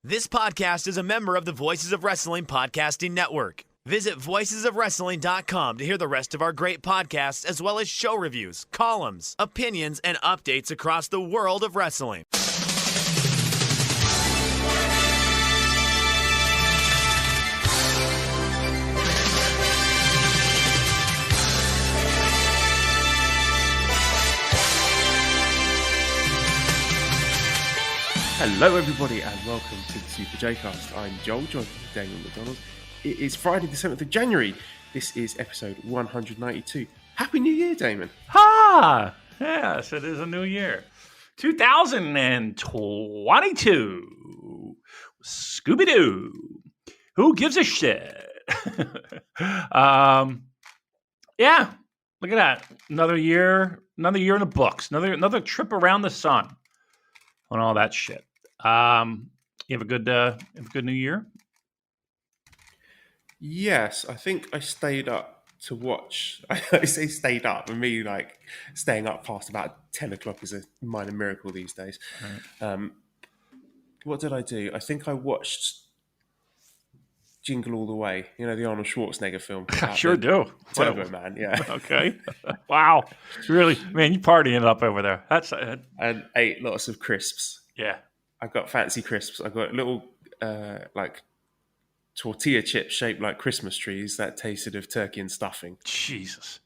This podcast is a member of the Voices of Wrestling Podcasting Network. Visit voicesofwrestling.com to hear the rest of our great podcasts, as well as show reviews, columns, opinions, and updates across the world of wrestling. Hello everybody and welcome to the Super J-Cast. I'm Joel, joined by Damon McDonald. It is Friday the 7th of January. This is episode 192. Happy New Year, Damon. Ha! Yes, it is a new year. 2022. Scooby-Doo. Who gives a shit? Yeah, look at that. Another year in the books. Another trip around the sun on all that shit. You have a good New Year? Yes, I think I stayed up to watch. I say stayed up, and me like staying up past about 10 o'clock is a minor miracle these days. Right. What did I do? I think I watched Jingle All the Way, you know, the Arnold Schwarzenegger film. I sure do. Turbo Man, yeah. Okay. Wow. Really, man, you partying it up over there. That's and ate lots of crisps. Yeah. I got fancy crisps. I got little like tortilla chips shaped like Christmas trees that tasted of turkey and stuffing. Jesus.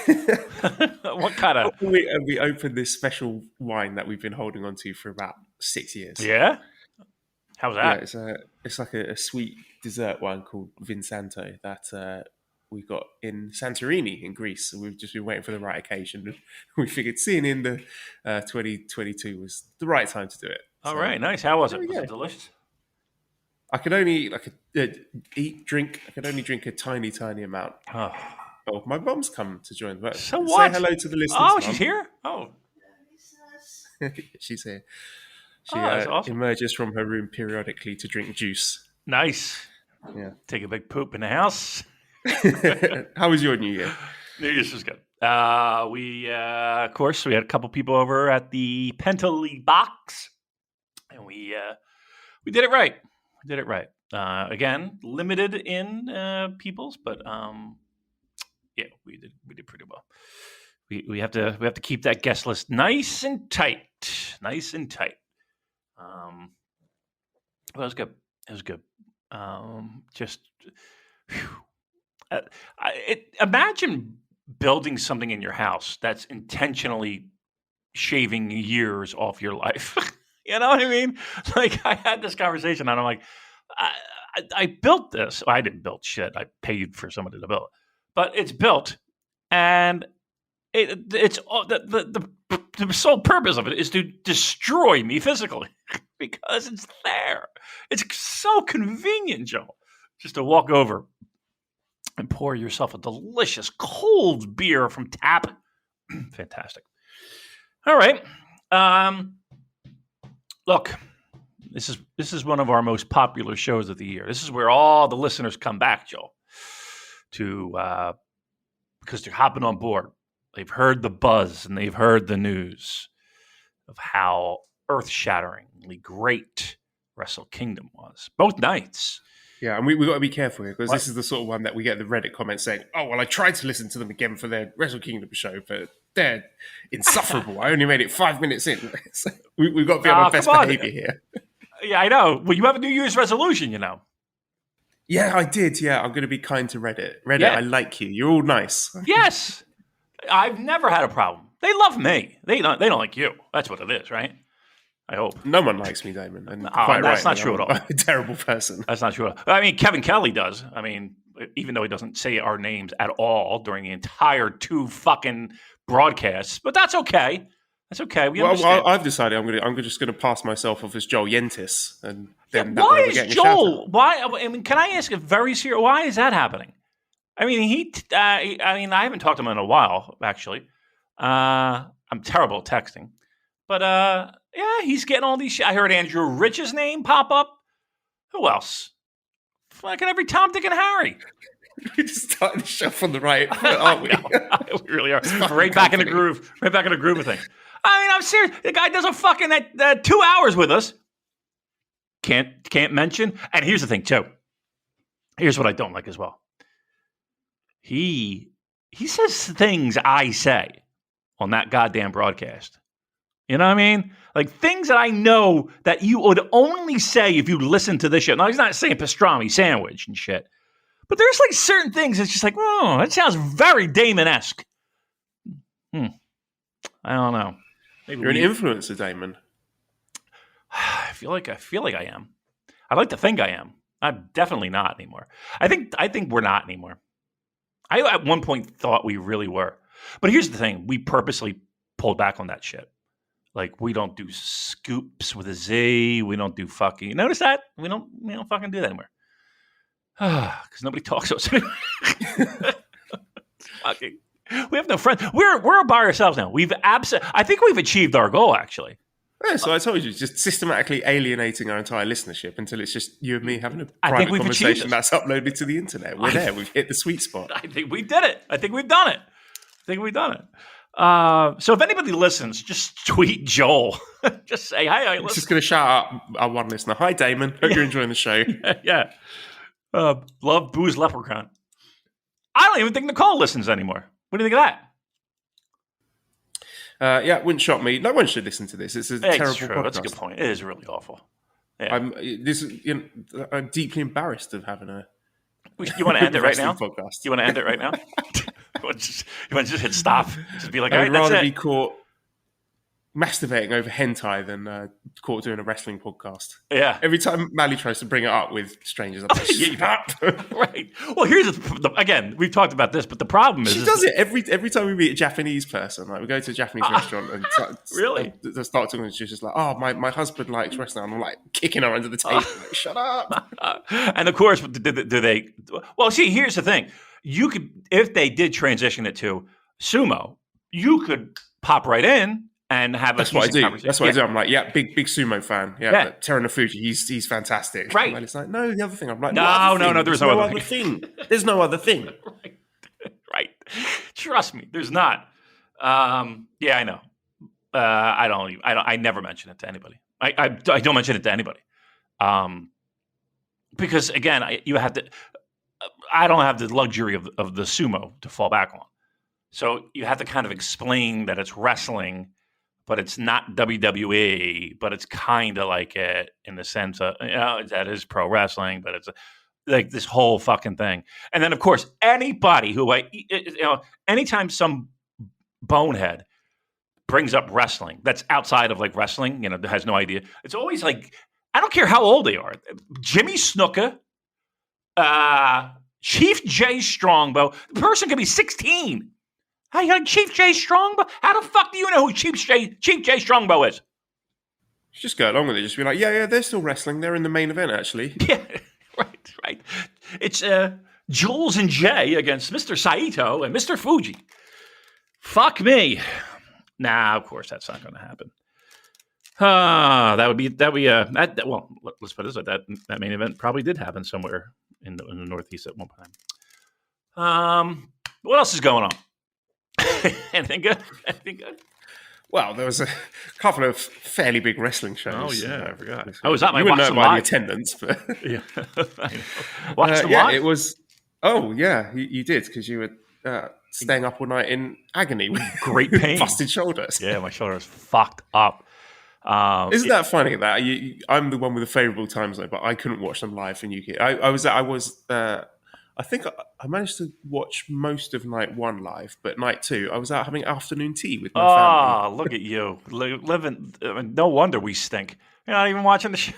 What kind of? We opened this special wine that we've been holding on to for about 6 years. Yeah? How's that? Yeah, it's like a sweet dessert wine called Vinsanto that we got in Santorini in Greece. So we've just been waiting for the right occasion. We figured seeing in the 2022 was the right time to do it. All right, nice. How was it? Was it delicious? I could only drink. I could only drink a tiny amount. Oh, my mum's come to join. But so what? Say hello to the listeners. Oh, Mum. she's here. Oh, she's here. She that's awesome. Emerges from her room periodically to drink juice. Nice. Yeah. Take a big poop in the house. How was your New Year? New Year's was good. Of course, we had a couple people over at the Pentally Box, and we did it right. We did it right. Again, limited in peoples, but yeah, we did pretty well. We have to keep that guest list nice and tight. It was good. It was good. Imagine building something in your house that's intentionally shaving years off your life. You know what I mean? Like, I had this conversation, and I'm like, I built this. I didn't build shit. I paid for somebody to build it, but it's built, and it's the sole purpose of it is to destroy me physically because it's there. It's so convenient, Joe, just to walk over and pour yourself a delicious cold beer from tap. Fantastic. All right. Look, this is one of our most popular shows of the year. This is where all the listeners come back, Joe, to because they're hopping on board. They've heard the buzz and they've heard the news of how earth-shatteringly great Wrestle Kingdom was. Both nights. Yeah, and we got to be careful here because this is the sort of one that we get the Reddit comments saying, "Oh, well, I tried to listen to them again for their Wrestle Kingdom show, but they're insufferable. I only made it 5 minutes in." So we've got to be on our best behavior here. Yeah, I know. Well, you have a New Year's resolution, you know. Yeah, I did. Yeah, I'm going to be kind to Reddit. Reddit, yeah. I like you. You're all nice. Yes. I've never had a problem. They love me. They don't like you. That's what it is, right? I hope. No one likes me, Damon. And that's not true at all. I'm a terrible person. That's not true at all. I mean, Kevin Kelly does. I mean, even though he doesn't say our names at all during the entire 2 fucking broadcasts, but that's okay. That's okay. Well, I've decided I'm just going to pass myself off as Joel Yentis, and then why is Joel? Why? I mean, can I ask a very serious? Why is that happening? I mean, I haven't talked to him in a while, actually. I'm terrible at texting, but yeah, he's getting all these. I heard Andrew Rich's name pop up. Who else? Fucking every Tom, Dick, and Harry. We're just starting the show from the right foot, aren't we? We really are. Right back in the groove. Right back in the groove of things. I mean, I'm serious. The guy does a fucking 2 hours with us. can't mention. And here's the thing too. Here's what I don't like as well. He says things I say on that goddamn broadcast. You know what I mean? Like things that I know that you would only say if you listen to this shit. Now, he's not saying pastrami sandwich and shit. But there's like certain things that's just like, oh, that sounds very Damon-esque. I don't know. Maybe You're an influencer, Damon. I feel like I am. I'd like to think I am. I'm definitely not anymore. I think we're not anymore. I at one point thought we really were. But here's the thing. We purposely pulled back on that shit. Like, we don't do scoops with a Z. We don't do fucking... You notice that? We don't fucking do that anymore. Because nobody talks to us anymore. Fucking... We have no friends. We're by ourselves now. I think we've achieved our goal, actually. Yeah, so I told you, just systematically alienating our entire listership until it's just you and me having a private conversation that's uploaded to the internet. We're there. We've hit the sweet spot. I think we did it. I think we've done it. So if anybody listens, just tweet Joel. Just say, hi. I'm just going to shout out our one listener. Hi, Damon. Hope you're enjoying the show. Yeah. Love Booze Leprechaun. I don't even think Nicole listens anymore. What do you think of that? Yeah, it wouldn't shock me. No one should listen to this. It's a terrible podcast. That's a good point. It is really awful. Yeah. I'm deeply embarrassed of having a... You want to end it right now? Podcast. You want to end it right now? You want to just hit stop? Just be like, all right, I'd that's rather it. be caught masturbating over hentai than caught doing a wrestling podcast. Yeah. Every time Mally tries to bring it up with strangers, I'm like, shut up. Right. Well, here's again, we've talked about this, but the problem is... She does it every time we meet a Japanese person. Like, we go to a Japanese restaurant and really? start talking, and she's just like, oh, my husband likes wrestling. And I'm like, kicking her under the table. Like, shut up. And of course, do they... Well, see, here's the thing. You could, if they did transition it to sumo, you could pop right in and have That's a what I do. conversation. That's what I do. I'm like, yeah, big sumo fan. Yeah. Terunofuji, he's fantastic. Right. And it's like, no, the other thing. I'm like, no, there's no other thing. There's no other thing. Right. Trust me, there's not. Yeah, I know. I never mention it to anybody. I don't mention it to anybody. Because again, you have to. I don't have the luxury of the sumo to fall back on. So you have to kind of explain that it's wrestling, but it's not WWE, but it's kind of like it in the sense of, that is pro wrestling, but it's like this whole fucking thing. And then, of course, anybody who, anytime some bonehead brings up wrestling that's outside of like wrestling, has no idea. It's always like, I don't care how old they are. Jimmy Snuka, Chief Jay Strongbow. The person could be 16. Hey, Chief Jay Strongbow? How the fuck do you know who Chief Jay Strongbow is? Just go along with it. Just be like, yeah, they're still wrestling. They're in the main event, actually. Yeah, right. It's Jules and Jay against Mr. Saito and Mr. Fuji. Fuck me. Nah, of course that's not going to happen. Well, let's put it this way. That main event probably did happen somewhere in the Northeast at one time. What else is going on? Anything good? Well, there was a couple of fairly big wrestling shows. Oh yeah, I forgot. I was at my you wouldn't know live. by the attendance, but yeah, I know. Watched them yeah, live? it was. Oh yeah, you did because you were staying up all night in agony with great pain, busted shoulders. Yeah, my shoulder was fucked up. Isn't that funny that I'm the one with the favourable time zone, but I couldn't watch them live in UK. I think I managed to watch most of night one live, but night two, I was out having afternoon tea with my family. Oh, look at you. Living. No wonder we stink. You're not even watching the show.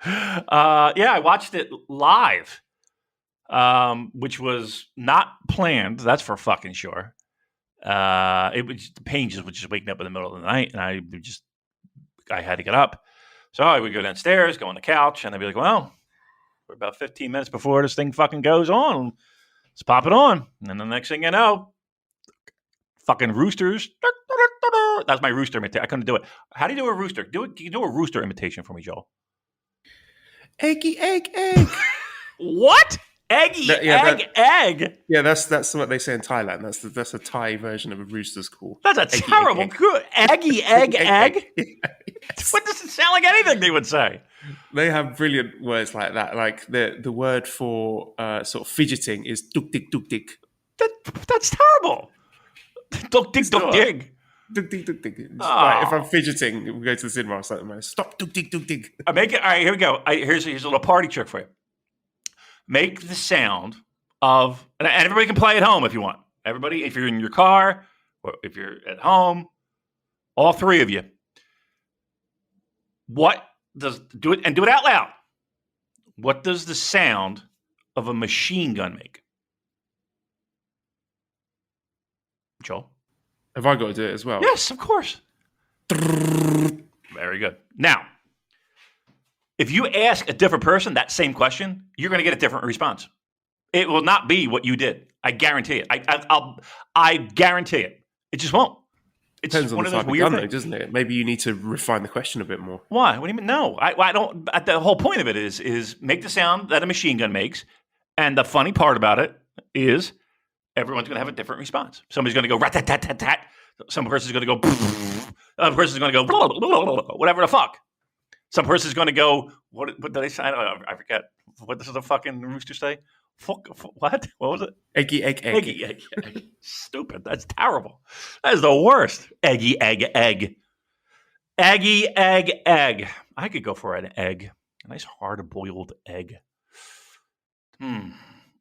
Yeah, I watched it live, which was not planned. That's for fucking sure. It was the pain was just waking up in the middle of the night, and I had to get up. So I would go downstairs, go on the couch, and I'd be like, well, we're about 15 minutes before this thing fucking goes on. Let's pop it on. And then the next thing you know, fucking roosters. That's my rooster imitation. I couldn't do it. How do you do a rooster? Can you do a rooster imitation for me, Joel? Eggy, egg, egg. What? Eggy, Yeah, egg. yeah, that's what they say in Thailand. That's a Thai version of a rooster's call. That's a Eggy, terrible egg. good. Eggy, egg. Yes. What does it sound like anything they would say? They have brilliant words like that. Like the word for sort of fidgeting is duk dik duk dik. That's terrible. Duck dig, duck not. dig. Duk dik duk dik. Oh. Like if I'm fidgeting, we go to the cinema. I was like, stop duk dik duk dik. I make it. All right, here we go. Here's a little party trick for you. Make the sound of, and everybody can play at home if you want. Everybody, if you're in your car or if you're at home, all three of you. Do it out loud. What does the sound of a machine gun make? Joel? Have I got to do it as well? Yes, of course. Very good. Now, if you ask a different person that same question, you're going to get a different response. It will not be what you did. I guarantee it. I guarantee it. It just won't. It's Depends on one the of those type of weird gun, things. though, doesn't it? Maybe you need to refine the question a bit more. Why? What do you mean? No, I don't. The whole point of it is make the sound that a machine gun makes, and the funny part about it is everyone's going to have a different response. Somebody's going to go rat tat tat tat tat. Some person's going to go. Another person's going to go blah, blah, blah, blah, blah, whatever the fuck. Some person's going to go. What did they say? I forget. What does the fucking rooster say? Fuck, what? What was it? Eggy, egg. Eggy. Stupid. That's terrible. That is the worst. Eggy, egg. Eggy, egg. I could go for an egg. A nice hard-boiled egg. All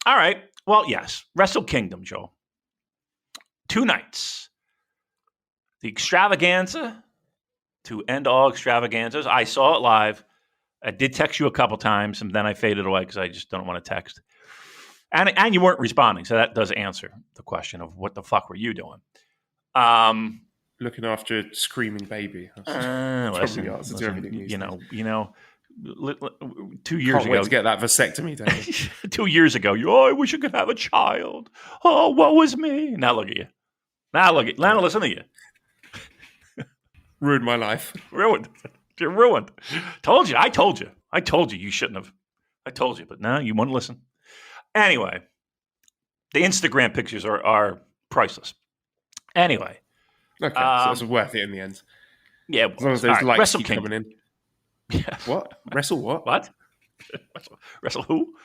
right. Well, yes. Wrestle Kingdom, Joe. 2 nights. The extravaganza to end all extravaganzas. I saw it live. I did text you a couple times, and then I faded away because I just don't want to text. And you weren't responding, so that does answer the question of what the fuck were you doing? Looking after a screaming baby. Listen, everything you know, 2 years Can't ago. wait to get that vasectomy, Damon. 2 years ago, I wish I could have a child. Oh, what was me? Now look at you. Now listen to you. Ruined my life. Ruined. You're ruined. I told you you shouldn't have. I told you, but now you won't listen. Anyway, the Instagram pictures are priceless. Anyway. Okay, so it's worth it in the end. Yeah. As long as those likes Wrestle keep Kingdom. coming in. Yeah. What? Wrestle what? What? Wrestle who?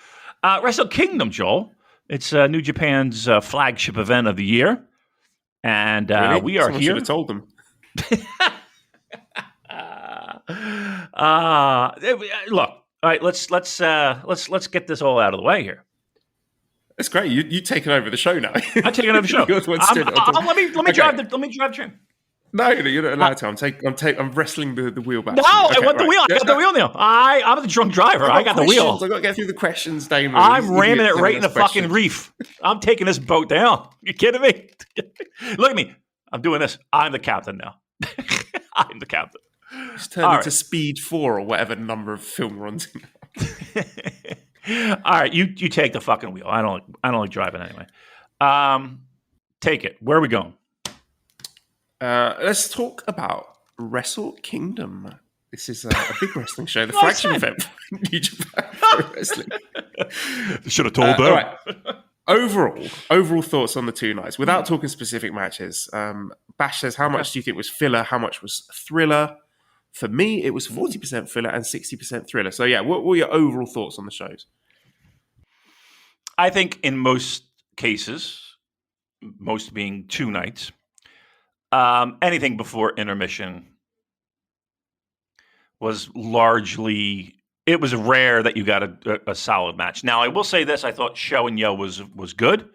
Wrestle Kingdom, Joel. It's New Japan's flagship event of the year. And Really? we are Someone here. should have told them. Look, all right, let's get this all out of the way here. That's great. You taking over the show now. I'm taking over the show. You're the one stood on top. Let me Okay. drive the train. No, you're not allowed to. I'm wrestling the wheel back. No, I want the wheel. I got the wheel now. I'm the drunk driver. I got the wheel. I've got to get through the questions, Damon. I'm These ramming idiots it right in giving the us fucking questions. reef. I'm taking this boat down. You kidding me? Look at me. I'm doing this. I'm the captain now. I'm the captain. It's turned into Speed 4 or whatever number of film runs. All right, you take the fucking wheel. I don't like driving anyway. Take it. Where are we going? Let's talk about Wrestle Kingdom. This is a big wrestling show, the flagship event for New Japan Pro Wrestling. Should have told them. All right. Overall thoughts on the 2 nights, without talking specific matches. Bash says, how much do you think was filler? How much was thriller? For me, it was 40% filler and 60% thriller. So, yeah, what were your overall thoughts on the shows? I think in most cases, most being 2 nights, anything before intermission was largely. It was rare that you got a solid match. Now, I will say this: I thought Show and Yo was good.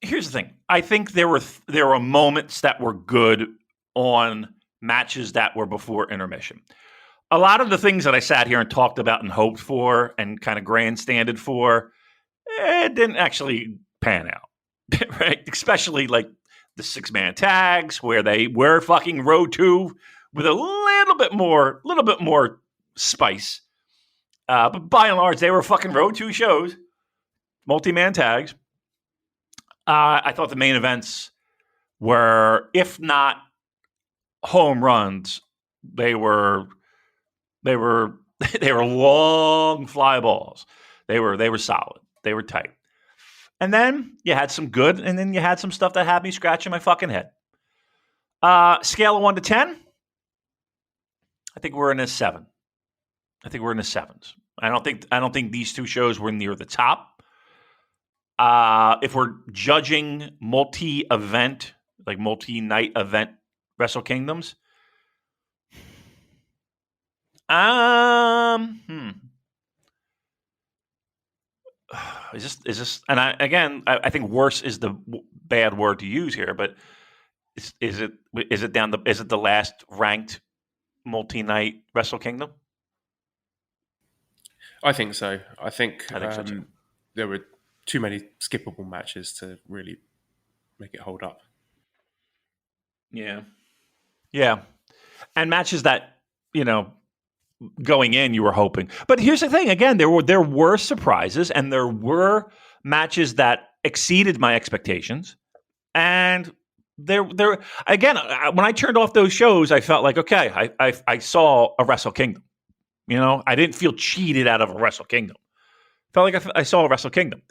Here's the thing: I think there were moments that were good on matches that were before intermission. A lot of the things that I sat here and talked about and hoped for and kind of grandstanded for, it didn't actually pan out, right? Especially like the 6-man tags where they were fucking Road 2 with a little bit more spice. But by and large, they were fucking Road 2 shows, multi-man tags. I thought the main events were, if not home runs, they were They were long fly balls. They were solid. They were tight. And then you had some good, and then you had some stuff that had me scratching my fucking head. Scale of 1 to 10, I think we're in a 7. I think we're in the 7s. I don't think these two shows were near the top. If we're judging multi-event, like multi-night event Wrestle Kingdoms, Is this? And I think worse is the bad word to use here, but is it the last ranked multi-night Wrestle Kingdom? I think so. I think so too. There were too many skippable matches to really make it hold up. Yeah, and matches that going in you were hoping. But here's the thing: again, there were surprises, and there were matches that exceeded my expectations, and there again, when I turned off those shows, I felt like, okay, I saw a Wrestle Kingdom. I didn't feel cheated out of a Wrestle Kingdom. Felt like I saw a Wrestle Kingdom.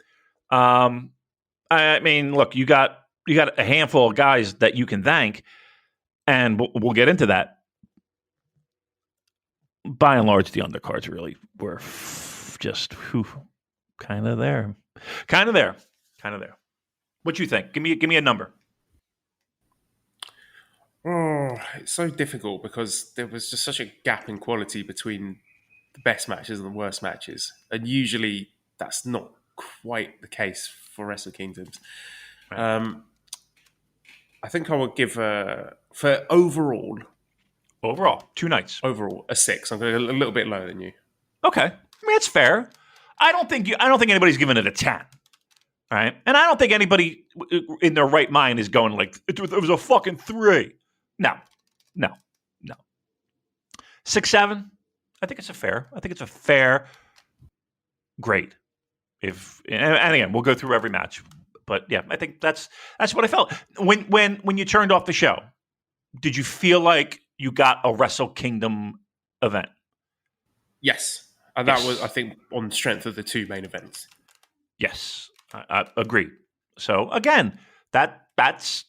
I mean, look, you got a handful of guys that you can thank, and we'll get into that. By and large, the undercards really were just kind of there. What you think? Give me a number. Oh, it's so difficult because there was just such a gap in quality between the best matches and the worst matches, and usually that's not quite the case for Wrestle Kingdoms. Right. I think I would give for overall, 2 nights. Overall, a 6. I'm going to go a little bit lower than you. Okay, I mean it's fair. I don't think anybody's giving it a 10. Right, and I don't think anybody in their right mind is going like it was a fucking 3. No. 6, 7. I think it's a fair grade. And again, we'll go through every match, but yeah, I think that's what I felt when you turned off the show. Did you feel like you got a Wrestle Kingdom event? Yes, and that was, I think, on the strength of the 2 main events. Yes, I agree. So again, that's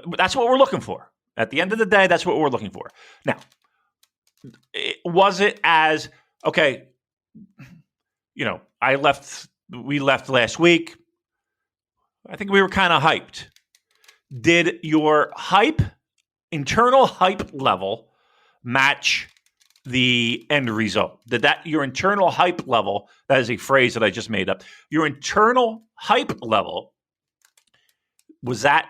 what we're looking for. At the end of the day, that's what we're looking for. Now, was it as okay? We left last week. I think we were kind of hyped. Did your internal hype level match the end result? Did your internal hype level, that is a phrase that I just made up, your internal hype level, was that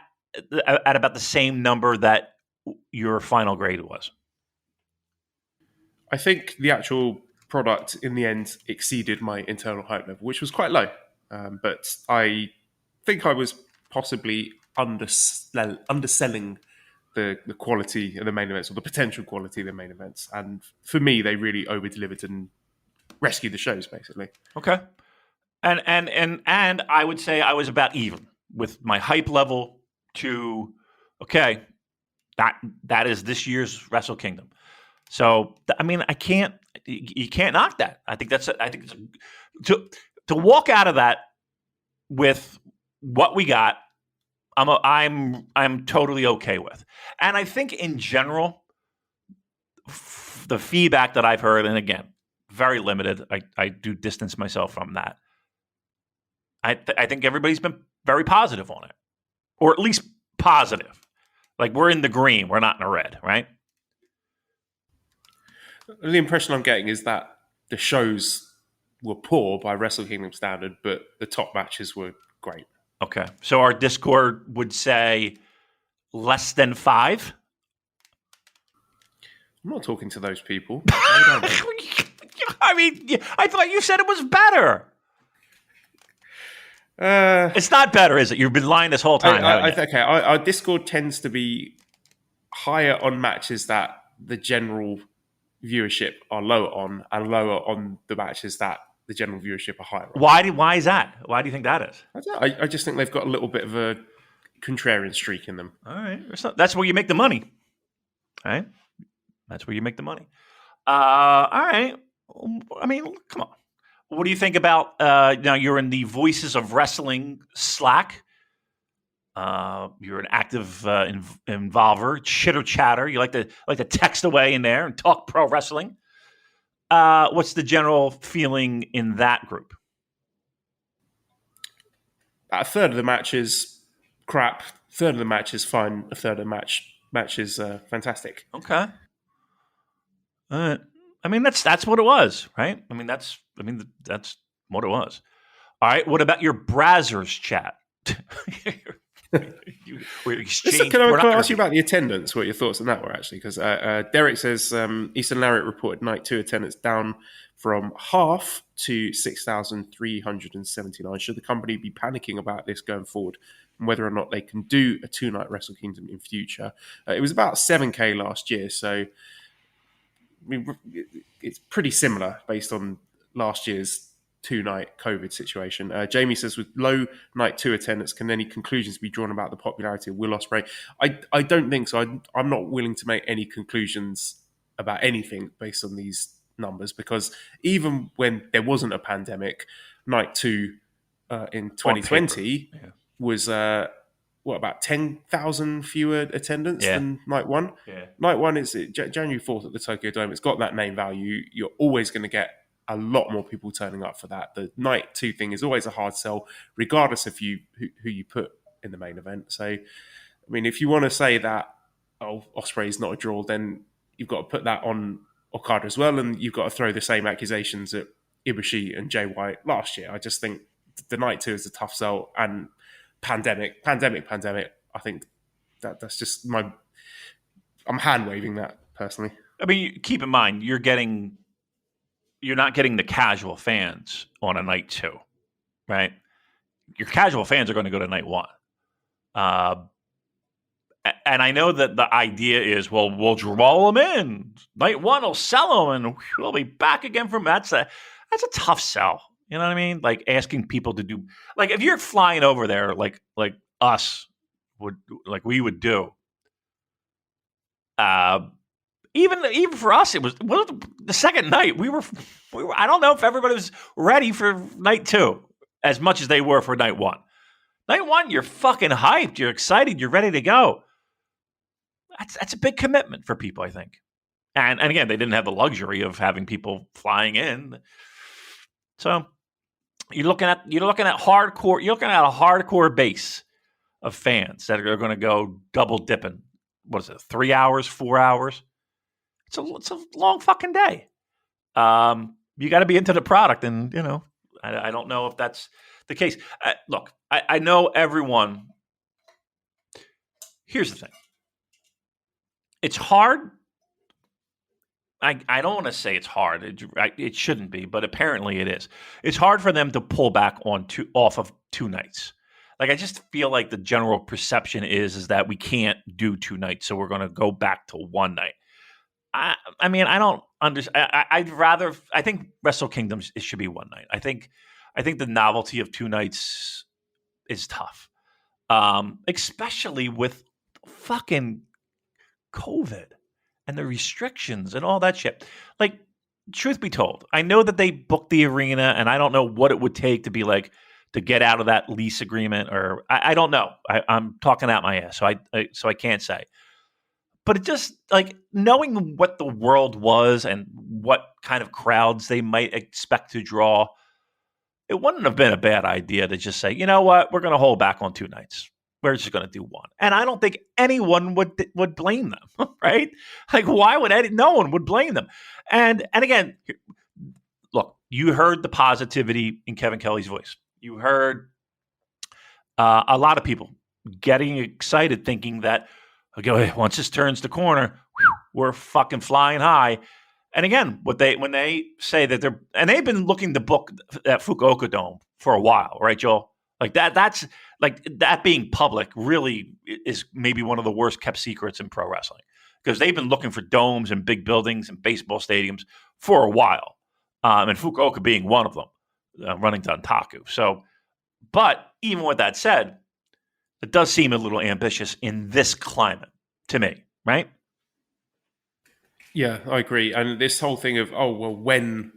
at about the same number that your final grade was? I think the actual product in the end exceeded my internal hype level, which was quite low. But I think I was possibly underselling the quality of the main events, or the potential quality of the main events. And for me, they really over-delivered and rescued the shows, basically. Okay. And I would say I was about even with my hype level to, okay, that is this year's Wrestle Kingdom. So, I mean, you can't knock that. I think it's to walk out of that with what we got, I'm totally okay with. And I think in general, the feedback that I've heard, and again, very limited, I do distance myself from that. I think everybody's been very positive on it, or at least positive. Like we're in the green, we're not in the red, right? The impression I'm getting is that the shows were poor by Wrestle Kingdom standard, but the top matches were great. Okay. So our Discord would say less than 5? I'm not talking to those people. I mean, I thought you said it was better. It's not better, is it? You've been lying this whole time. Okay. Our Discord tends to be higher on matches that the general viewership are lower on, and lower on the matches that the general viewership are higher on. Why is that? Why do you think that is? I just think they've got a little bit of a contrarian streak in them. All right. That's where you make the money. All right. That's where you make the money. All right. I mean, come on. What do you think about now? You're in the Voices of Wrestling Slack. You're an active involver, chitter chatter. You like to text away in there and talk pro wrestling. What's the general feeling in that group? A third of the match is crap. A third of the match is fine. A third of the match is fantastic. Okay. I mean, that's what it was, right? I mean, that's what it was. All right. What about your Brazzers chat? Can I ask you about the attendance? What your thoughts on that were actually? Because Derek says Eastern Lariat reported night 2 attendance down from half to 6,379. Should the company be panicking about this going forward, and whether or not they can do a 2-night Wrestle Kingdom in future? It was about 7K last year, so I mean, it's pretty similar based on last year's 2-night COVID situation. Jamie says, with low night 2 attendance, can any conclusions be drawn about the popularity of Will Ospreay? I don't think so. I'm not willing to make any conclusions about anything based on these numbers, because even when there wasn't a pandemic, night 2 in 2020 was about 10,000 fewer attendance than night 1. Yeah. Night 1 is January 4th at the Tokyo Dome. It's got that name value. You're always going to get a lot more people turning up for that. The night 2 thing is always a hard sell, regardless of who you put in the main event. So, I mean, if you want to say that, Ospreay is not a draw, then you've got to put that on Okada as well, and you've got to throw the same accusations at Ibushi and Jay White last year. I just think the night 2 is a tough sell, and pandemic. I think that's just I'm hand waving that personally. I mean, keep in mind you're not getting the casual fans on a night 2, right? Your casual fans are going to go to night 1. And I know that the idea is, well, we'll draw them in. Night 1 will sell them, and we'll be back again from that. That's a tough sell. You know what I mean? Like asking people to do, like if you're flying over there, like us would, like we would do. Even for us, it was the second night. We were. I don't know if everybody was ready for night 2 as much as they were for night 1. Night 1, you're fucking hyped. You're excited. You're ready to go. That's a big commitment for people, I think. And again, they didn't have the luxury of having people flying in. So you're looking at hardcore. You're looking at a hardcore base of fans that are going to go double dipping. What is it? 3 hours, 4 hours? It's a long fucking day. You got to be into the product, and I don't know if that's the case. Look, I know everyone. Here's the thing. It's hard. I don't want to say it's hard. It shouldn't be, but apparently it is. It's hard for them to pull back off of 2 nights. Like, I just feel like the general perception is that we can't do 2 nights, so we're going to go back to 1 night. I mean, I don't understand. I think Wrestle Kingdom, it should be 1 night. I think the novelty of 2 nights is tough, especially with fucking COVID and the restrictions and all that shit. Like, truth be told, I know that they booked the arena, and I don't know what it would take to be like to get out of that lease agreement, or I don't know. I'm talking out my ass, so I can't say. But it just, like, knowing what the world was and what kind of crowds they might expect to draw, it wouldn't have been a bad idea to just say, you know what, we're going to hold back on 2 nights. We're just going to do 1. And I don't think anyone would blame them, right? Like, why would no one would blame them? And again, look, you heard the positivity in Kevin Kelly's voice. You heard a lot of people getting excited, thinking that, okay, once this turns the corner, we're fucking flying high. And again, when they say that they've been looking to book that Fukuoka Dome for a while, right, Joel? Like that's like that being public really is maybe one of the worst kept secrets in pro wrestling, because they've been looking for domes and big buildings and baseball stadiums for a while, and Fukuoka being one of them, running to Ontaku. So, but even with that said, it does seem a little ambitious in this climate to me, right? Yeah, I agree. And this whole thing of, oh, well, when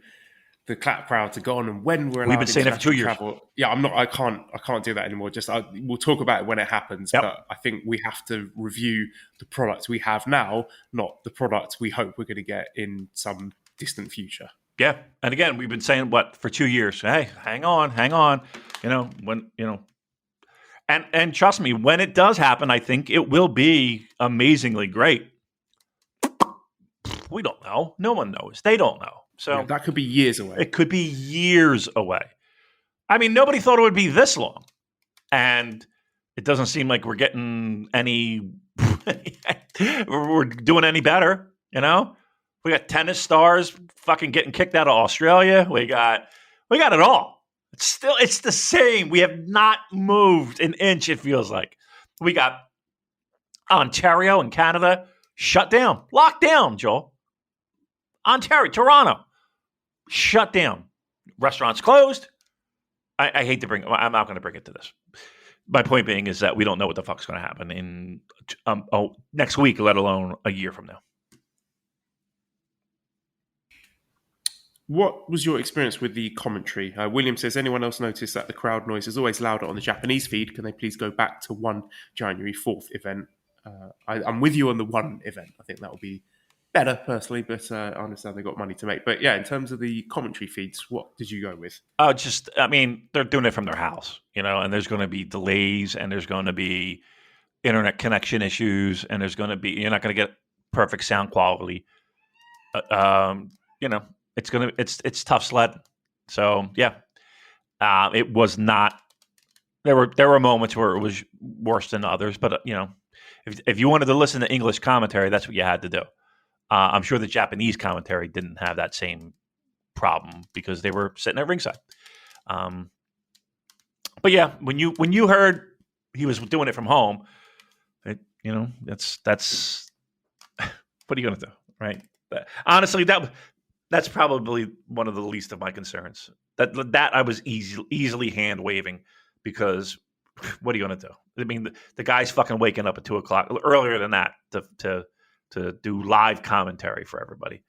the clap crowds are gone and when we're We've been allowed saying it for 2 international years. travel. Yeah, I can't do that anymore. We'll talk about it when it happens. Yep. But I think we have to review the products we have now, not the products we hope we're going to get in some distant future. Yeah. And again, we've been saying for 2 years. Hey, hang on. And trust me, when it does happen, I think it will be amazingly great. We don't know. No one knows. They don't know. So that could be years away. It could be years away. I mean, nobody thought it would be this long. And it doesn't seem like we're getting any we're doing any better, We got tennis stars fucking getting kicked out of Australia. We got it all. It's the same. We have not moved an inch, it feels like. We got Ontario and Canada shut down. Locked down, Joel. Ontario, Toronto, shut down. Restaurants closed. I hate to I'm not going to bring it to this. My point being is that we don't know what the fuck's going to happen in next week, let alone a year from now. What was your experience with the commentary? William says, anyone else notice that the crowd noise is always louder on the Japanese feed? Can they please go back to one January 4th event? I'm with you on the one event. I think that will be better personally, but I understand they've got money to make. But yeah, in terms of the commentary feeds, what did you go with? They're doing it from their house, and there's going to be delays and there's going to be internet connection issues and you're not going to get perfect sound quality. It's tough sledding. So yeah, it was not. There were moments where it was worse than others, but if you wanted to listen to English commentary, that's what you had to do. I'm sure the Japanese commentary didn't have that same problem because they were sitting at ringside. But yeah, when you heard he was doing it from home, that's what are you going to do, right? Honestly, that's probably one of the least of my concerns. That I was easily hand waving because what are you going to do? I mean, the guy's fucking waking up at 2:00 earlier than that to do live commentary for everybody.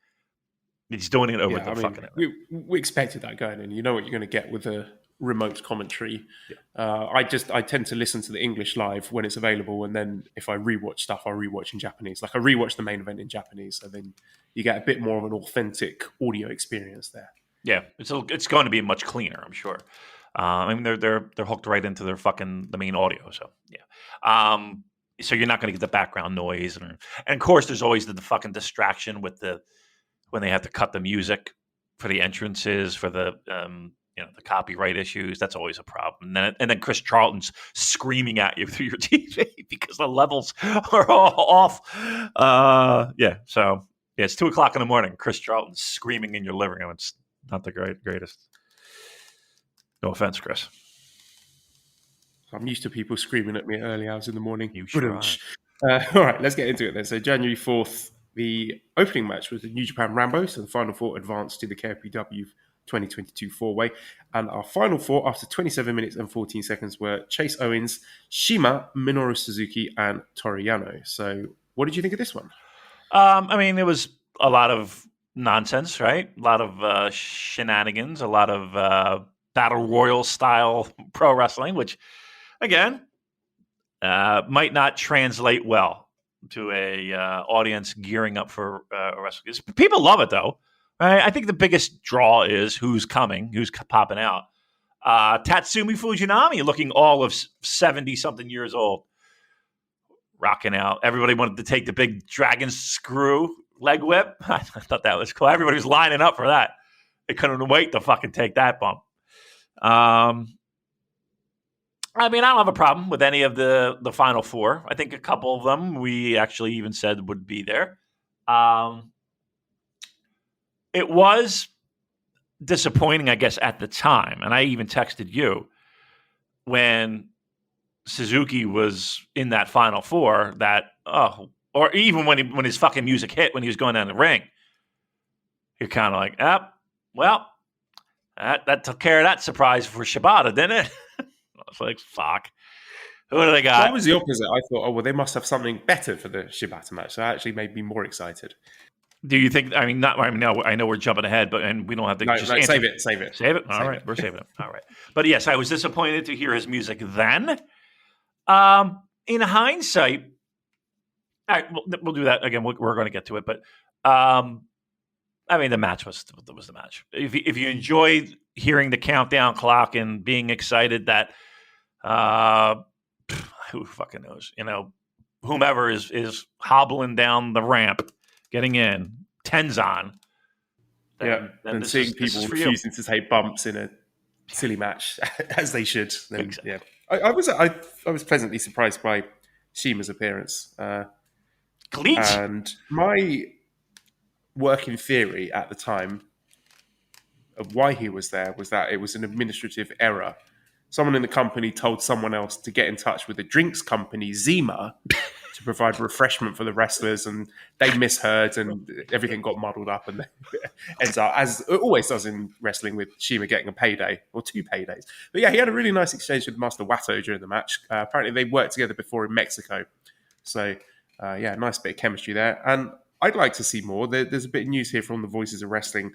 He's doing it over fucking. We expected that going in. You know what you're going to get with a remote commentary. Yeah. I tend to listen to the English live when it's available, and then if I rewatch stuff, I rewatch in Japanese. Like I rewatch the main event in Japanese, so then you get a bit more of an authentic audio experience there. Yeah, it's going to be much cleaner, I'm sure. I mean, they're hooked right into the main audio, so yeah. So you're not going to get the background noise, and of course, there's always the fucking distraction with when they have to cut the music for the entrances for the copyright issues. That's always a problem. And then Chris Charlton's screaming at you through your TV because the levels are all off. So it's 2:00 in the morning. Chris Charlton's screaming in your living room. It's not the greatest. No offense, Chris. I'm used to people screaming at me at early hours in the morning. You sure are. All right, let's get into it then. So January 4th, the opening match was the New Japan Rambo. So the Final Four advanced to the KPW 2022 four-way. And our Final Four, after 27 minutes and 14 seconds, were Chase Owens, Shima, Minoru Suzuki, and Toru Yano. So what did you think of this one? It was a lot of nonsense, right? A lot of shenanigans, a lot of battle royal style pro wrestling, which again might not translate well to a audience gearing up for wrestling. People love it though. Right? I think the biggest draw is who's coming, who's popping out. Tatsumi Fujinami looking all of 70-something years old, rocking out. Everybody wanted to take the big dragon screw leg whip. I thought that was cool. Everybody was lining up for that. They couldn't wait to fucking take that bump. I don't have a problem with any of the Final Four. I think a couple of them we actually even said would be there. It was disappointing, I guess, at the time. And I even texted you when Suzuki was in that Final Four or even when his fucking music hit when he was going down the ring. You're kind of like, that took care of that surprise for Shibata, didn't it? I was like, fuck. Who do they got? That was the opposite. I thought, they must have something better for the Shibata match. So that actually made me more excited. Do you think? I mean, not. I mean, no, I know we're jumping ahead, and we don't have to No, just no, answer. save it. Save it. All Save right, it. we're saving it. All right. But yes, I was disappointed to hear his music then. In hindsight, all right, we'll do that again. We're going to get to it, but I mean, the match was the match. If you enjoyed hearing the countdown clock and being excited that who fucking knows, whomever is hobbling down the ramp, getting in, tens on. And seeing people refusing to take bumps in a silly match as they should. Then, exactly. Yeah, I was pleasantly surprised by Shima's appearance. And my working theory at the time of why he was there was that it was an administrative error. Someone in the company told someone else to get in touch with the drinks company Zima to provide refreshment for the wrestlers, and they misheard, and everything got muddled up, and ends up, as it always does in wrestling, with Shima getting a payday or 2 paydays. But yeah, he had a really nice exchange with Master Wato during the match. Apparently, they worked together before in Mexico, so yeah, nice bit of chemistry there. And I'd like to see more. There's a bit of news here from the Voices of Wrestling.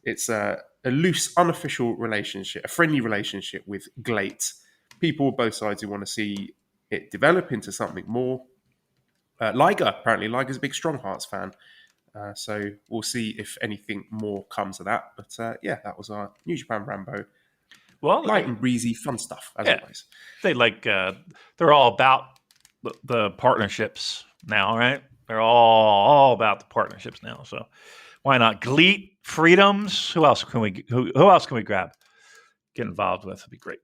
It's a loose, unofficial relationship, a friendly relationship with Glate. People on both sides who want to see it develop into something more. Liger, apparently. Liger's a big Strong Hearts fan. So we'll see if anything more comes of that. But yeah, that was our New Japan Rambo. Well, light and breezy, fun stuff, as always. They they're all about the partnerships now, right? They're all about the partnerships now. So why not? Gleat, Freedoms. Who else can we grab? Get involved with. It'd be great.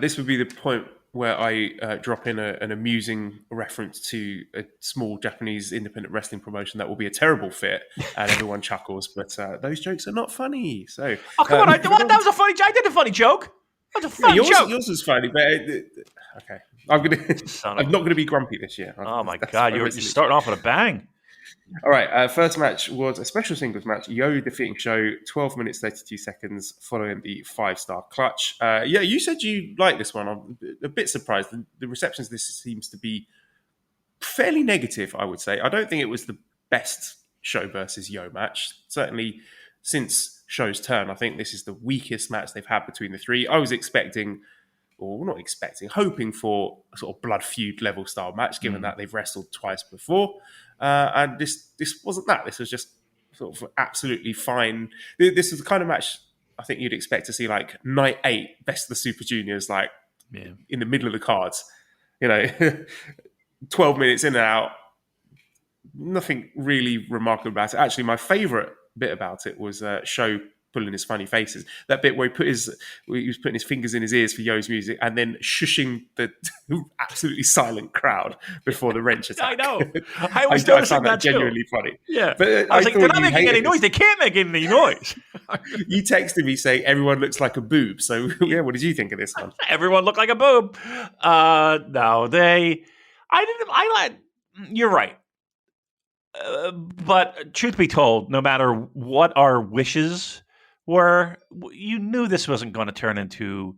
This would be the point where I drop in an amusing reference to a small Japanese independent wrestling promotion that will be a terrible fit, and everyone chuckles. But those jokes are not funny. So, come on! That was a funny. I did a funny joke. That was a funny joke. Yours was funny, but okay. I'm not gonna be grumpy this year. Oh my god! You're starting off with a bang. All right, first match was a special singles match. Yo defeating Sho, 12 minutes, 32 seconds, following the 5-star clutch. Yeah, you said you liked this one. I'm a bit surprised. The reception to this seems to be fairly negative, I would say. I don't think it was the best Sho versus Yo match. Certainly since Sho's turn, I think this is the weakest match they've had between the three. I was hoping for a sort of blood feud level style match, given that they've wrestled twice before. And this wasn't that. This was just sort of absolutely fine. This is the kind of match I think you'd expect to see like night 8, Best of the Super Juniors, like in the middle of the cards. 12 minutes in and out. Nothing really remarkable about it. Actually, my favourite bit about it was Sho pulling his funny faces. That bit where he was putting his fingers in his ears for Yo's music and then shushing the absolutely silent crowd before the wrench attack. I know. I was noticing that genuinely funny. Yeah. But I was like, they're not making any noise. They can't make any noise. You texted me saying everyone looks like a boob. So yeah, what did you think of this one? Everyone looked like a boob. No, you're right. But truth be told, no matter what our wishes were, you knew this wasn't going to turn into,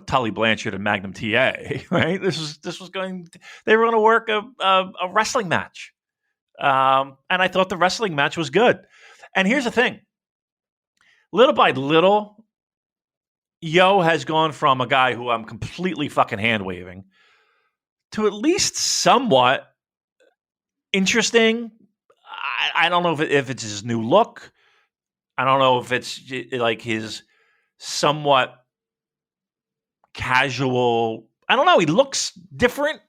Tully Blanchard and Magnum TA, right? They were going to work a wrestling match. And I thought the wrestling match was good. And here's the thing. Little by little, Yo has gone from a guy who I'm completely fucking hand-waving to at least somewhat interesting. I don't know if it's his new look. I don't know if it's like his somewhat casual. I don't know. He looks different.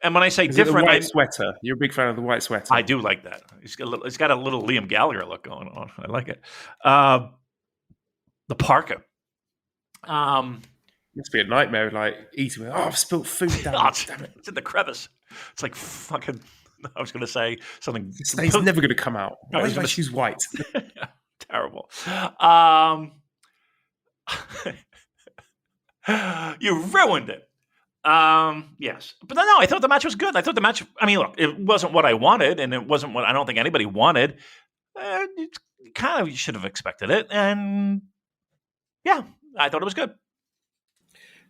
And when I say different, the white sweater. You're a big fan of the white sweater. I do like that. It's got a little Liam Gallagher look going on. I like it. The parka. Must be a nightmare. Like eating. Oh, I've spilled food down. Damn it! It's in the crevice. It's like fucking. I was going to say something. This stain's never going to come out. Why is my shoes white? Terrible. You ruined it. Yes. But no, I thought the match was good. I thought the match, look, it wasn't what I wanted, and it wasn't what I don't think anybody wanted. You kind of should have expected it. And yeah, I thought it was good.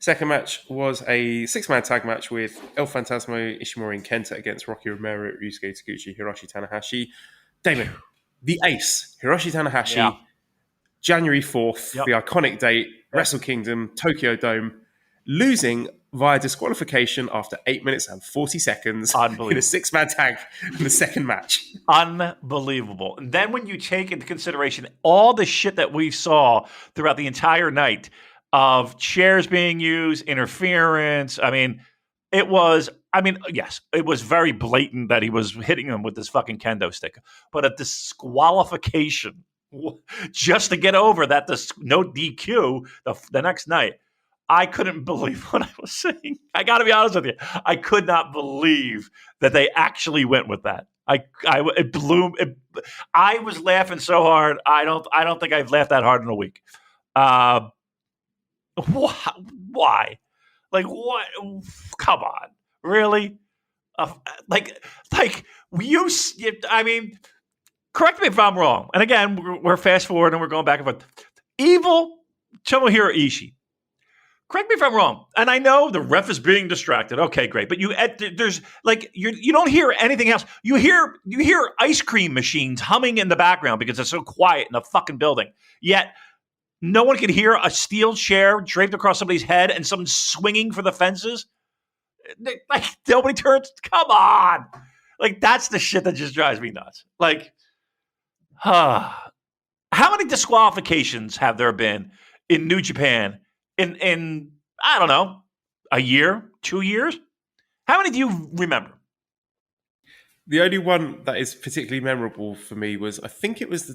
Second match was a 6-man tag match with El Fantasmo, Ishimori, and Kenta against Rocky Romero, Ryusuke Taguchi, Hiroshi Tanahashi. Damon, the ace, Hiroshi Tanahashi, Yeah. January 4th, Yep. the iconic date, Wrestle Kingdom, Tokyo Dome, losing via disqualification after 8 minutes and 40 seconds in a Unbelievable. 6-man tag in the second match. Unbelievable. And then when you take into consideration all the shit that we saw throughout the entire night of chairs being used, interference, yes, it was very blatant that he was hitting him with this fucking kendo stick, but a disqualification just to get over that no DQ the next night. I couldn't believe what I was saying. I got to be honest with you. I could not believe that they actually went with that. It blew. I was laughing so hard. I don't think I've laughed that hard in a week. Why? Like what? Come on, really? Correct me if I'm wrong. And again, we're fast forward and we're going back and forth. Evil Tomohiro Ishii. Correct me if I'm wrong. And I know the ref is being distracted. Okay, great. But you don't hear anything else. You hear ice cream machines humming in the background because it's so quiet in the fucking building. Yet no one can hear a steel chair draped across somebody's head and someone swinging for the fences. Like nobody turns. Come on. Like that's the shit that just drives me nuts. Like, how many disqualifications have there been in New Japan? In I don't know, a year, 2 years? How many do you remember? The only one that is particularly memorable for me was, I think it was the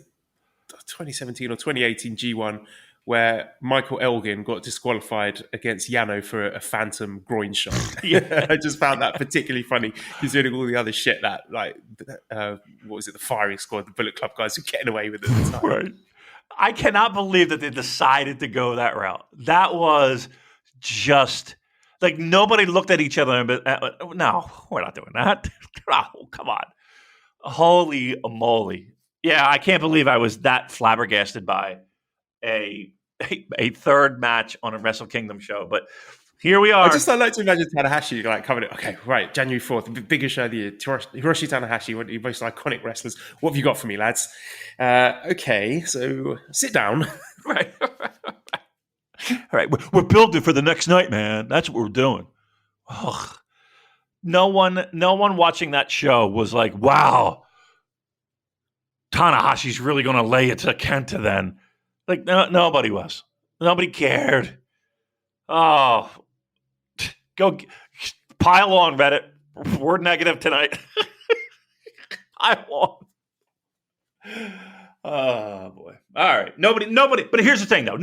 2017 or 2018 G1 where Michael Elgin got disqualified against Yano for a phantom groin shot. Yeah. I just found that particularly funny, considering all the other shit that, like, what was it, the Firing Squad, the Bullet Club guys were getting away with at the time. Right. I cannot believe that they decided to go that route. That was just like nobody looked at each other and no, we're not doing that. Oh, come on. Holy moly. Yeah, I can't believe I was that flabbergasted by a third match on a Wrestle Kingdom show. But here we are. I like to imagine Tanahashi like coming. Okay, right, January 4th, the biggest show of the year. Hiroshi Tanahashi, one of the most iconic wrestlers. What have you got for me, lads? Okay, so sit down. Right. All right, we're building for the next night, man. That's what we're doing. Ugh. No one watching that show was like, wow, Tanahashi's really going to lay it to Kenta then. Like, nobody was. Nobody cared. Oh, go pile on, Reddit. We're negative tonight. I won't. Oh boy! All right, nobody. But here's the thing, though.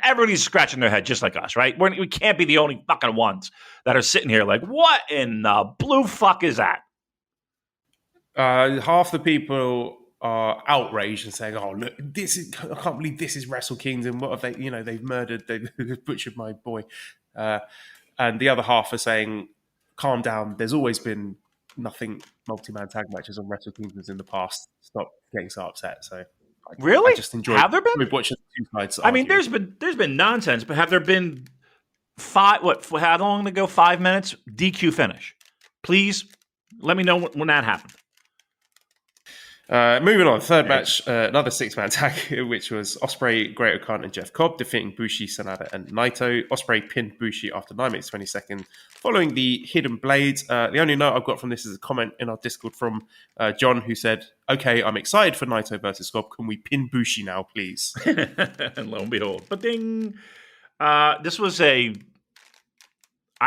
Everybody's scratching their head just like us, right? We can't be the only fucking ones that are sitting here like, what in the blue fuck is that? Half the people are outraged and saying, "Oh, look, I can't believe this is Wrestle Kingdom. What have they? They've murdered, they've butchered my boy." And the other half are saying, "Calm down. There's always been nothing multi-man tag matches on Wrestle Kingdoms in the past. Stop getting so upset." So, really, I just enjoy. Have there been? Watching the two sides. I mean, there's been nonsense, but have there been how long ago? 5 minutes DQ finish. Please let me know when that happened. Moving on, third match, another 6-man tag, which was Ospreay, Great Khan, and Jeff Cobb defeating Bushi, Sanada, and Naito. Ospreay pinned Bushi after 9 minutes 20 seconds, following the Hidden Blades. The only note I've got from this is a comment in our Discord from John, who said, "Okay, I'm excited for Naito versus Cobb. Can we pin Bushi now, please?" And lo and behold, but ding! This was I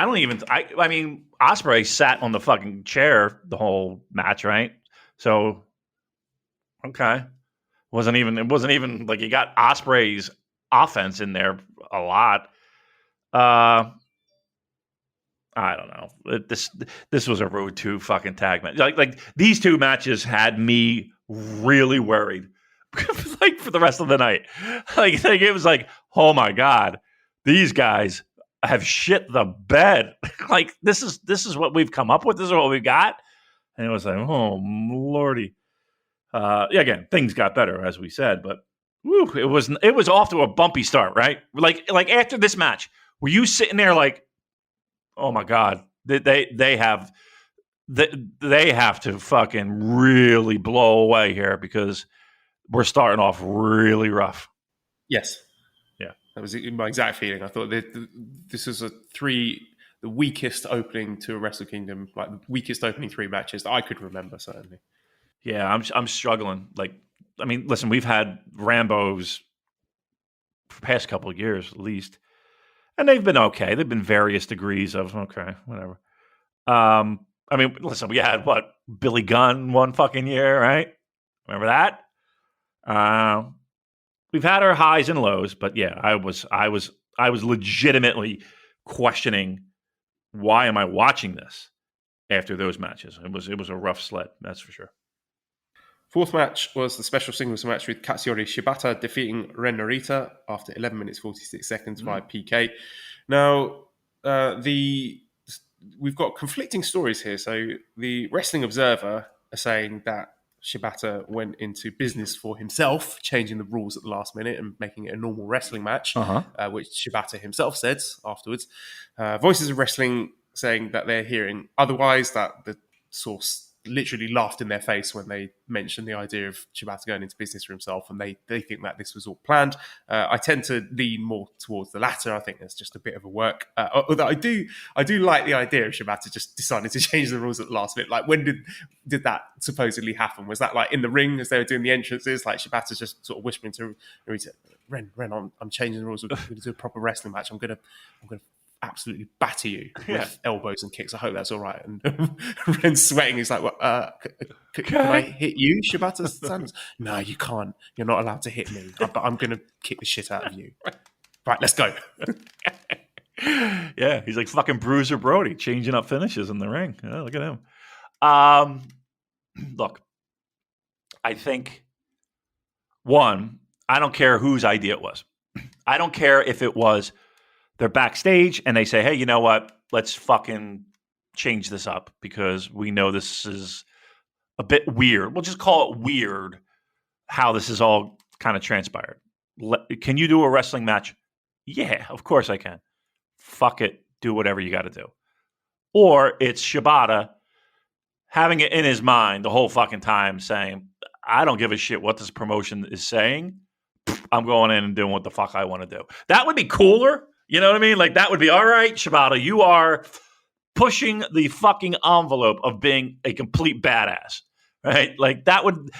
mean, Ospreay sat on the fucking chair the whole match, right? So. Okay. It wasn't even like you got Ospreay's offense in there a lot. I don't know. This was a Road 2 fucking tag match. Like these two matches had me really worried like for the rest of the night. Like it was like, oh my God, these guys have shit the bed. Like this is what we've come up with. This is what we've got. And it was like, oh Lordy. Again, things got better, as we said, but it was off to a bumpy start, right? Like after this match, Were you sitting there like, oh my God, they have to fucking really blow away here because we're starting off really rough. Yes. Yeah. That was my exact feeling. I thought this was the weakest opening to a Wrestle Kingdom, like the weakest opening 3 matches that I could remember, certainly. Yeah, I'm struggling. Like, I mean, listen, we've had Rambos for the past couple of years at least, and they've been okay. They've been various degrees of okay, whatever. I mean, listen, we had Billy Gunn one fucking year, right? Remember that? We've had our highs and lows, but yeah, I was legitimately questioning why am I watching this after those matches. It was a rough sled, that's for sure. 4th match was the special singles match with Katsuyori Shibata defeating Ren Narita after 11 minutes 46 seconds via PK. Now, we've got conflicting stories here. So the Wrestling Observer are saying that Shibata went into business for himself, changing the rules at the last minute and making it a normal wrestling match, which Shibata himself said afterwards. Voices of Wrestling saying that they're hearing otherwise, that the source literally laughed in their face when they mentioned the idea of Shibata going into business for himself, and they think that this was all planned. I tend to lean more towards the latter. I think there's just a bit of a work. Although I do like the idea of Shibata just deciding to change the rules at the last minute. Like, when did that supposedly happen? Was that like in the ring as they were doing the entrances? Like Shibata's just sort of whispering to Ren, I'm changing the rules. We're going to do a proper wrestling match. I'm going to absolutely batter you with elbows and kicks. I hope that's all right. And Ren's sweating. He's like, well, can I hit you, Shibata-san? No, you can't. You're not allowed to hit me. But I'm going to kick the shit out of you. Right, let's go. Yeah, he's like fucking Bruiser Brody, changing up finishes in the ring. Yeah, look at him. Look, I think, one, I don't care whose idea it was. I don't care if it was they're backstage and they say, hey, you know what? Let's fucking change this up because we know this is a bit weird. We'll just call it weird how this is all kind of transpired. Can you do a wrestling match? Yeah, of course I can. Fuck it. Do whatever you got to do. Or it's Shibata having it in his mind the whole fucking time saying, I don't give a shit what this promotion is saying. I'm going in and doing what the fuck I want to do. That would be cooler. You know what I mean? Like, that would be, all right, Shibata, you are pushing the fucking envelope of being a complete badass, right? Like, that would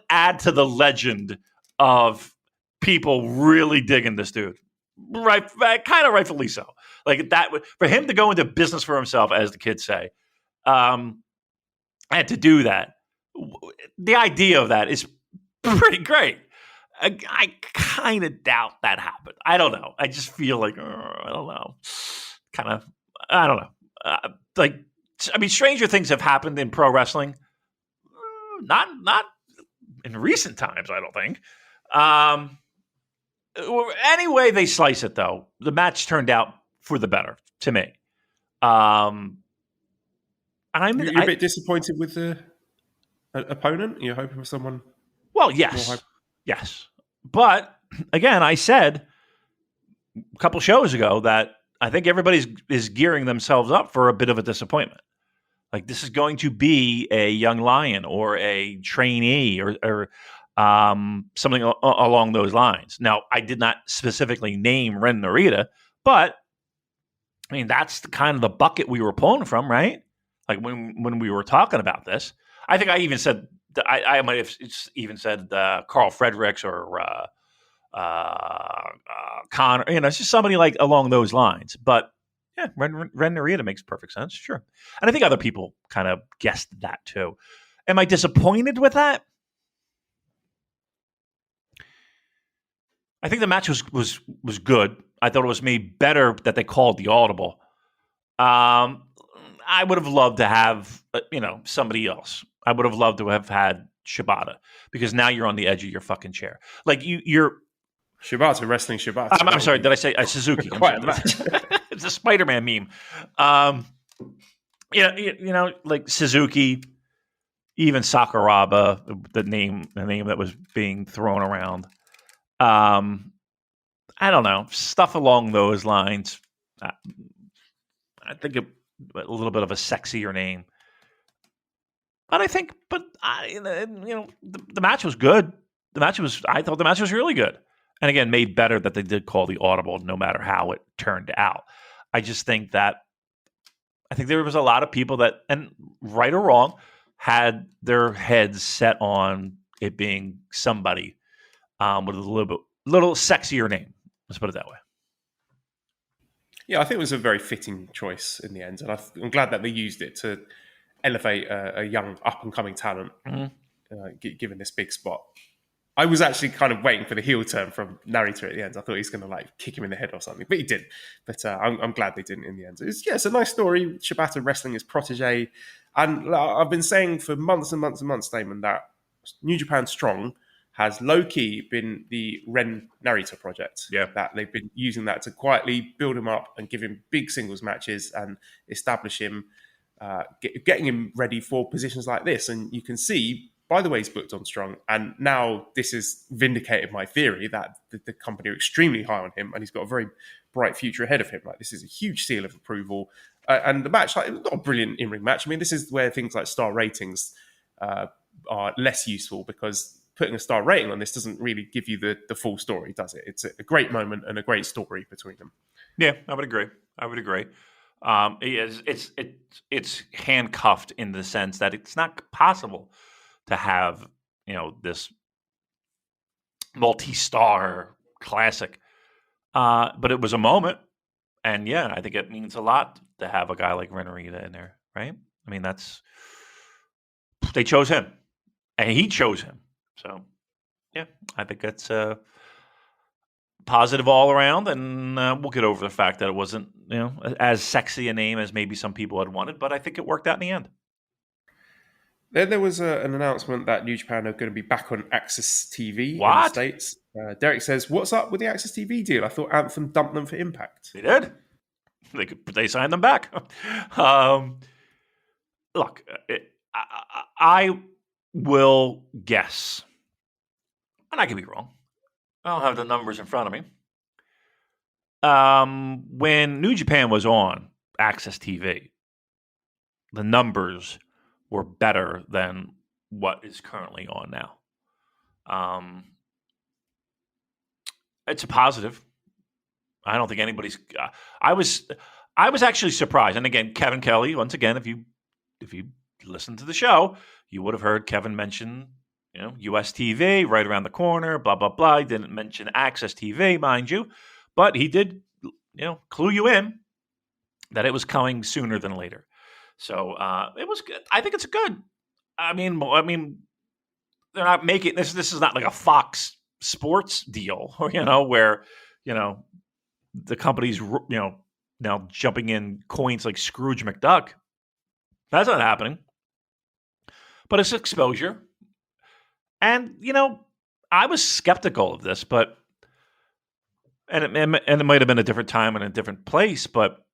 add to the legend of people really digging this dude. Right, kind of rightfully so. Like, that would, for him to go into business for himself, as the kids say, and to do that, the idea of that is pretty great. I kind of doubt that happened. I don't know. I just feel like, I don't know. I don't know. Stranger things have happened in pro wrestling. Not in recent times, I don't think. Any way they slice it, though, the match turned out for the better to me. And You're a bit disappointed with the opponent? You're hoping for someone? Well, yes. Yes. But again, I said a couple shows ago that I think everybody is gearing themselves up for a bit of a disappointment. Like, this is going to be a young lion or a trainee or something along those lines. Now, I did not specifically name Ren Narita, but I mean, that's kind of the bucket we were pulling from, right? Like, when we were talking about this, I think I even said, I might have even said Carl Fredericks or Connor. You know, it's just somebody like along those lines. But yeah, Ren Narita makes perfect sense, sure. And I think other people kind of guessed that too. Am I disappointed with that? I think the match was good. I thought it was made better that they called the audible. I would have loved to have somebody else. I would have loved to have had Shibata, because now you're on the edge of your fucking chair. Like, you're Shibata wrestling Shibata. I'm sorry. Did I say Suzuki? Quite a match. It's a Spider-Man meme. Like Suzuki, even Sakuraba, the name that was being thrown around. I don't know, stuff along those lines. I think a little bit of a sexier name. But the match was good. I thought the match was really good. And again, made better that they did call the audible no matter how it turned out. I think there was a lot of people that, and right or wrong, had their heads set on it being somebody with a little sexier name. Let's put it that way. Yeah, I think it was a very fitting choice in the end. And I'm glad that they used it to elevate a young up-and-coming talent, given this big spot. I was actually kind of waiting for the heel turn from Narita at the end. I thought he was going to kick him in the head or something, but he didn't. But I'm glad they didn't in the end. It's a nice story. Shibata wrestling his protege. And I've been saying for months and months and months, Damon, that New Japan Strong has low-key been the Ren Narita project. Yeah. That they've been using that to quietly build him up and give him big singles matches and establish him, getting him ready for positions like this. And you can see, by the way, he's booked on Strong. And now this has vindicated my theory that the company are extremely high on him and he's got a very bright future ahead of him. This is a huge seal of approval. And the match, it was not a brilliant in-ring match. I mean, this is where things like star ratings are less useful, because putting a star rating on this doesn't really give you the full story, does it? It's a great moment and a great story between them. Yeah, I would agree. It's handcuffed in the sense that it's not possible to have, this multi-star classic. But it was a moment. And yeah, I think it means a lot to have a guy like Ren Narita in there, right? I mean, they chose him and he chose him. So yeah, I think that's positive all around. And we'll get over the fact that it wasn't, as sexy a name as maybe some people had wanted, but I think it worked out in the end. Then there was an announcement that New Japan are going to be back on Access TV in the States. Derek says, "What's up with the Access TV deal? I thought Anthem dumped them for Impact." They did. They signed them back. Look, I will guess, and I could be wrong. I don't have the numbers in front of me. When New Japan was on Access TV, the numbers were better than what is currently on now. It's a positive. I don't think anybody's. I was actually surprised. And again, Kevin Kelly. Once again, if you listened to the show, you would have heard Kevin mention, US TV right around the corner. Blah blah blah. He didn't mention Access TV, mind you, but he did, clue you in that it was coming sooner than later. So it was good. I think it's good. I mean, they're not making this. This is not like a Fox Sports deal, where the company's now jumping in coins like Scrooge McDuck. That's not happening. But it's exposure, and I was skeptical of this, but and it might have been a different time and a different place, but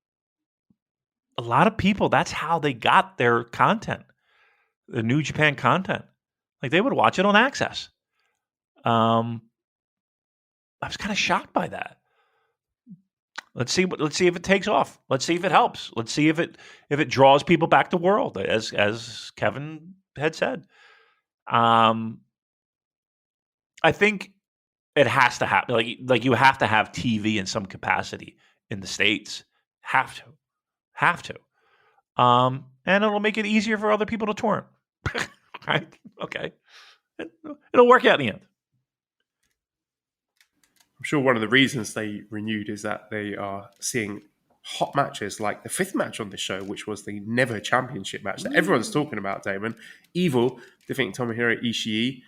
a lot of people, that's how they got their content, the New Japan content. Like, they would watch it on Access. I was kind of shocked by that. Let's see if it takes off. Let's see if it helps. Let's see if it draws people back to World, as Kevin had said. I think it has to happen. Like you have to have TV in some capacity in the States. Have to. And it'll make it easier for other people to torrent. Right? Okay. It'll work out in the end. I'm sure one of the reasons they renewed is that they are seeing hot matches like the fifth match on this show, which was the Never Championship match that everyone's talking about, Damon. Evil defeating Tomohiro Ishii,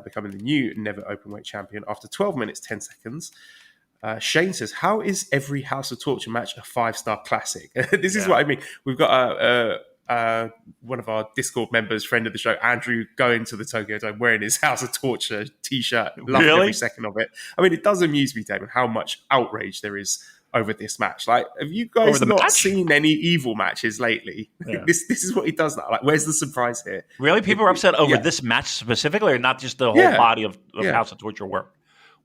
becoming the new Never Openweight champion after 12 minutes, 10 seconds. Shane says, how is every House of Torture match a 5-star classic? This is what I mean. We've got one of our Discord members, friend of the show, Andrew, going to the Tokyo Dome wearing his House of Torture t-shirt. Loving every second of it. I mean, it does amuse me, Damon, how much outrage there is over this match. Like, have you guys not seen any Evil matches lately? Yeah. This is what he does now. Like, where's the surprise here? Really? People are upset over this match specifically, or not just the whole body of House of Torture work?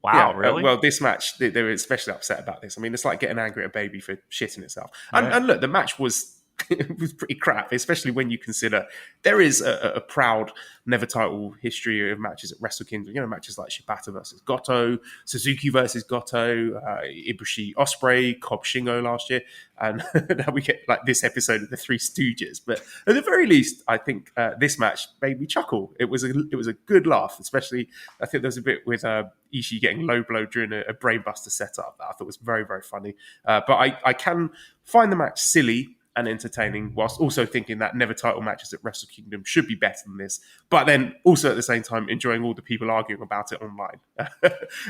Wow, Yeah, really? well, this match, they were especially upset about this. I mean, it's like getting angry at a baby for shitting itself. Right. And look, the match was it was pretty crap, especially when you consider there is a proud never title history of matches at Wrestle Kingdom. You know, matches like Shibata versus Goto, Suzuki versus Goto, Ibushi Ospreay, Cobb Shingo last year, and now we get like this episode of the Three Stooges. But at the very least, I think this match made me chuckle. It was a good laugh, especially I think there was a bit with Ishii getting low blow during a brainbuster setup that I thought was very, very funny. But I can find the match silly and entertaining, whilst also thinking that never title matches at Wrestle Kingdom should be better than this. But then also at the same time enjoying all the people arguing about it online.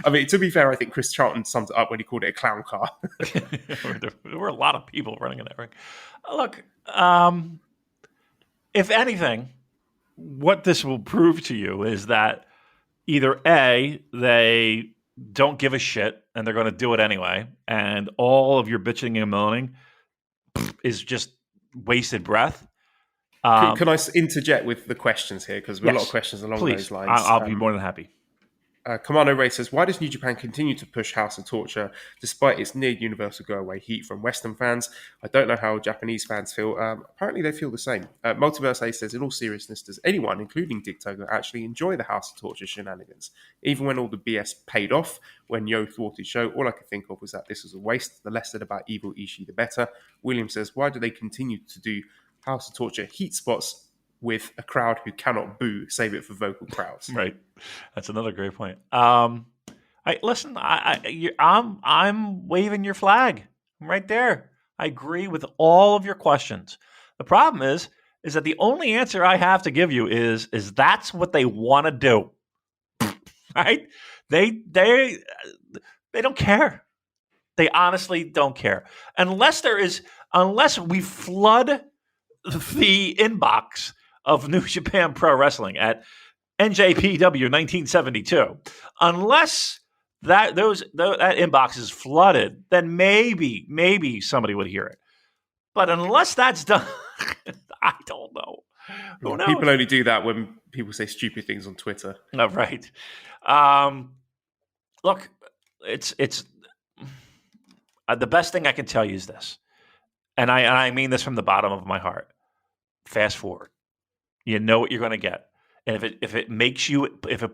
I mean, to be fair, I think Chris Charlton summed it up when he called it a clown car. There were a lot of people running in that ring. Look, if anything, what this will prove to you is that either A, they don't give a shit and they're going to do it anyway, and all of your bitching and moaning is just wasted breath. Can I interject with the questions here? Because we have a lot of questions along those lines. I'll be more than happy. Commando Ray says, why does New Japan continue to push House of Torture despite its near universal go-away heat from Western fans? I don't know how Japanese fans feel. Apparently they feel the same. Multiverse A says, in all seriousness, does anyone, including Dick Togo, actually enjoy the House of Torture shenanigans? Even when all the BS paid off, when Yo thwarted show, all I could think of was that this was a waste. The less said about evil Ishii, the better. William says, why do they continue to do House of Torture heat spots with a crowd who cannot boo? Save it for vocal crowds. Right. That's another great point. I'm waving your flag. I'm right there. I agree with all of your questions. The problem is that the only answer I have to give you is that's what they want to do. Right? They don't care. They honestly don't care. Unless we flood the inbox of New Japan Pro Wrestling at NJPW 1972. Unless that inbox is flooded, then maybe somebody would hear it. But unless that's done, I don't know. Who knows? People only do that when people say stupid things on Twitter. Oh, right. Look, it's the best thing I can tell you is this, and I mean this from the bottom of my heart. Fast forward. You know what you're going to get. And if it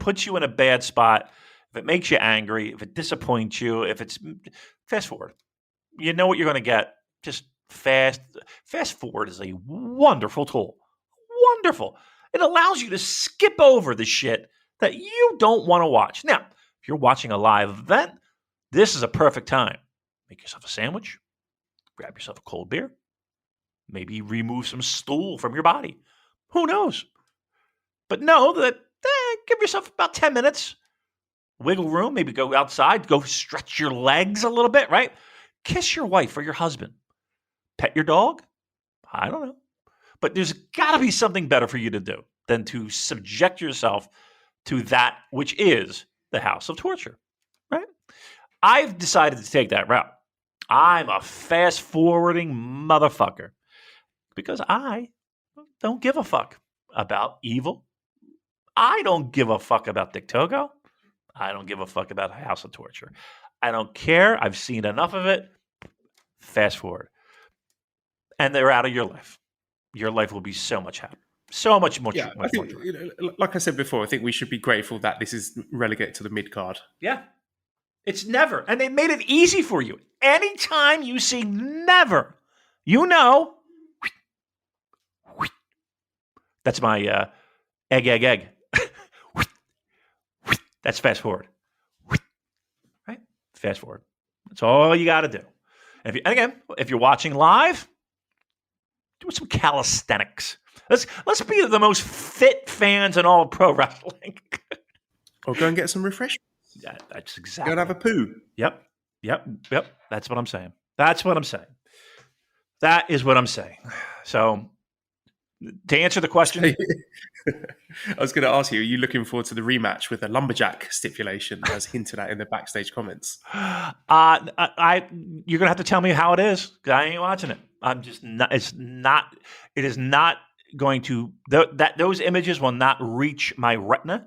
puts you in a bad spot, if it makes you angry, if it disappoints you, fast forward. You know what you're going to get. Just fast forward is a wonderful tool. Wonderful. It allows you to skip over the shit that you don't want to watch. Now, if you're watching a live event, this is a perfect time. Make yourself a sandwich. Grab yourself a cold beer. Maybe remove some stool from your body. Who knows? But know that give yourself about 10 minutes. Wiggle room. Maybe go outside. Go stretch your legs a little bit, right? Kiss your wife or your husband. Pet your dog. I don't know. But there's got to be something better for you to do than to subject yourself to that which is the House of Torture, right? I've decided to take that route. I'm a fast-forwarding motherfucker because I don't give a fuck about evil. I don't give a fuck about Dick Togo. I don't give a fuck about House of Torture. I don't care. I've seen enough of it. Fast forward. And they're out of your life. Your life will be so much happier. So much more. Yeah, I think, like I said before, I think we should be grateful that this is relegated to the mid card. Yeah. It's never. And they made it easy for you. Anytime you see never, you know. That's my egg. That's fast forward. Right? Fast forward. That's all you got to do. And again, if you're watching live, do some calisthenics. Let's be the most fit fans in all of pro wrestling. Or go and get some refreshments. Yeah, that's exactly. Go and have a poo. Yep. That's what I'm saying. That is what I'm saying. So, to answer the question, I was going to ask you: are you looking forward to the rematch with a lumberjack stipulation, as hinted at in the backstage comments? you're gonna have to tell me how it is because I ain't watching it. I'm just not. It is not going to. Those images will not reach my retina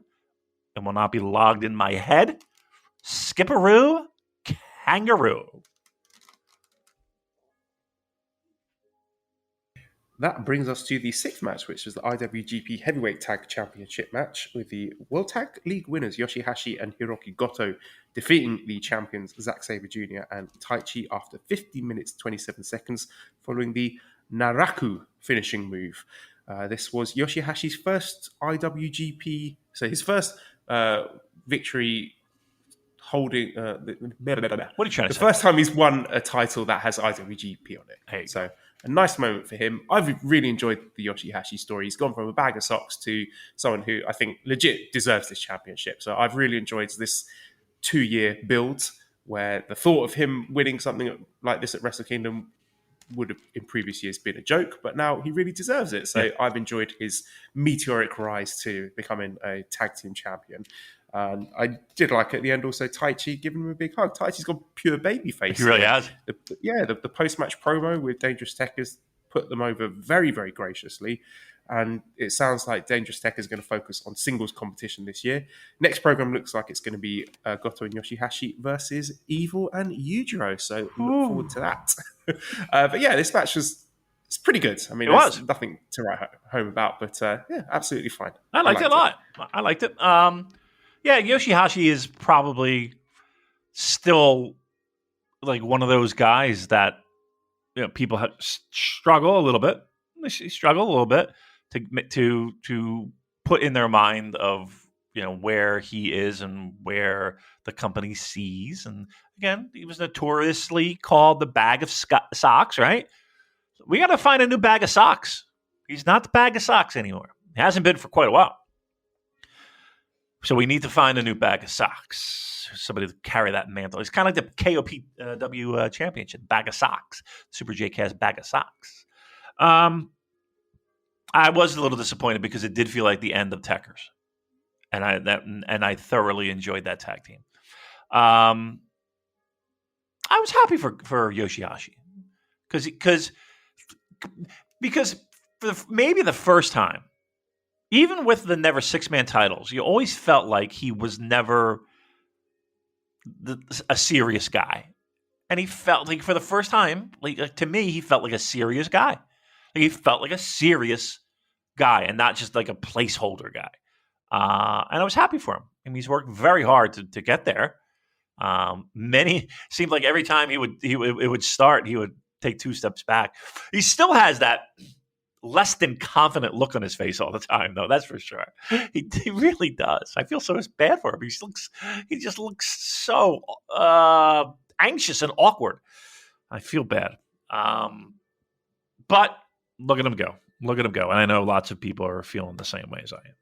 and will not be logged in my head. Skipperoo Kangaroo. That brings us to the sixth match, which is the IWGP Heavyweight Tag Championship match, with the World Tag League winners Yoshihashi and Hiroki Goto defeating the champions Zack Sabre Jr. and Taichi after 50 minutes 27 seconds following the Naraku finishing move. This was Yoshihashi's first IWGP, so his first victory holding. What are you trying to the say? first time he's won a title that has IWGP on it. So a nice moment for him. I've really enjoyed the Yoshihashi story. He's gone from a bag of socks to someone who I think legit deserves this championship. So I've really enjoyed this 2-year build where the thought of him winning something like this at Wrestle Kingdom would have in previous years been a joke, but now he really deserves it. So I've enjoyed his meteoric rise to becoming a tag team champion. And I did like at the end also Taichi giving him a big hug. Taichi's got pure baby face. He really has. The post-match promo with Dangerous Tech has put them over very, very graciously. And it sounds like Dangerous Tech is going to focus on singles competition this year. Next program looks like it's going to be Goto and Yoshihashi versus Evil and Yujiro. So look forward to that. But yeah, this match was pretty good. I mean, there's nothing to write home about, but absolutely fine. I liked it a lot. I liked it. Yeah, Yoshihashi is probably still like one of those guys that people struggle a little bit. They struggle a little bit to put in their mind of where he is and where the company sees. And again, he was notoriously called the bag of socks, right? We got to find a new bag of socks. He's not the bag of socks anymore. He hasn't been for quite a while. So we need to find a new bag of socks. Somebody to carry that mantle. It's kind of like the KOPW championship, bag of socks. Super J-Cast bag of socks. I was a little disappointed because it did feel like the end of Techers. And I thoroughly enjoyed that tag team. I was happy for Yoshihashi. Because for maybe the first time, even with the never six-man titles, you always felt like he was never a serious guy. And he felt like for the first time, like to me, he felt like a serious guy. Like he felt like a serious guy and not just like a placeholder guy. And I was happy for him. I mean, he's worked very hard to get there. Seemed like every time it would start, he would take 2 steps back. He still has that less than confident look on his face all the time, though. That's for sure. He really does. I feel so bad for him. He just looks so anxious and awkward. I feel bad. But look at him go. Look at him go. And I know lots of people are feeling the same way as I am.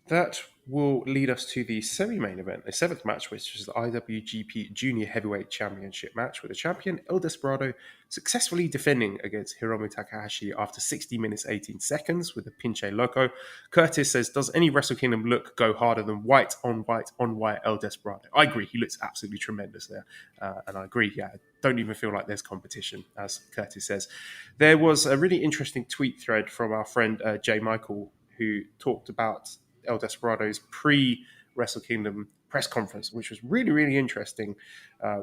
That will lead us to the semi-main event, the 7th match, which is the IWGP Junior Heavyweight Championship match, with the champion El Desperado successfully defending against Hiromu Takahashi after 60 minutes 18 seconds with a Pinche Loco. Curtis says, does any Wrestle Kingdom look go harder than white on white El Desperado? I agree, he looks absolutely tremendous there. And I agree, I don't even feel like there's competition, as Curtis says. There was a really interesting tweet thread from our friend Jay Michael, who talked about El Desperado's pre-Wrestle Kingdom press conference, which was really, really interesting,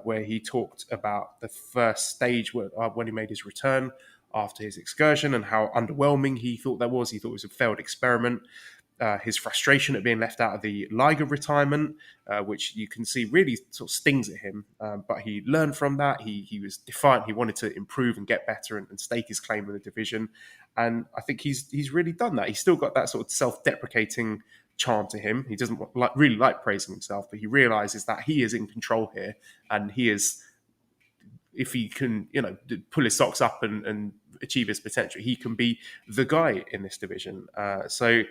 where he talked about the first stage when he made his return after his excursion and how underwhelming he thought that was. He thought it was a failed experiment. His frustration at being left out of the Liger retirement, which you can see really sort of stings at him. But he learned from that. He was defiant. He wanted to improve and get better and stake his claim in the division. And I think he's really done that. He's still got that sort of self-deprecating charm to him. He doesn't really like praising himself, but he realizes that he is in control here, and he is, if he can, pull his socks up and achieve his potential, he can be the guy in this division. So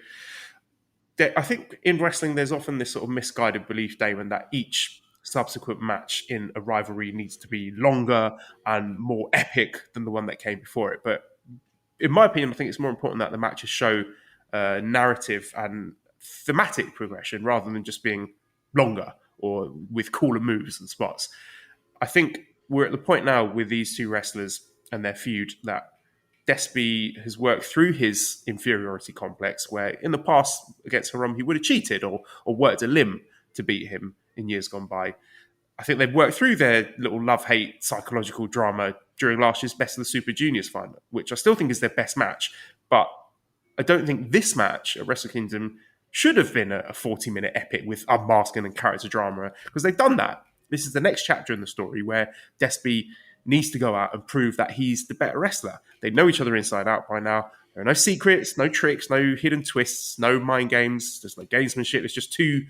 I think in wrestling, there's often this sort of misguided belief, Damon, that each subsequent match in a rivalry needs to be longer and more epic than the one that came before it. But in my opinion, I think it's more important that the matches show narrative and thematic progression rather than just being longer or with cooler moves and spots. I think we're at the point now with these two wrestlers and their feud that Despy has worked through his inferiority complex, where in the past against Hiromu he would have cheated or worked a limb to beat him in years gone by. I think they've worked through their little love-hate psychological drama during last year's Best of the Super Juniors final, which I still think is their best match. But I don't think this match at Wrestle Kingdom should have been a 40-minute epic with unmasking and character drama, because they've done that. This is the next chapter in the story where Despy needs to go out and prove that he's the better wrestler. They know each other inside out by now. There are no secrets, no tricks, no hidden twists, no mind games. There's no gamesmanship. It's just two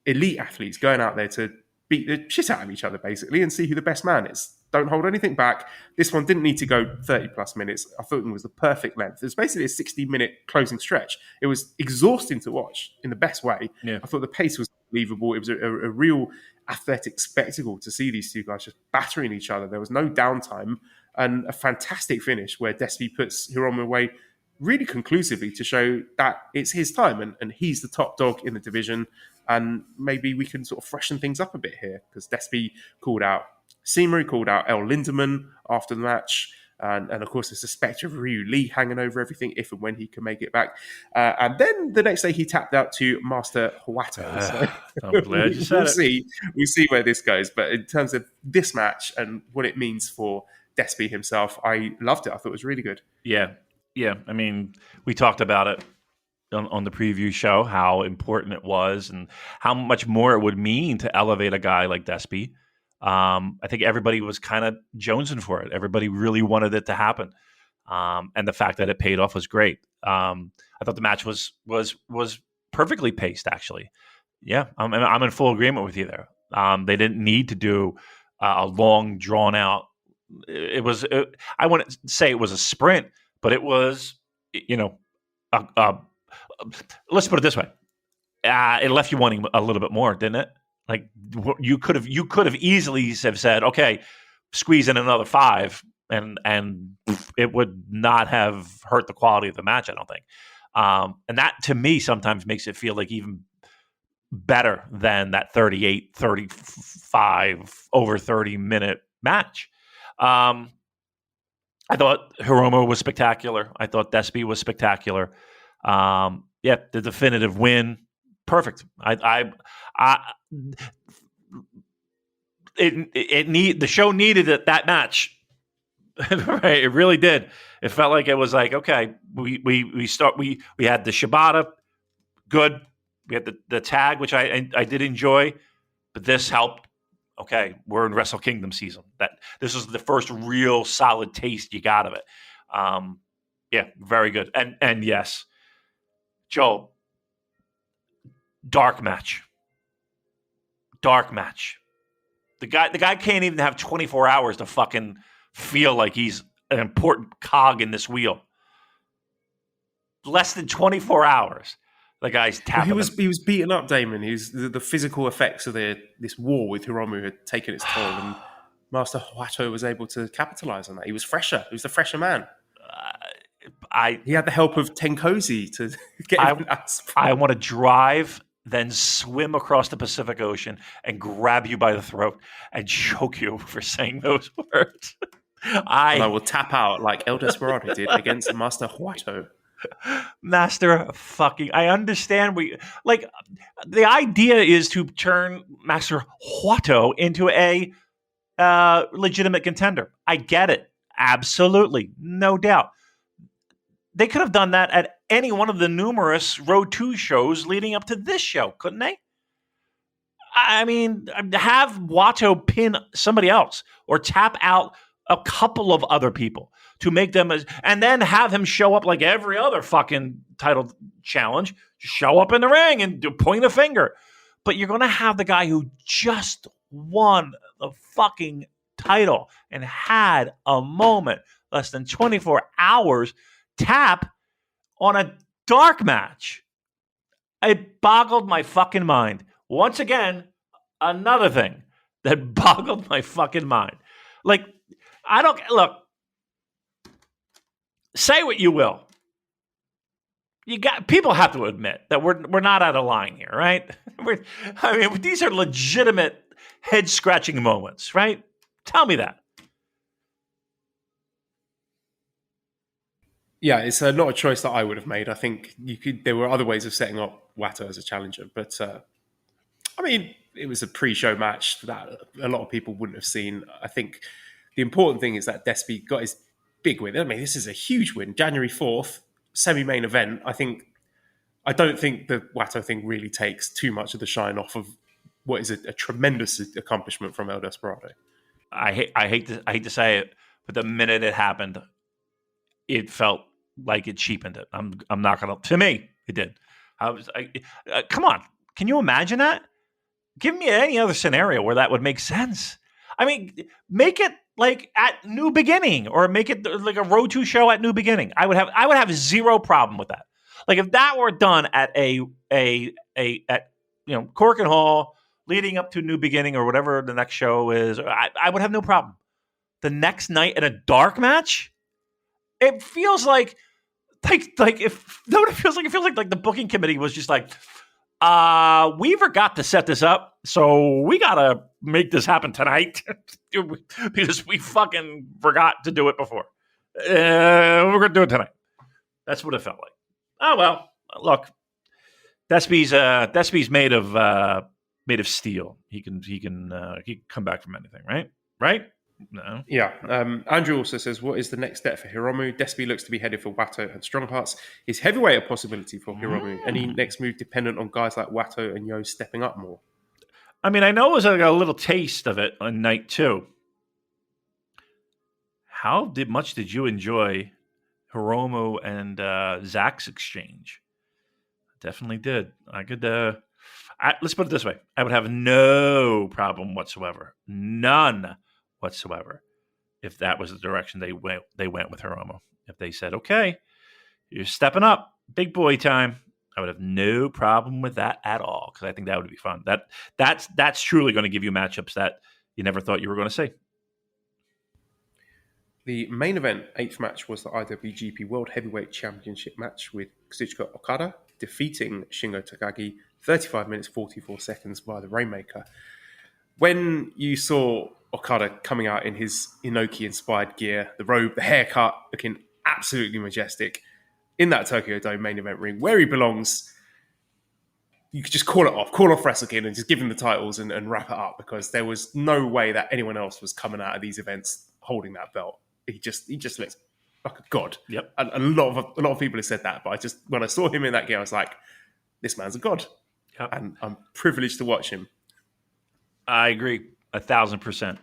elite athletes going out there to beat the shit out of each other, basically, and see who the best man is. Don't hold anything back. This one didn't need to go 30 plus minutes. I thought it was the perfect length. It was basically a 60-minute closing stretch. It was exhausting to watch in the best way. Yeah. I thought the pace was unbelievable. It was a real athletic spectacle to see these two guys just battering each other. There was no downtime, and a fantastic finish where Despy puts Hiromu away really conclusively to show that it's his time and he's the top dog in the division. And maybe we can sort of freshen things up a bit here, because Despy called out Seamer, called out El Lindemann after the match. And of course, there's the spectre of Ryu Lee hanging over everything if and when he can make it back. And then the next day, he tapped out to Master Huato. So I'm glad you said it. We'll see where this goes. But in terms of this match and what it means for Despy himself, I loved it. I thought it was really good. Yeah. I mean, we talked about it on the preview show, how important it was and how much more it would mean to elevate a guy like Despy. I think everybody was kind of jonesing for it. Everybody really wanted it to happen. And the fact that it paid off was great. I thought the match was perfectly paced, actually. Yeah, I'm in full agreement with you there. They didn't need to do a long, drawn out. I wouldn't say it was a sprint, but it was, let's put it this way. It left you wanting a little bit more, didn't it? Like you could have easily have said, okay, squeeze in another 5, and it would not have hurt the quality of the match, I don't think. And that to me sometimes makes it feel like even better than that 38, 35, over 30-minute match. I thought Hiromu was spectacular. I thought Despy was spectacular. The definitive win, perfect. The show needed it, that match. Right, it really did. It felt like it was like, okay, we had the Shibata, good. We had the tag, which I did enjoy, but this helped. Okay, we're in Wrestle Kingdom season. This was the first real solid taste you got of it. Very good. And yes, Joe, dark match. The guy can't even have 24 hours to fucking feel like he's an important cog in this wheel. Less than 24 hours. The guy's tapping. He was beaten up, Damon. The physical effects of this war with Hiromu had taken its toll, and Master Huato was able to capitalize on that. He was fresher. He was the fresher man. He had the help of Tenkozy to get him that. I want to drive, then swim across the Pacific Ocean and grab you by the throat and choke you for saying those words. And I will tap out like El Desperado did against Master Huato. Master fucking, I understand the idea is to turn Master Huato into a legitimate contender. I get it. Absolutely. No doubt. They could have done that at any one of the numerous Road 2 shows leading up to this show, couldn't they? I mean, have Watto pin somebody else or tap out a couple of other people to make them and then have him show up like every other fucking title challenge, show up in the ring and point a finger. But you're going to have the guy who just won the fucking title and had a moment less than 24 hours tap on a dark match. It boggled my fucking mind. Once again, another thing that boggled my fucking mind. Like, look, say what you will. People have to admit that we're not out of line here, right? These are legitimate head-scratching moments, right? Tell me that. Yeah, it's not a choice that I would have made. I think there were other ways of setting up Watto as a challenger, but I mean, it was a pre-show match that a lot of people wouldn't have seen. I think the important thing is that Despy got his big win. I mean, this is a huge win. January 4th, semi-main event. I don't think the Watto thing really takes too much of the shine off of what is a tremendous accomplishment from El Desperado. I hate to say it, but the minute it happened, it felt like it cheapened it. I'm not gonna. To me, it did. Come on, can you imagine that? Give me any other scenario where that would make sense. I mean, make it like at New Beginning, or make it like a Road to show at New Beginning. I would have zero problem with that. Like if that were done at at Cork and Hall leading up to New Beginning or whatever the next show is, I would have no problem. The next night in a dark match, it feels like if no, it feels like the booking committee was just like, we forgot to set this up, so we gotta make this happen tonight because we fucking forgot to do it before. We're gonna do it tonight. That's what it felt like. Oh well, look, Despy's made of steel. He can come back from anything, right? Right? No. Yeah. Andrew also says, what is the next step for Hiromu? Despy looks to be headed for Watto and Strong Hearts. Is heavyweight a possibility for Hiromu? Any next move dependent on guys like Watto and Yo stepping up more? I mean, I know it was like a little taste of it on night 2. How much did you enjoy Hiromu and Zach's exchange? Definitely did. I could. Let's put it this way: I would have no problem whatsoever, none whatsoever, if that was the direction they went with Hiromu. If they said, "Okay, you're stepping up, big boy time," I would have no problem with that at all, because I think that would be fun. That's truly going to give you matchups that you never thought you were going to see. The main event, 8th match, was the IWGP World Heavyweight Championship match with Kazuchika Okada defeating Shingo Takagi 35 minutes 44 seconds via the Rainmaker. When you saw Okada coming out in his Inoki-inspired gear, the robe, the haircut, looking absolutely majestic, in that Tokyo Dome main event ring, where he belongs, you could just call off Wrestle Kingdom and just give him the titles and wrap it up, because there was no way that anyone else was coming out of these events holding that belt. He just looks like a god. Yep. And a lot of people have said that, but when I saw him in that gear, I was like, this man's a god. Yep. And I'm privileged to watch him. I agree 1,000%.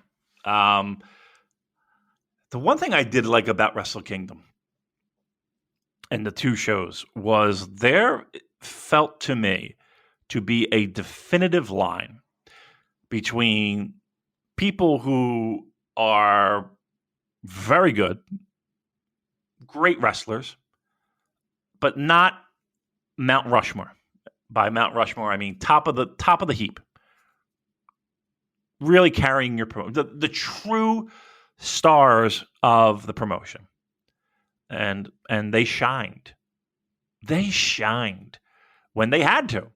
The one thing I did like about Wrestle Kingdom and the 2 shows was there felt to me to be a definitive line between people who are very good, great wrestlers, but not Mount Rushmore. By Mount Rushmore, I mean top of the heap. Really carrying your promotion, the true stars of the promotion, and they shined. They shined when they had to,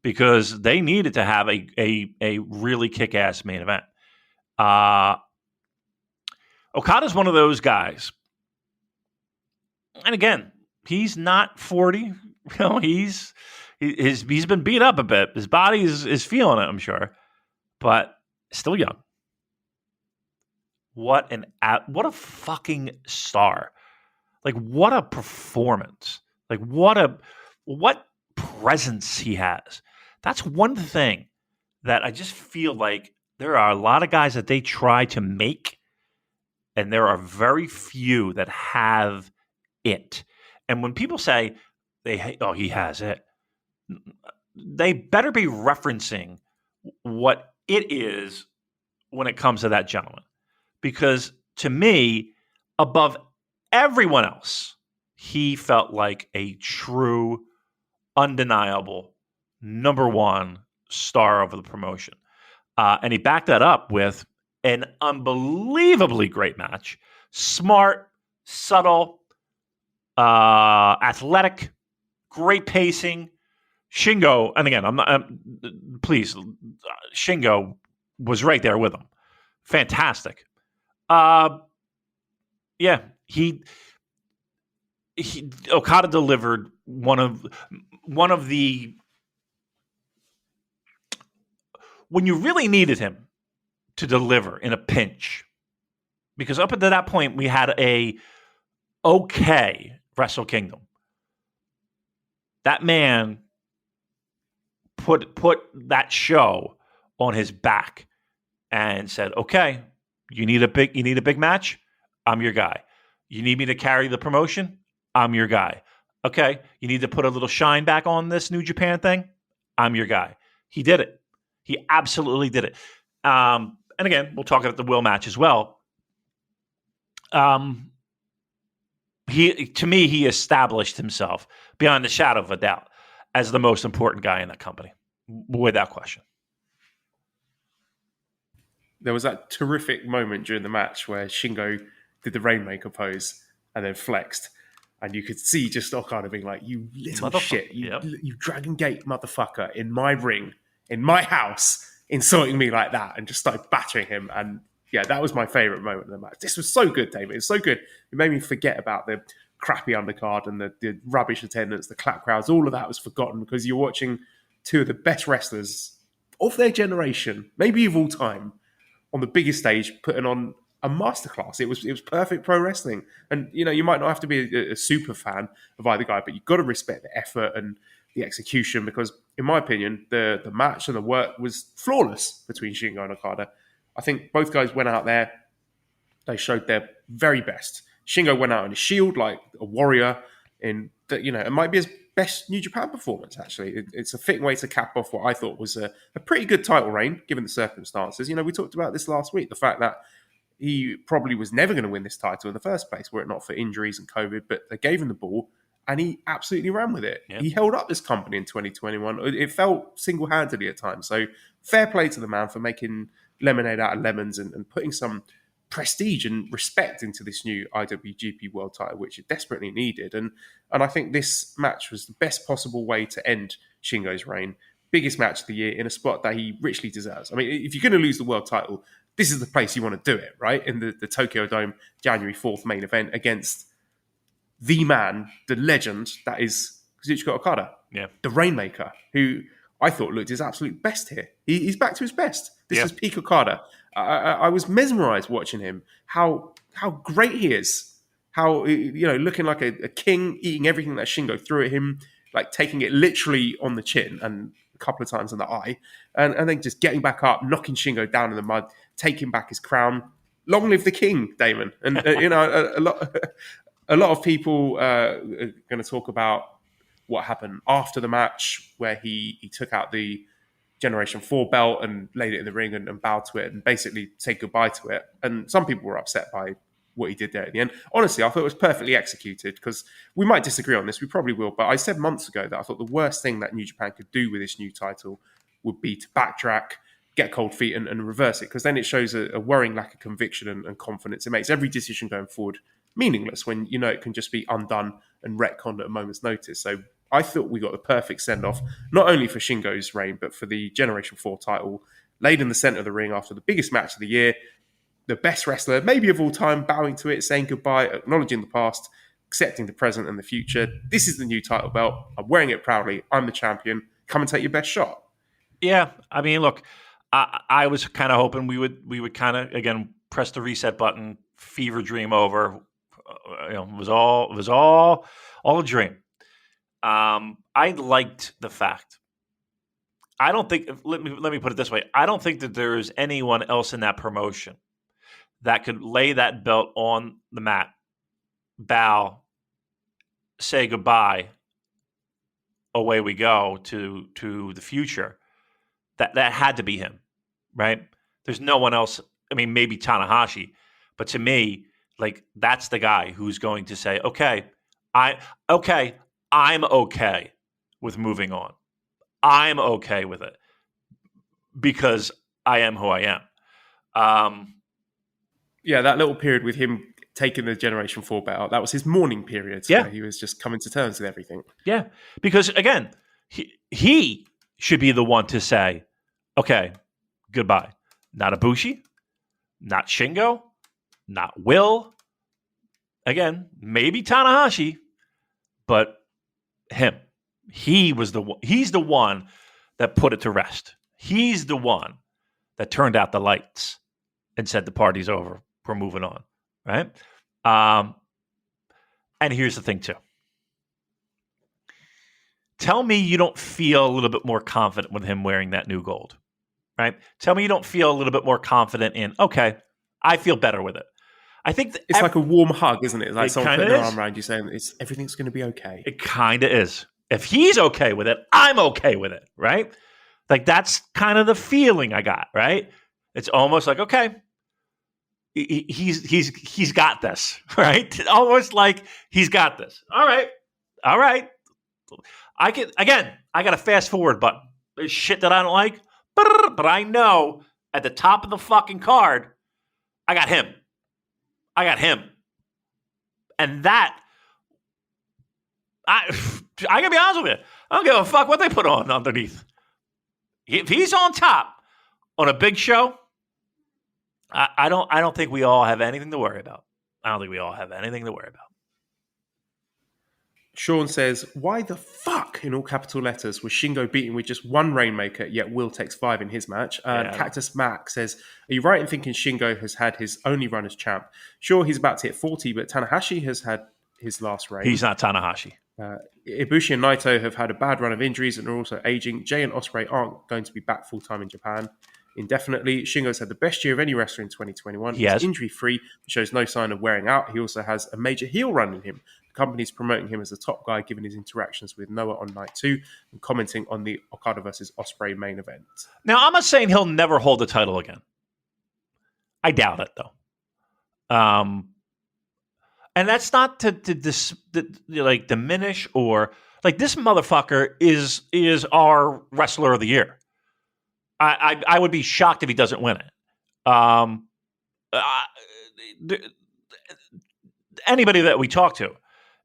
because they needed to have a really kick-ass main event. Okada's one of those guys, and again, he's not 40. You know, he's been beat up a bit. His body is feeling it, I'm sure, but still young. What a fucking star! Like, what a performance! Like, what presence he has. That's one thing that I just feel like there are a lot of guys that they try to make, and there are very few that have it. And when people say he has it, they better be referencing what it is when it comes to that gentleman. Because to me, above everyone else, he felt like a true, undeniable number 1 star of the promotion. And he backed that up with an unbelievably great match. Smart, subtle, athletic, great pacing. Shingo, and again, please, Shingo was right there with him. Fantastic. Yeah, Okada delivered one of the when you really needed him to deliver in a pinch, because up until that point we had a okay Wrestle Kingdom. That man put that show on his back and said, "Okay, you need a big match? I'm your guy. You need me to carry the promotion? I'm your guy. Okay, you need to put a little shine back on this New Japan thing? I'm your guy." He did it. He absolutely did it. And again, we'll talk about the Will match as well. He established himself beyond the shadow of a doubt as the most important guy in that company, without question. There was that terrific moment during the match where Shingo did the Rainmaker pose and then flexed. And you could see just Okada being like, "You little shit, you Dragon Gate motherfucker, in my ring, in my house, insulting me like that," and just started battering him. And yeah, that was my favourite moment of the match. This was so good, Damon. It's so good. It made me forget about the crappy undercard and the rubbish attendance, the clap crowds. All of that was forgotten because you're watching two of the best wrestlers of their generation, maybe of all time, on the biggest stage, putting on a masterclass. It was perfect pro wrestling. And, you might not have to be a super fan of either guy, but you've got to respect the effort and the execution because, in my opinion, the match and the work was flawless between Shingo and Okada. I think both guys went out there. They showed their very best. Shingo went out in a shield like a warrior. It might be his best New Japan performance, actually. It's a fitting way to cap off what I thought was a pretty good title reign, given the circumstances. We talked about this last week, the fact that he probably was never going to win this title in the first place, were it not for injuries and COVID, but they gave him the ball and he absolutely ran with it. Yeah. He held up this company in 2021. It felt single-handedly at times. So fair play to the man for making lemonade out of lemons and putting some prestige and respect into this new IWGP World title, which it desperately needed. And I think this match was the best possible way to end Shingo's reign. Biggest match of the year in a spot that he richly deserves. I mean, if you're going to lose the world title, this is the place you want to do it, right? In the Tokyo Dome, January 4th main event against the man, the legend that is Kazuchika Okada. Yeah. The Rainmaker, who I thought looked his absolute best here. He's back to his best. This is peak Okada. I was mesmerized watching him, how great he is, how, looking like a king, eating everything that Shingo threw at him, like taking it literally on the chin and a couple of times in the eye, and then just getting back up, knocking Shingo down in the mud, taking back his crown. Long live the king, Damon. And, a lot of people are going to talk about what happened after the match, where he took out the Generation 4 belt and laid it in the ring and bowed to it and basically said goodbye to it. And some people were upset by what he did there at the end. Honestly, I thought it was perfectly executed because we might disagree on this. We probably will. But I said months ago that I thought the worst thing that New Japan could do with this new title would be to backtrack, get cold feet and reverse it, because then it shows a worrying lack of conviction and confidence. It makes every decision going forward meaningless when it can just be undone and retconned at a moment's notice. So I thought we got the perfect send-off, not only for Shingo's reign, but for the Generation 4 title, laid in the centre of the ring after the biggest match of the year, the best wrestler, maybe of all time, bowing to it, saying goodbye, acknowledging the past, accepting the present and the future. This is the new title belt. I'm wearing it proudly. I'm the champion. Come and take your best shot. Yeah, I mean, look, I was kind of hoping we would kind of, again, press the reset button, fever dream over. It was all a dream. I liked the fact. I don't think. Let me put it this way. I don't think that there is anyone else in that promotion that could lay that belt on the mat, bow, say goodbye, away we go to the future. That had to be him, right? There's no one else. I mean, maybe Tanahashi, but to me, like, that's the guy who's going to say, I'm okay with moving on. I'm okay with it because I am who I am. Yeah, that little period with him taking the Generation 4 belt, that was his mourning period. Yeah. Where he was just coming to terms with everything. Yeah, because, again, he should be the one to say, okay, goodbye. Not Ibushi, not Shingo, not Will. Again, maybe Tanahashi, but him. He's the one that put it to rest. He's the one that turned out the lights and said the party's over. We're moving on, right? And here's the thing, too. Tell me you don't feel a little bit more confident with him wearing that new gold, right? Tell me you don't feel a little bit more confident in, okay, I feel better with it. I think it's like a warm hug, isn't it? It's like someone putting their arm around you saying everything's going to be okay. It kind of is. If he's okay with it, I'm okay with it, right? Like that's kind of the feeling I got, right? It's almost like, okay, he's got this, right? Almost like he's got this. All right. I got a fast forward button. There's shit that I don't like, but I know at the top of the fucking card, I got him. And that, I gotta be honest with you, I don't give a fuck what they put on underneath. If he's on top on a big show, I don't think we all have anything to worry about. Sean says, why the fuck, in all capital letters, was Shingo beaten with just one Rainmaker, yet Will takes 5 in his match? Cactus Mac says, are you right in thinking Shingo has had his only run as champ? Sure, he's about to hit 40, but Tanahashi has had his last reign. He's not Tanahashi. Ibushi and Naito have had a bad run of injuries and are also aging. Jay and Ospreay aren't going to be back full-time in Japan indefinitely. Shingo's had the best year of any wrestler in 2021. He's injury-free, shows no sign of wearing out. He also has a major heel run in him. The company's promoting him as a top guy given his interactions with Noah on night 2 and commenting on the Okada versus Ospreay main event. Now, I'm not saying he'll never hold the title again. I doubt it, though. And that's not to diminish or like this motherfucker is our wrestler of the year. I would be shocked if he doesn't win it. Anybody that we talk to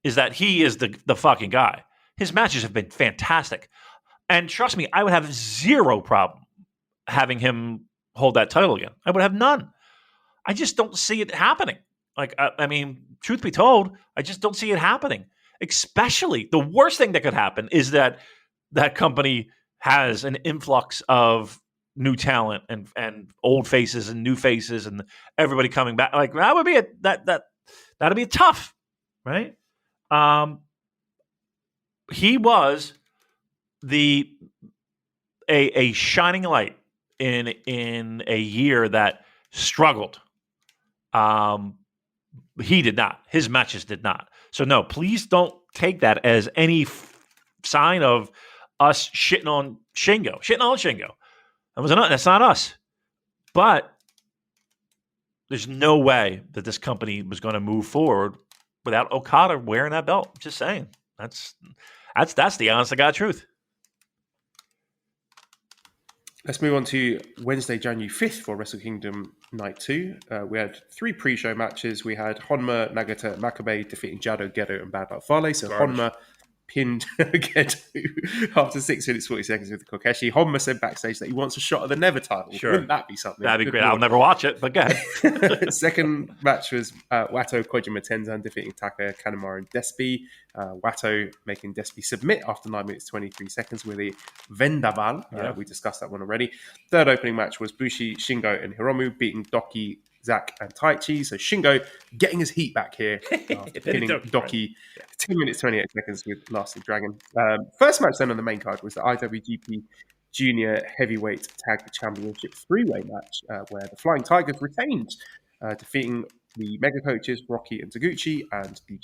is that he is the fucking guy. His matches have been fantastic. And trust me, I would have zero problem having him hold that title again. I would have none. I just don't see it happening. Like, I mean, truth be told, I just don't see it happening. Especially, the worst thing that could happen is that company has an influx of new talent and old faces and new faces and everybody coming back. Like that would be that'd be tough, right? He was a shining light in a year that struggled. He did not. His matches did not. So no, please don't take that as any sign of us shitting on Shingo. That's not us. But there's no way that this company was going to move forward without Okada wearing that belt. I'm just saying. That's the honest to God truth. Let's move on to Wednesday, January 5th for Wrestle Kingdom Night 2. We had 3 pre-show matches. We had Honma, Nagata, Makabe defeating Jado, Gedo, and Bad Luck Fale. So Honma pinned Gedo after 6 minutes, 40 seconds with the Kokeshi. Honma said backstage that he wants a shot at the Never title. Sure. Wouldn't that be something? That'd be great. I'll never watch it, but go ahead. Second match was Wato, Kojima Tenzan defeating Taka, Kanemaru, and Despi. Wato making Despi submit after 9 minutes, 23 seconds with a Vendaval. We discussed that one already. Third opening match was Bushi, Shingo, and Hiromu beating Doki, Zack, and Taichi. So Shingo getting his heat back here after pinning Doki 2 minutes, 28 seconds with Lasting Dragon. First match then on the main card was the IWGP Junior Heavyweight Tag Championship 3-way match where the Flying Tigers retained, defeating the Mega Coaches, Rocky and Taguchi, and the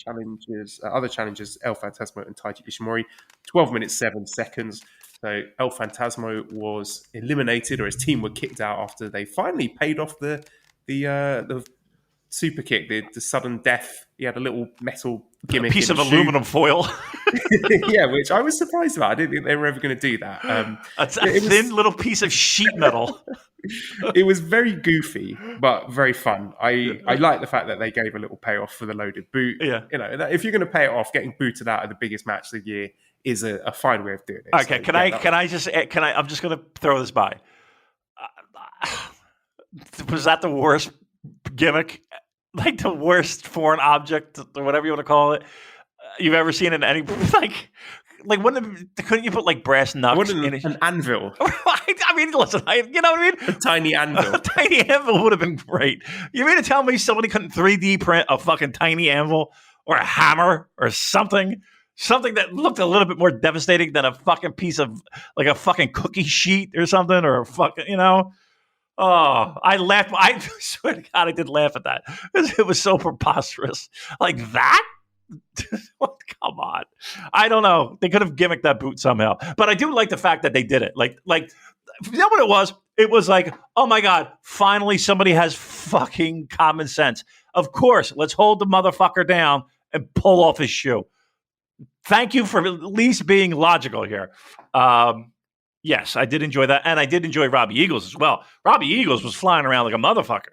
other challengers, El Phantasmo and Taiji Ishimori. 12 minutes, 7 seconds. So El Phantasmo was eliminated, or his team were kicked out after they finally paid off the super kick, the sudden death. He had a little metal gimmick, a piece of aluminum foil. Yeah, which I was surprised about. I didn't think they were ever going to do that. A thin little piece of sheet metal. It was very goofy, but very fun. I like the fact that they gave a little payoff for the loaded boot. Yeah, you know, if you're going to pay it off, getting booted out of the biggest match of the year is a fine way of doing it. Okay, so, I'm just going to throw this by. Was that the worst gimmick? Like the worst foreign object, or whatever you want to call it? you've ever seen in any couldn't you put like brass knucks in it? An anvil, I mean, listen, you know what I mean? a tiny anvil. A tiny anvil would have been great. You mean to tell me somebody couldn't 3D print a fucking tiny anvil or a hammer or something that looked a little bit more devastating than a fucking piece of like a fucking cookie sheet or something or a fucking, you know? Oh, I laughed. I swear to God, I did laugh at that. It was so preposterous. Like that? Come on. I don't know. They could have gimmicked that boot somehow. But I do like the fact that they did it. Like, you know what it was? It was like, oh my God, finally somebody has fucking common sense. Of course, let's hold the motherfucker down and pull off his shoe. Thank you for at least being logical here. Yes, I did enjoy that. And I did enjoy Robbie Eagles as well. Robbie Eagles was flying around like a motherfucker.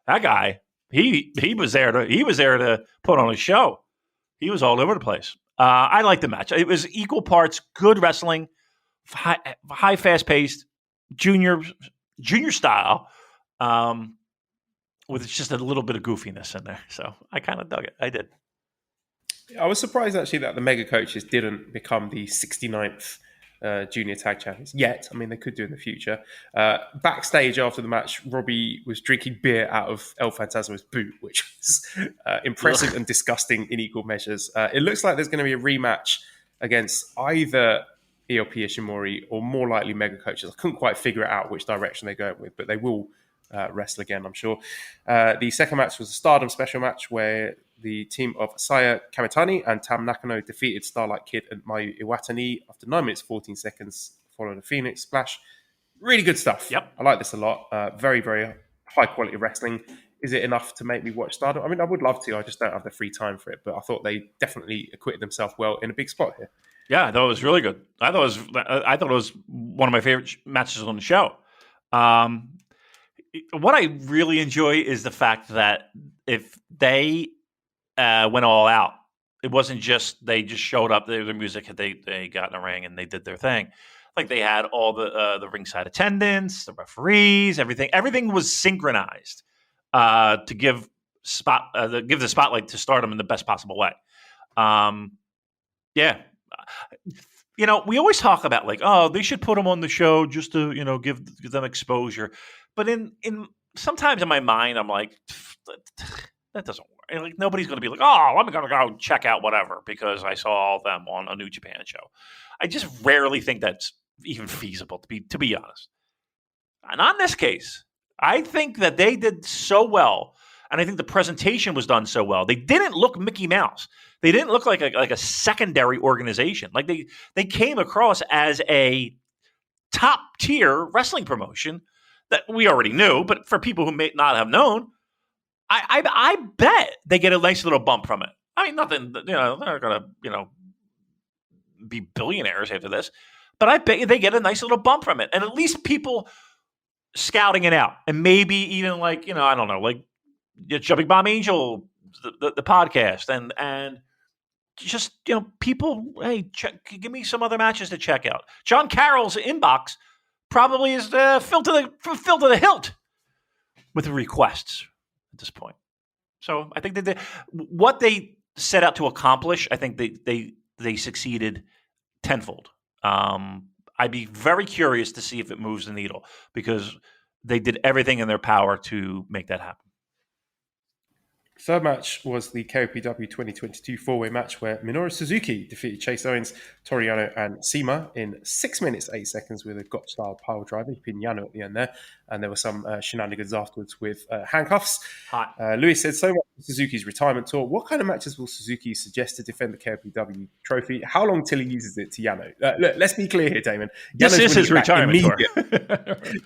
That guy, he was there to put on a show. He was all over the place. I liked the match. It was equal parts good wrestling, high fast paced, junior style, with just a little bit of goofiness in there. So I kind of dug it. I did. I was surprised actually that the Mega Coaches didn't become the 69th junior tag champions yet. I mean, they could do in the future. Backstage after the match, Robbie was drinking beer out of El Fantasma's boot, which was impressive and disgusting in equal measures. It looks like there's going to be a rematch against either ELP Ishimori or more likely Mega Coaches. I couldn't quite figure out which direction they're going with, but they will wrestle again, I'm sure. The second match was a Stardom special match where the team of Saya Kamitani and Tam Nakano defeated Starlight Kid and Mayu Iwatani after 9 minutes 14 seconds following a Phoenix splash. Really good stuff. Yep. I like this a lot. Very, very high quality wrestling. Is it enough to make me watch Stardom? I mean, I would love to. I just don't have the free time for it. But I thought they definitely acquitted themselves well in a big spot here. Yeah, I thought it was really good. I thought it was one of my favorite matches on the show. What I really enjoy is the fact that if they went all out, it wasn't just they just showed up. Their music, they got in the ring and they did their thing. Like they had all the ringside attendants, the referees, everything. Everything was synchronized to give the spotlight to Stardom in the best possible way. Yeah. You know, we always talk about like, oh, they should put them on the show just to, you know, give them exposure. But in sometimes in my mind, I'm like, that doesn't work. And like nobody's going to be like, oh, I'm going to go check out whatever because I saw them on a New Japan show. I just rarely think that's even feasible, to be honest. And on this case, I think that they did so well, and I think the presentation was done so well. They didn't look Mickey Mouse. They didn't look like a secondary organization. Like they came across as a top tier wrestling promotion that we already knew, but for people who may not have known, I bet they get a nice little bump from it. I mean, nothing, you know, they're not going to, you know, be billionaires after this, but I bet they get a nice little bump from it. And at least people scouting it out, and maybe even like, you know, I don't know, like Jumping Bomb Angel, the podcast, and just, you know, people, hey, give me some other matches to check out. John Carroll's inbox probably is filled to the hilt with requests at this point. So I think that what they set out to accomplish, I think they succeeded tenfold. I'd be very curious to see if it moves the needle because they did everything in their power to make that happen. Third match was the KOPW 2022 four-way match where Minoru Suzuki defeated Chase Owens, Toru Yano, and Seema in 6 minutes, 8 seconds with a Gotch-style pile driver. He pinned Yano at the end there. And there were some shenanigans afterwards with handcuffs. Hot. Lewis said, so much for Suzuki's retirement tour. What kind of matches will Suzuki suggest to defend the KOPW trophy? How long till he uses it to Yano? Look, let's be clear here, Damon. This is his retirement tour.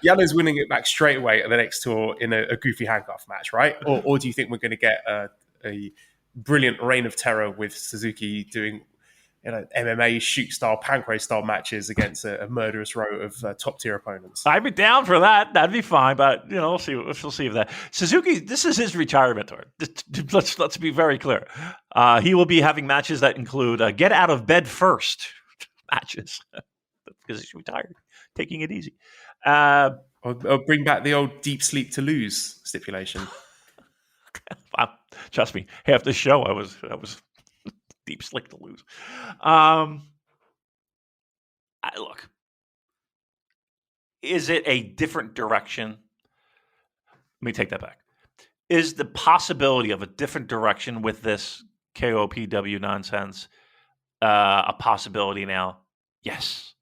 Yano's winning it back straight away at the next tour in a goofy handcuff match, right? Or do you think we're going to get a brilliant reign of terror with Suzuki doing, you know, MMA shoot style, Pancrase style matches against a murderous row of top tier opponents? I'd be down for that. That'd be fine. But you know, we'll see if that Suzuki. This is his retirement tour. Let's be very clear. He will be having matches that include get out of bed first matches because he's retired, taking it easy. Or bring back the old deep sleep to lose stipulation. Trust me, half the show I was Deep Slick to lose. Look, is it a different direction? Let me take that back. Is the possibility of a different direction with this KOPW nonsense a possibility now? Yes.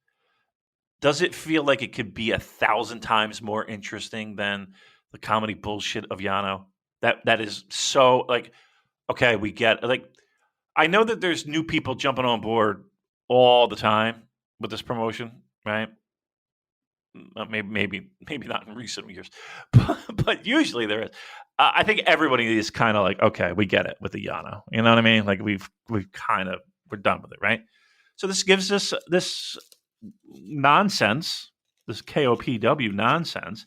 Does it feel like it could be 1,000 times more interesting than the comedy bullshit of Yano? That is so like, okay, we get like, I know that there's new people jumping on board all the time with this promotion, right? Maybe not in recent years, but usually there is. I think everybody is kind of like, okay, we get it with the Yano. You know what I mean? Like we're done with it, right? So this gives us this nonsense, this KOPW nonsense,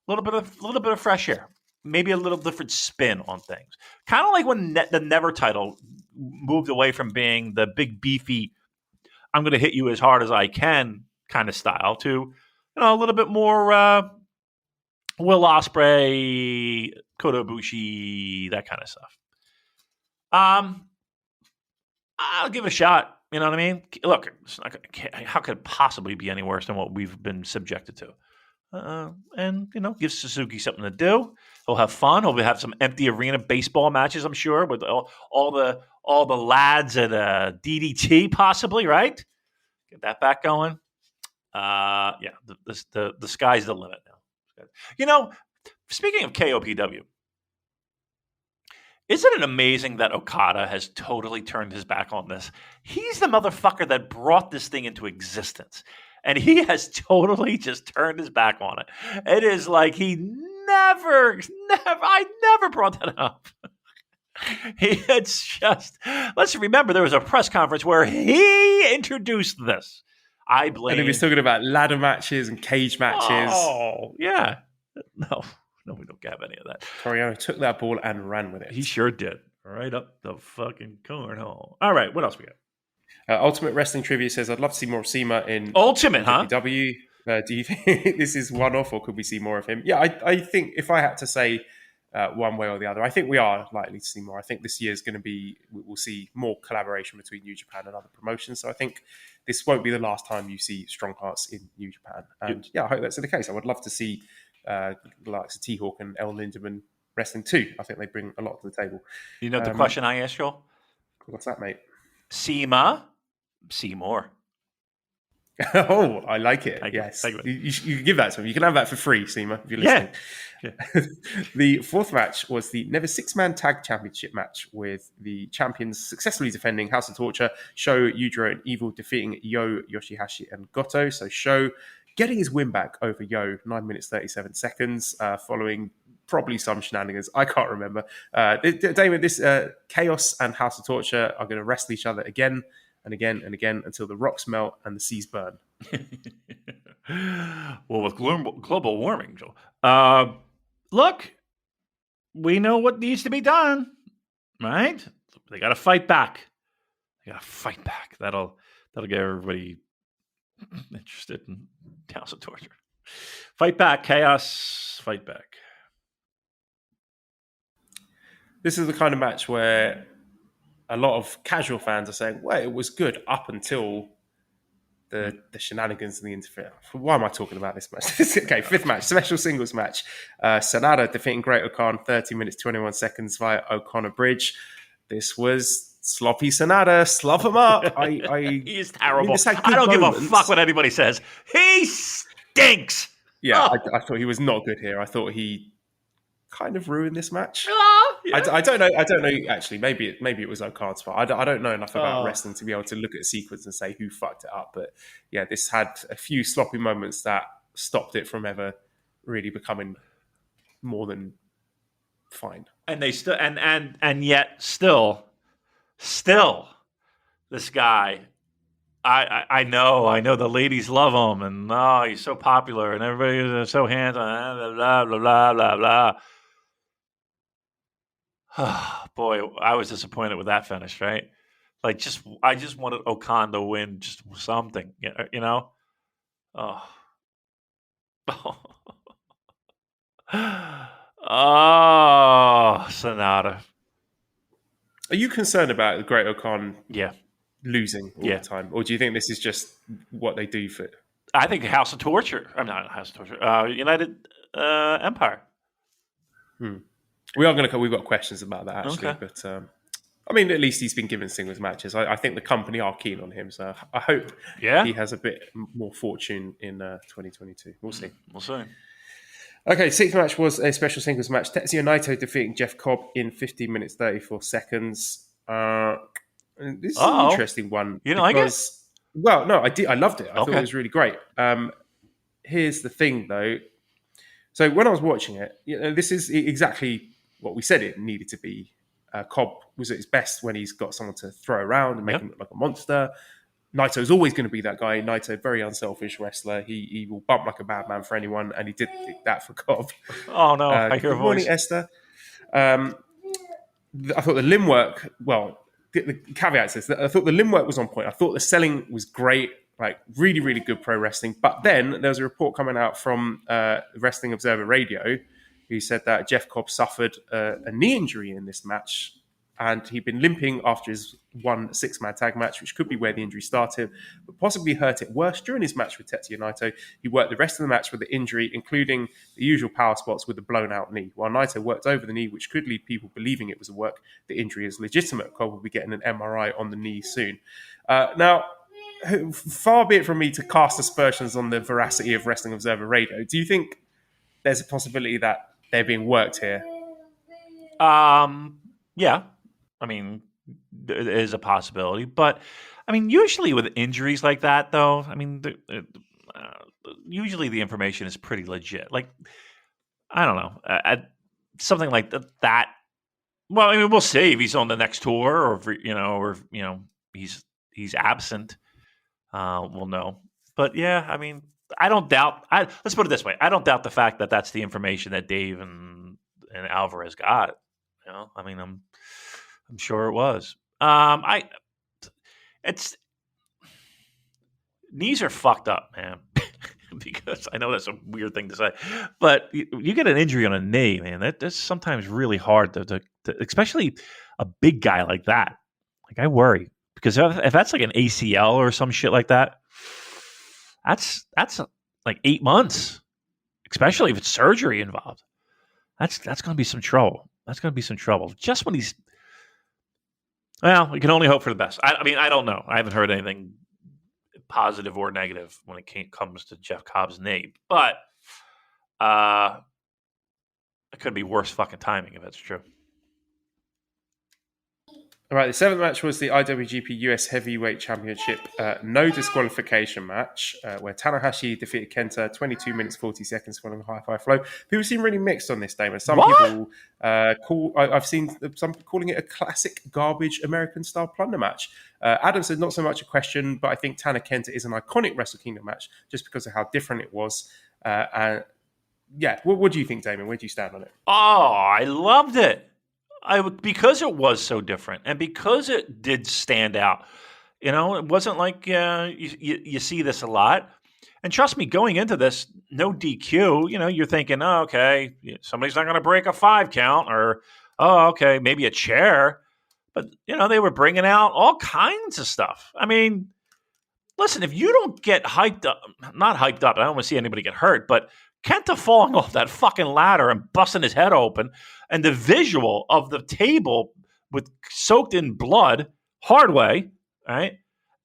a little bit of fresh air, maybe a little different spin on things. Kind of like when the Never title moved away from being the big beefy, I'm going to hit you as hard as I can kind of style to, a little bit more Will Ospreay, Kota Ibushi, that kind of stuff. I'll give it a shot. You know what I mean? Look, it's not how could it possibly be any worse than what we've been subjected to? And give Suzuki something to do. He'll have fun. He'll have some empty arena baseball matches, I'm sure, with all the lads at DDT, possibly, right? Get that back going. The sky's the limit now. Speaking of KOPW, isn't it amazing that Okada has totally turned his back on this? He's the motherfucker that brought this thing into existence, and he has totally just turned his back on it. It is like he I never brought that up. It's just, let's remember there was a press conference where he introduced this. I blame. And he was talking about ladder matches and cage matches. Oh, yeah. No, we don't have any of that. Toriano took that ball and ran with it. He sure did. Right up the fucking cornhole. All right, what else we got? Ultimate Wrestling Trivia says, I'd love to see more of CIMA in Ultimate, huh? WWE. Do you think this is one-off or could we see more of him? Yeah, I think if I had to say one way or the other, I think we are likely to see more. I think this year is going to be, we'll see more collaboration between New Japan and other promotions. So I think this won't be the last time you see Strong Hearts in New Japan. And I hope that's the case. I would love to see the likes of T-Hawk and El Lindemann wrestling too. I think they bring a lot to the table. You know the question I asked you? What's that, mate? CIMA, see more. Oh, I like it. Yes. You. You can give that to him. You can have that for free, CIMA, if you're listening. Yeah. The fourth match was the Never Six-Man Tag Championship match with the champions successfully defending House of Torture, Sho, Yujiro, and Evil defeating Yo, Yoshihashi, and Goto. So Sho getting his win back over Yo, 9 minutes, 37 seconds, following probably some shenanigans. I can't remember. Damon, this Chaos and House of Torture are going to wrestle each other again and again and again until the rocks melt and the seas burn. Well, with global warming, Joe. Look, we know what needs to be done, right? They got to fight back. That'll get everybody interested in House of Torture. Fight back, Chaos. Fight back. This is the kind of match where a lot of casual fans are saying, well, it was good up until the shenanigans and the interference. Why am I talking about this match? Okay, fifth match, special singles match. Sanada defeating Great O'Khan 30 minutes, 21 seconds via O'Connor Bridge. This was sloppy Sanada. Slop him up. He is terrible. I don't give a fuck what anybody says. He stinks. Yeah, I thought he was not good here. I thought he kind of ruined this match. Yeah. I don't know. Actually, maybe it was O'Khan's fault. I don't know enough about wrestling to be able to look at a sequence and say who fucked it up. But yeah, this had a few sloppy moments that stopped it from ever really becoming more than fine. And they still and yet still, this guy. I know the ladies love him, and he's so popular, and everybody is so handsome. Blah blah blah blah blah. Boy, I was disappointed with that finish, right? Like, I just wanted O'Khan to win just something, you know? Oh, Sanada. Are you concerned about the Great O'Khan Yeah. losing all the time, or do you think this is just what they do for? I think House of Torture. I'm not House of Torture. United Empire. We are going to. We've got questions about that actually, Okay. but I mean, at least he's been given singles matches. I think the company are keen on him, so I hope he has a bit more fortune in 2022. We'll see. We'll see. Okay, sixth match was a special singles match. Tetsuya Naito defeating Jeff Cobb in 15 minutes 34 seconds. This is an interesting one. You didn't like it? Well, no, I did. I loved it. I thought Okay. it was really great. Here's the thing, though. So when I was watching it, this is exactly what we said it needed to be. Cobb was at his best when he's got someone to throw around and make him look like a monster. Naito's always going to be that guy. Naito, very unselfish wrestler. He will bump like a bad man for anyone, and he did that for Cobb. Oh no, I hear a good morning, voice. Esther. I thought the limb work. Well, the caveat is that I thought the limb work was on point. I thought the selling was great, like really, really good pro wrestling. But then there was a report coming out from Wrestling Observer Radio, who said that Jeff Cobb suffered a knee injury in this match. And he'd been limping after his 6-man tag match, which could be where the injury started, but possibly hurt it worse during his match with Tetsuya Naito. He worked the rest of the match with the injury, including the usual power spots with a blown-out knee. While Naito worked over the knee, which could leave people believing it was a work, the injury is legitimate. Cobb will be getting an MRI on the knee soon. Now, far be it from me to cast aspersions on the veracity of Wrestling Observer Radio. Do you think there's a possibility that they're being worked here? Yeah. I mean, there is a possibility, but I mean, usually with injuries like that, though, I mean, usually the information is pretty legit. Like, I don't know, something like that. Well, I mean, we'll see if he's on the next tour, or if, he's absent. We'll know. But yeah, I mean, I don't doubt. Let's put it this way: I don't doubt the fact that that's the information that Dave and Alvarez got. I mean, I'm sure it was. Knees are fucked up, man. Because I know that's a weird thing to say, but you get an injury on a knee, man. That's sometimes really hard to especially a big guy like that. Like, I worry because if that's like an ACL or some shit like that, that's like 8 months, especially if it's surgery involved. That's going to be some trouble. That's going to be some trouble. Just when he's, well, we can only hope for the best. I mean, I don't know. I haven't heard anything positive or negative when it comes to Jeff Cobb's knee, but it could be worse fucking timing if that's true. All right, the seventh match was the IWGP US Heavyweight Championship no disqualification match where Tanahashi defeated Kenta 22 minutes 40 seconds following a high five flow. People seem really mixed on this, Damon. Some people I've seen some calling it a classic garbage American style plunder match. Adam said not so much a question, but I think Tana Kenta is an iconic Wrestle Kingdom match just because of how different it was. Yeah, what do you think, Damon? Where do you stand on it? Oh, I loved it. Because it was so different and because it did stand out. It wasn't like you see this a lot. And trust me, going into this, no DQ, you're thinking, oh, okay, somebody's not going to break a 5 count, or, oh, okay, maybe a chair. But, they were bringing out all kinds of stuff. I mean, listen, if you don't get hyped up, not hyped up, I don't want to see anybody get hurt, but Kenta falling off that fucking ladder and busting his head open, and the visual of the table with soaked in blood, hard way, right?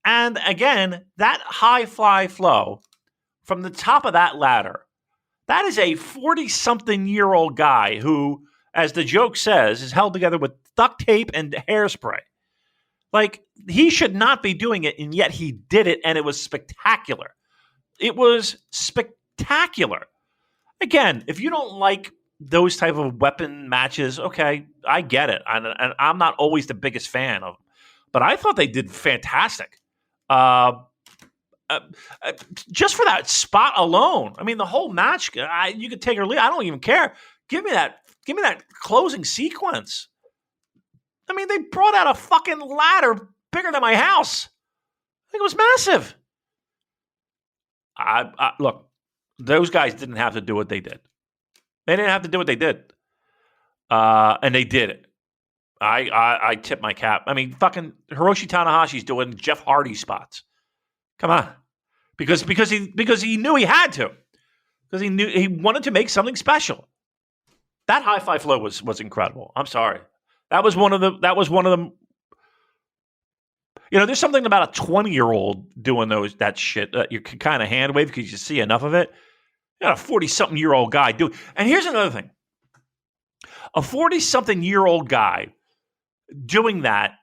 And again, that high fly flow from the top of that ladder, that is a 40-something-year-old guy who, as the joke says, is held together with duct tape and hairspray. Like, he should not be doing it, and yet he did it, and it was spectacular. It was spectacular. Again, if you don't like those type of weapon matches, okay, I get it. And I'm not always the biggest fan of them. But I thought they did fantastic. Just for that spot alone. I mean, the whole match, you could take or leave. I don't even care. Give me that closing sequence. I mean, they brought out a fucking ladder bigger than my house. I think it was massive. Look, those guys didn't have to do what they did. They didn't have to do what they did. And they did it. I tip my cap. I mean, fucking Hiroshi Tanahashi's doing Jeff Hardy spots. Come on, because he knew he had to, because he knew he wanted to make something special. That high five flow was incredible. I'm sorry, that was one of them. You know, there's something about a 20-year-old doing that shit that you can kind of hand wave because you see enough of it. You got a 40-something-year-old guy doing. And here's another thing: a 40-something-year-old guy doing that,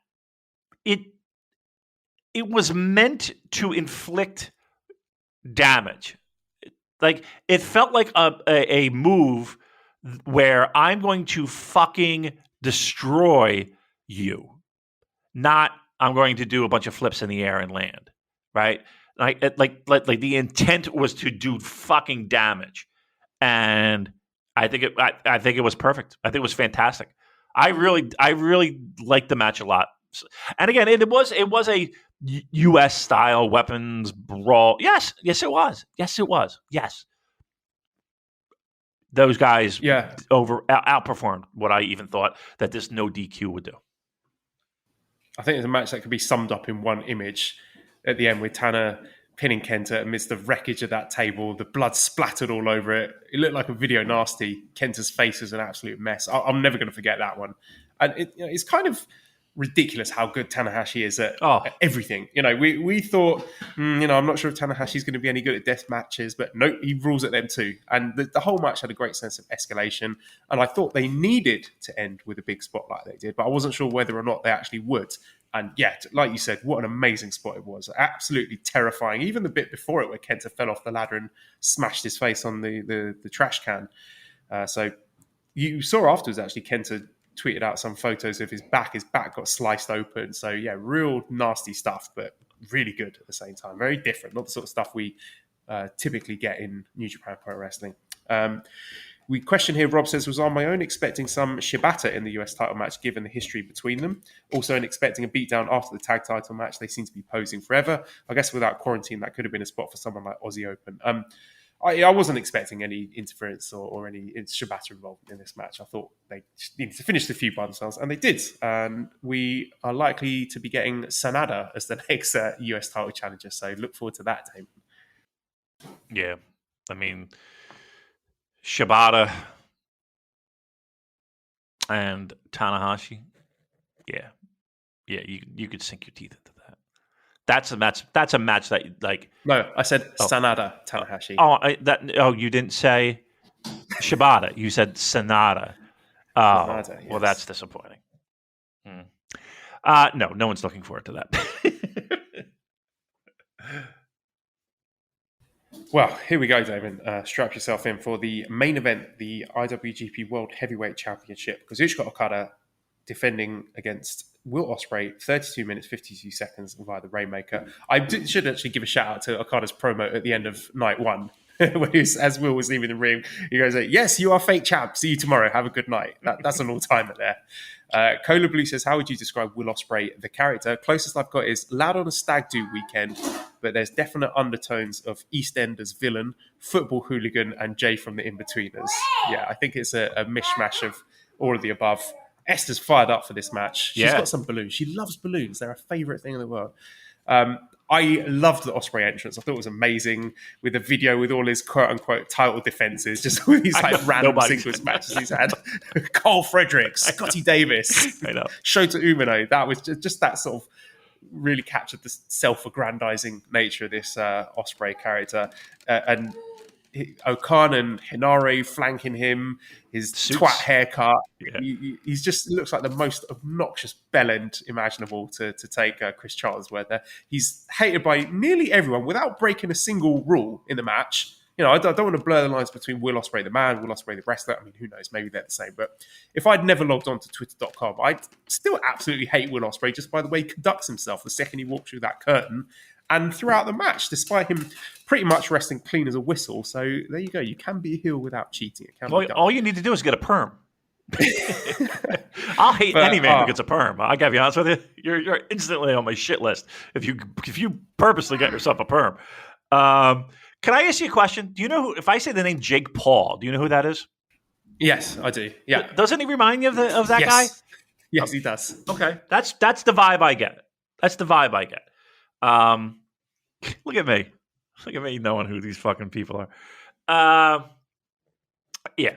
it was meant to inflict damage. Like, it felt like a move where I'm going to fucking destroy you, not I'm going to do a bunch of flips in the air and land, right? Like the intent was to do fucking damage, and I think it was perfect. I think it was fantastic. I really liked the match a lot. And again, it was a U.S. style weapons brawl. Yes, it was. Yes, those guys outperformed what I even thought that this no DQ would do. I think it's a match that could be summed up in one image at the end with Tana pinning Kenta amidst the wreckage of that table, the blood splattered all over it. It looked like a video nasty. Kenta's face was an absolute mess. I'm never going to forget that one. And it's kind of ridiculous how good Tanahashi is at everything. We thought, I'm not sure if Tanahashi's going to be any good at death matches, but no, he rules at them too. And the whole match had a great sense of escalation. And I thought they needed to end with a big spot like they did, but I wasn't sure whether or not they actually would. And yeah, like you said, what an amazing spot it was. Absolutely terrifying. Even the bit before it where Kenta fell off the ladder and smashed his face on the trash can. So you saw afterwards, actually, Kenta tweeted out some photos of his back. His back got sliced open. So yeah, real nasty stuff, but really good at the same time. Very different. Not the sort of stuff we typically get in New Japan Pro Wrestling. We question here, Rob says, was on my own expecting some Shibata in the US title match given the history between them. Also expecting a beatdown after the tag title match. They seem to be posing forever. I guess without quarantine, that could have been a spot for someone like Aussie Open. I wasn't expecting any interference or any Shibata involvement in this match. I thought they needed to finish the feud by themselves, and they did. And we are likely to be getting Sanada as the next US title challenger. So look forward to that, Damon. Yeah, I mean, Shibata and Tanahashi. Yeah, you could sink your teeth into that. That's a match that like. No, I said Sanada Tanahashi. You didn't say Shibata. You said Sanada. Oh, Sanada, yes. Well, that's disappointing. No one's looking forward to that. Well, here we go, Damon. Strap yourself in for the main event, the IWGP World Heavyweight Championship. Kazuchika Okada defending against Will Ospreay, 32 minutes, 52 seconds via the Rainmaker. Should actually give a shout out to Okada's promo at the end of night one, where as Will was leaving the ring, he goes, yes, you are fake champ. See you tomorrow. Have a good night. That's an all-timer there. Cola Blue says, how would you describe Will Ospreay, the character? Closest I've got is loud on a stag do weekend, but there's definite undertones of EastEnders villain, football hooligan, and Jay from the In-Betweeners. Yeah, I think it's a mishmash of all of the above. Esther's fired up for this match. She's got some balloons. She loves balloons. They're her favourite thing in the world. I loved the Ospreay entrance. I thought it was amazing with a video with all his quote-unquote title defenses, just all these random singles matches he's had. Carl Fredericks, Scotty Davis, Shota Umino. That was just that sort of really captured the self-aggrandizing nature of this Ospreay character. And Okan and Hinare flanking him, his twat haircut. Yeah. He's just looks like the most obnoxious bellend imaginable to take Chris Charlesworth there. He's hated by nearly everyone without breaking a single rule in the match. I don't want to blur the lines between Will Ospreay the man, Will Ospreay the wrestler. I mean, who knows? Maybe they're the same. But if I'd never logged on to Twitter.com, I'd still absolutely hate Will Ospreay just by the way he conducts himself the second he walks through that curtain. And throughout the match, despite him pretty much wrestling clean as a whistle. So there you go. You can be a heel without cheating. All you need to do is get a perm. I'll hate any man who gets a perm. I gotta be honest with you. You're instantly on my shit list if you purposely get yourself a perm. Can I ask you a question? Do you know if I say the name Jake Paul, do you know who that is? Yes, I do. Yeah. Doesn't he remind you of that guy? Yes, he does. Okay, that's the vibe I get. That's the vibe I get. Look at me. Look at me knowing who these fucking people are. Yeah.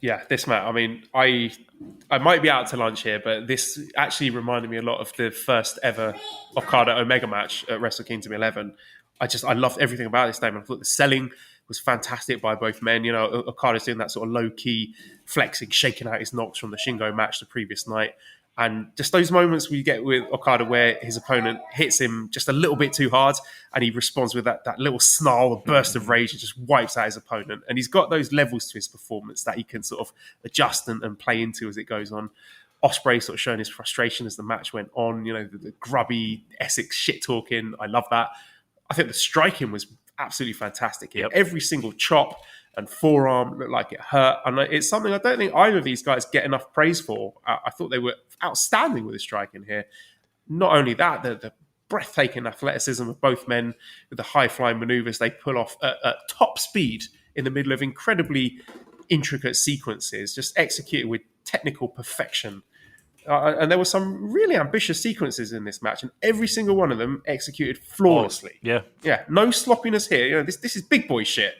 Yeah, this match. I mean, I might be out to lunch here, but this actually reminded me a lot of the first ever Okada Omega match at Wrestle Kingdom 11. I loved everything about this Damon. I thought the selling was fantastic by both men. You know, Okada's doing that sort of low key flexing, shaking out his knocks from the Shingo match the previous night. And just those moments we get with Okada where his opponent hits him just a little bit too hard and he responds with that little snarl, a burst of rage and just wipes out his opponent. And he's got those levels to his performance that he can sort of adjust and play into as it goes on. Ospreay sort of showing his frustration as the match went on, you know, the grubby Essex shit talking. I love that. I think the striking was absolutely fantastic here. Yep. Every single chop and forearm looked like it hurt. And it's something I don't think either of these guys get enough praise for. I thought they were outstanding with the striking here. Not only that, the breathtaking athleticism of both men with the high-flying maneuvers they pull off at top speed in the middle of incredibly intricate sequences, just executed with technical perfection. And there were some really ambitious sequences in this match, and every single one of them executed flawlessly. Yeah. No sloppiness here. You know, this is big boy shit.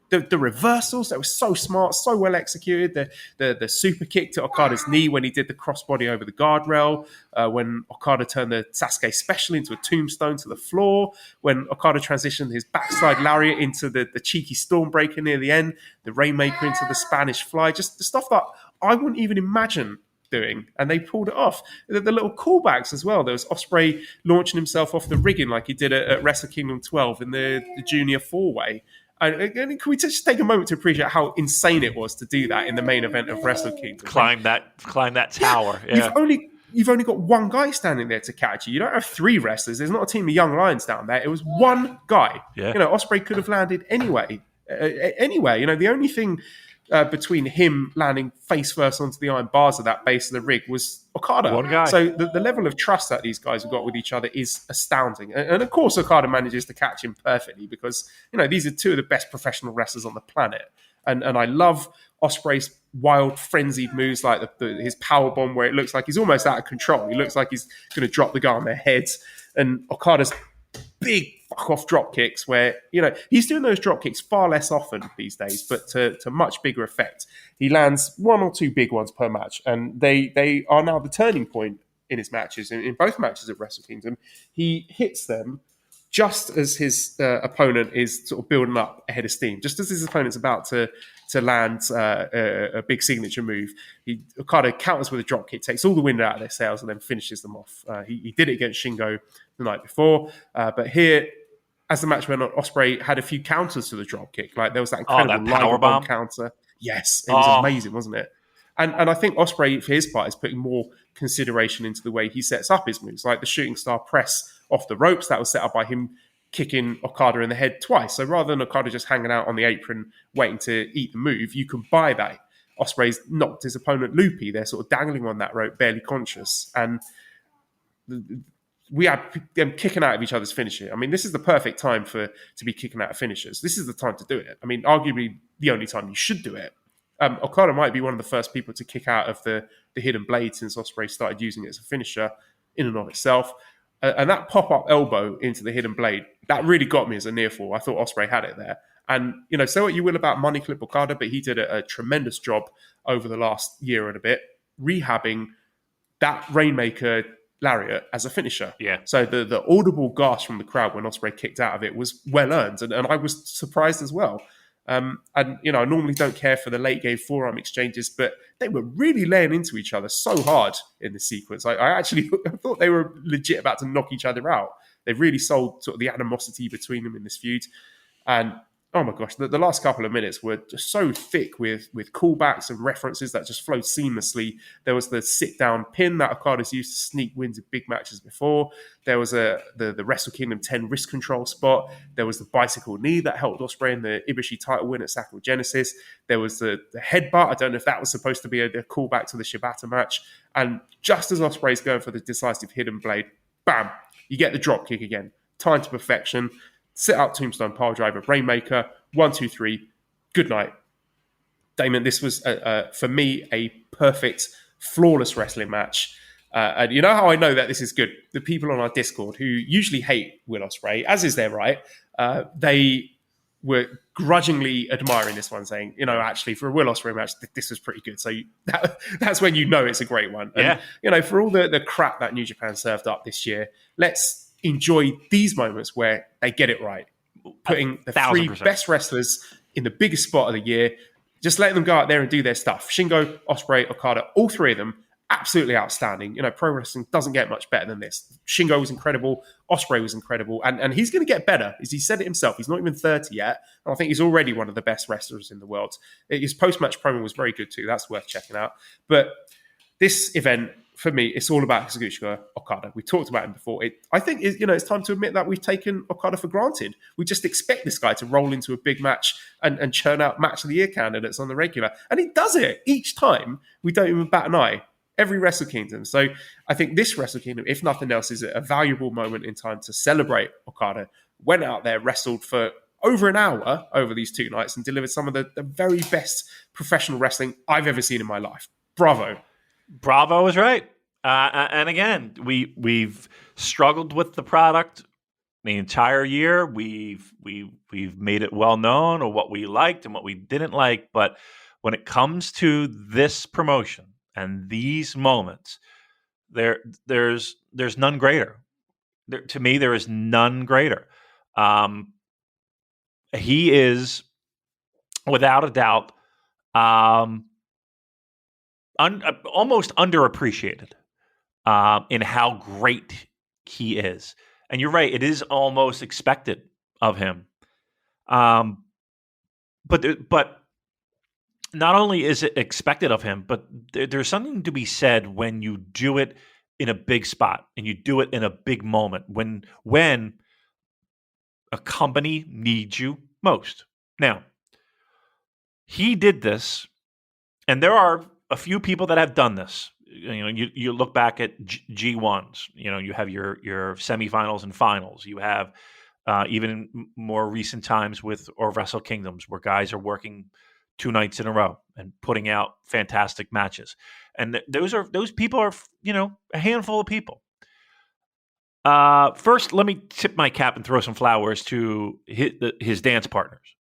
The reversals, that was so smart, so well executed. The super kick to Okada's knee when he did the crossbody over the guardrail. When Okada turned the Sasuke special into a tombstone to the floor. When Okada transitioned his backside lariat into the cheeky Stormbreaker near the end. The Rainmaker into the Spanish Fly. Just the stuff that I wouldn't even imagine doing, and they pulled it off. The little callbacks as well. There was Ospreay launching himself off the rigging like he did at Wrestle Kingdom 12 in the Junior 4-way. And can we just take a moment to appreciate how insane it was to do that in the main event of Wrestle Kingdom? Climb that tower. Yeah. You've only got one guy standing there to catch you. You don't have three wrestlers. There's not a team of young lions down there. It was one guy. Yeah. You know, Ospreay could have landed anyway. Anyway, you know, the only thing between him landing face first onto the iron bars of that base of the rig was Okada. One guy. So the level of trust that these guys have got with each other is astounding. And of course, Okada manages to catch him perfectly because, you know, these are two of the best professional wrestlers on the planet. And I love Ospreay's wild, frenzied moves like his power bomb where it looks like he's almost out of control. He looks like he's going to drop the guy on their heads. And Okada's big fuck-off drop kicks where, you know, he's doing those drop kicks far less often these days, but to much bigger effect. He lands one or two big ones per match, and they are now the turning point in his matches. In both matches at Wrestle Kingdom, he hits them just as his opponent is sort of building up ahead of steam, just as his opponent's about to land a big signature move. Okada counters with a drop kick, takes all the wind out of their sails, and then finishes them off. He did it against Shingo the night before, but here, as the match went on, Ospreay had a few counters to the drop kick. Like there was that incredible that power bomb counter. Yes, it was amazing, wasn't it? And I think Ospreay, for his part, is putting more consideration into the way he sets up his moves, like the shooting star press off the ropes that was set up by him kicking Okada in the head twice. So rather than Okada just hanging out on the apron waiting to eat the move, you can buy that. Ospreay's knocked his opponent loopy. They're sort of dangling on that rope, barely conscious. And we had them kicking out of each other's finisher. I mean, this is the perfect time to be kicking out of finishers. This is the time to do it. I mean, arguably the only time you should do it. Okada might be one of the first people to kick out of the hidden blade since Ospreay started using it as a finisher in and of itself. And that pop-up elbow into the hidden blade, that really got me as a near fall. I thought Ospreay had it there. And, you know, say what you will about Money Clip Okada, but he did a tremendous job over the last year and a bit, rehabbing that Rainmaker lariat as a finisher. Yeah. So the audible gasp from the crowd when Ospreay kicked out of it was well earned. And I was surprised as well. And, you know, I normally don't care for the late game forearm exchanges, but they were really laying into each other so hard in the sequence. I actually thought they were legit about to knock each other out. They really sold sort of the animosity between them in this feud. And oh my gosh, the last couple of minutes were just so thick with callbacks and references that just flowed seamlessly. There was the sit-down pin that Okada's used to sneak wins in big matches before. There was the Wrestle Kingdom 10 wrist control spot. There was the bicycle knee that helped Ospreay in the Ibushi title win at Sakura Genesis. There was the headbutt. I don't know if that was supposed to be a callback to the Shibata match. And just as Ospreay's going for the decisive hidden blade, bam, you get the drop kick again. Time to perfection. Sit up tombstone pile driver, Rainmaker, 1, 2, 3. Good night. Damon, this was, for me, a perfect flawless wrestling match. And you know how I know that this is good? The people on our Discord who usually hate Will Ospreay, as is their right, they were grudgingly admiring this one, saying, actually for a Will Ospreay match, this was pretty good. So that's when you know it's a great one. And, for all the crap that New Japan served up this year, let's enjoy these moments where they get it right. Putting the 3 best wrestlers in the biggest spot of the year, just letting them go out there and do their stuff. Shingo, Ospreay, Okada, all 3 of them, absolutely outstanding. Pro wrestling doesn't get much better than this. Shingo was incredible. Ospreay was incredible. And he's going to get better. As he said it himself, he's not even 30 yet. And I think he's already one of the best wrestlers in the world. His post-match promo was very good too. That's worth checking out. But this event, for me, it's all about Kazuchika Okada. We talked about him before. I think it's time to admit that we've taken Okada for granted. We just expect this guy to roll into a big match and churn out match of the year candidates on the regular. And he does it each time. We don't even bat an eye. Every Wrestle Kingdom. So I think this Wrestle Kingdom, if nothing else, is a valuable moment in time to celebrate Okada. Went out there, wrestled for over an hour over these 2 nights and delivered some of the very best professional wrestling I've ever seen in my life. Bravo. Bravo is right. And again, we've struggled with the product the entire year. We've made it well known of what we liked and what we didn't like. But when it comes to this promotion, and these moments, there's none greater. To me, there is none greater. He is, without a doubt, almost underappreciated in how great he is. And you're right; it is almost expected of him. But not only is it expected of him, but there's something to be said when you do it in a big spot and you do it in a big moment when a company needs you most. Now, he did this, and there are a few people that have done this. You look back at G1s. You have your semifinals and finals. You have even more recent times with Wrestle Kingdoms where guys are working 2 nights in a row and putting out fantastic matches. And those people are, a handful of people. First, let me tip my cap and throw some flowers to his dance partners,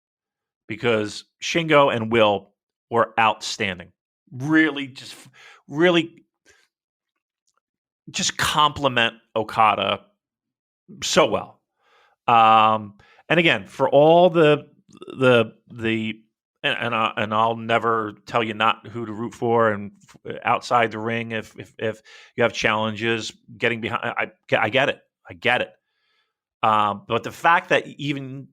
because Shingo and Will were outstanding. Really compliment Okada so well. And again, for all the and I'll never tell you not who to root for, and outside the ring, if you have challenges getting behind, I get it. But the fact that even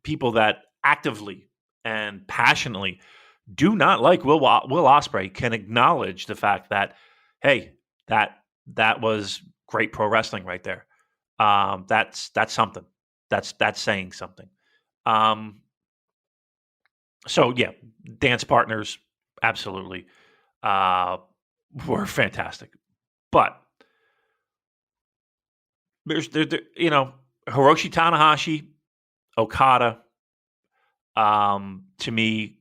people that actively and passionately do not like Will Ospreay can acknowledge the fact that, hey, that was great pro wrestling right there. That's something. That's saying something. So yeah, dance partners absolutely were fantastic, but there's Hiroshi Tanahashi, Okada. To me,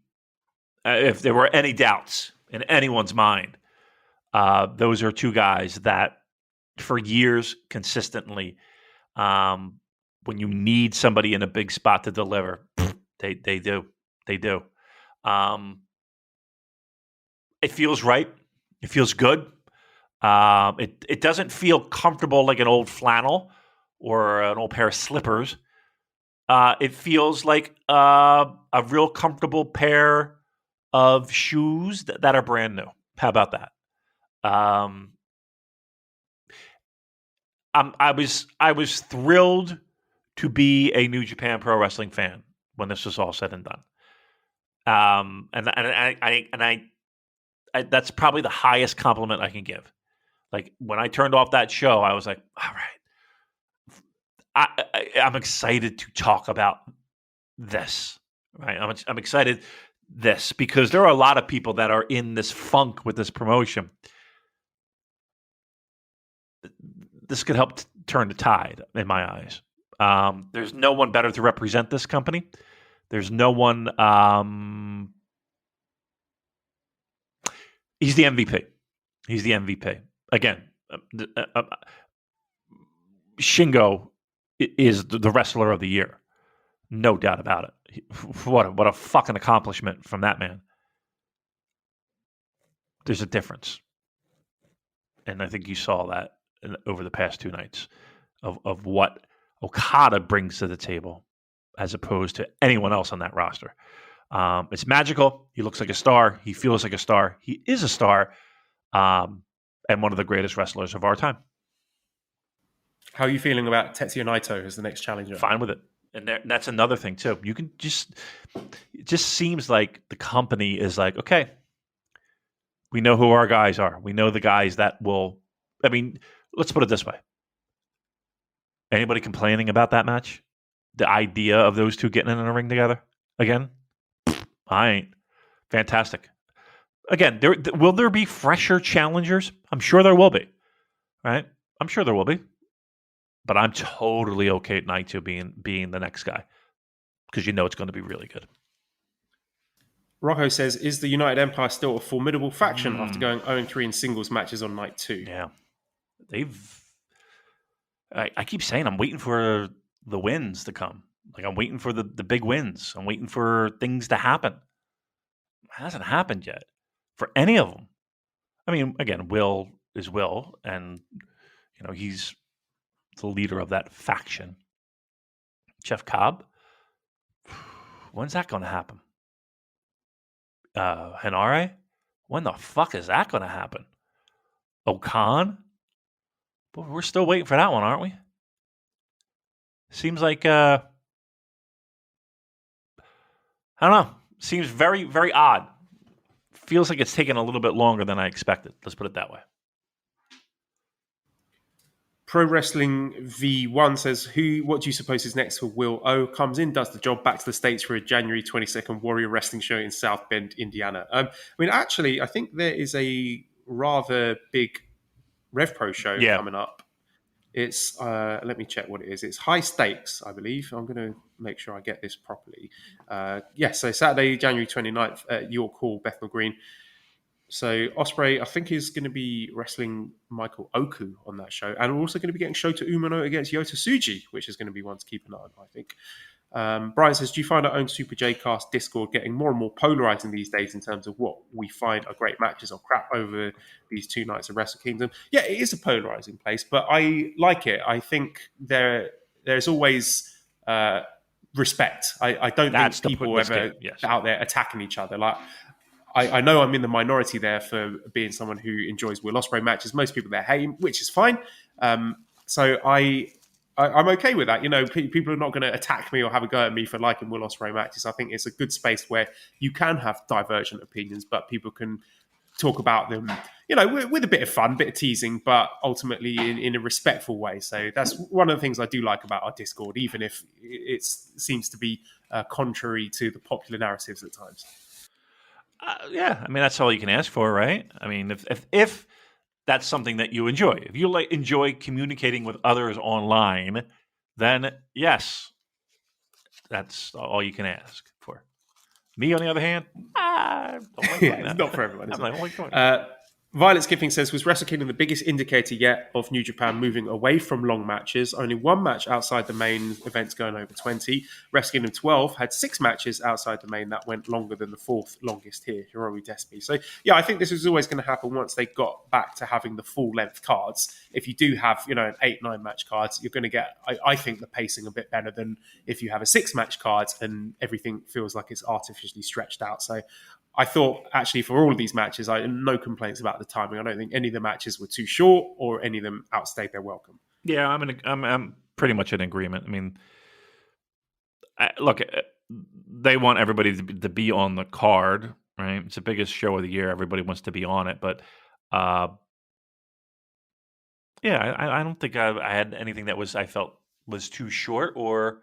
if there were any doubts in anyone's mind, those are 2 guys that for years consistently, when you need somebody in a big spot to deliver, they do. They do. It feels right. It feels good. It doesn't feel comfortable like an old flannel or an old pair of slippers. It feels like a real comfortable pair of shoes that are brand new. How about that? I was thrilled to be a New Japan Pro Wrestling fan when this was all said and done. And I that's probably the highest compliment I can give. Like when I turned off that show, I was like, all right, I'm excited to talk about this. Right, I'm excited this because there are a lot of people that are in this funk with this promotion. This could help turn the tide in my eyes. There's no one better to represent this company. There's no one. He's the MVP. He's the MVP. Again, Shingo is the wrestler of the year. No doubt about it. What a fucking accomplishment from that man. There's a difference. And I think you saw that over the past 2 nights of what Okada brings to the table as opposed to anyone else on that roster. It's magical. He looks like a star. He feels like a star. He is a star. And one of the greatest wrestlers of our time. How are you feeling about Tetsuya Naito as the next challenger? Fine with it. And that's another thing, too. You can it just seems like the company is like, okay, we know who our guys are. We know the guys that will, let's put it this way. Anybody complaining about that match? The idea of those two getting in a ring together again? I ain't. Fantastic. Again, will there be fresher challengers? I'm sure there will be. Right? I'm sure there will be. But I'm totally okay at Naito being the next guy because you know it's going to be really good. Rocco says, is the United Empire still a formidable faction after going 0-3 in singles matches on night 2? Yeah. I keep saying I'm waiting for the wins to come. Like I'm waiting for the big wins. I'm waiting for things to happen. It hasn't happened yet for any of them. I mean, again, Will is Will, and he's the leader of that faction. Jeff Cobb, when's that going to happen? Henare, when the fuck is that going to happen? Okan, but we're still waiting for that one, aren't we? Seems like I don't know. Seems very, very odd. Feels like it's taken a little bit longer than I expected. Let's put it that way. Pro Wrestling V1 says, what do you suppose is next for Will O? Comes in, does the job, back to the States for a January 22nd Warrior Wrestling show in South Bend, Indiana. Actually, I think there is a rather big Rev Pro show coming up. It's, let me check what it is. It's high stakes, I believe. I'm going to make sure I get this properly. So Saturday, January 29th at York Hall, Bethnal Green. So Ospreay, I think, is going to be wrestling Michael Oku on that show. And we're also going to be getting Shota Umino against Yota Tsuji, which is going to be one to keep an eye on, I think. Brian says, do you find our own Super J-Cast Discord getting more and more polarizing these days in terms of what we find are great matches or crap over these 2 nights of Wrestle Kingdom? Yeah, it is a polarizing place, but I like it. I think there's always respect. I don't think people ever out there attacking each other. Like, I know I'm in the minority there for being someone who enjoys Will Ospreay matches. Most people there hate him, which is fine. So I'm okay with that. People are not going to attack me or have a go at me for liking Will Ospreay matches. I think it's a good space where you can have divergent opinions, but people can talk about them, with a bit of fun, bit of teasing, but ultimately in a respectful way. So that's one of the things I do like about our Discord, even if it seems to be contrary to the popular narratives at times. That's all you can ask for, right? I mean, if that's something that you enjoy, if you enjoy communicating with others online, then yes, that's all you can ask for. Me, on the other hand, it's not for everyone. Violet Skipping says, was Wrestle Kingdom the biggest indicator yet of New Japan moving away from long matches? Only 1 match outside the main events going over 20. Wrestle Kingdom 12 had 6 matches outside the main that went longer than the 4th longest here, Hiromu Despi. So, yeah, I think this is always going to happen once they got back to having the full-length cards. If you do have, an 8-9 match cards, you're going to get, I think, the pacing a bit better than if you have a 6-match card and everything feels like it's artificially stretched out. So I thought, actually, for all of these matches, I had no complaints about the timing. I don't think any of the matches were too short or any of them outstayed their welcome. Yeah, I'm pretty much in agreement. I mean, look, they want everybody to be on the card, right? It's the biggest show of the year. Everybody wants to be on it. But, I don't think I had anything that I felt was too short or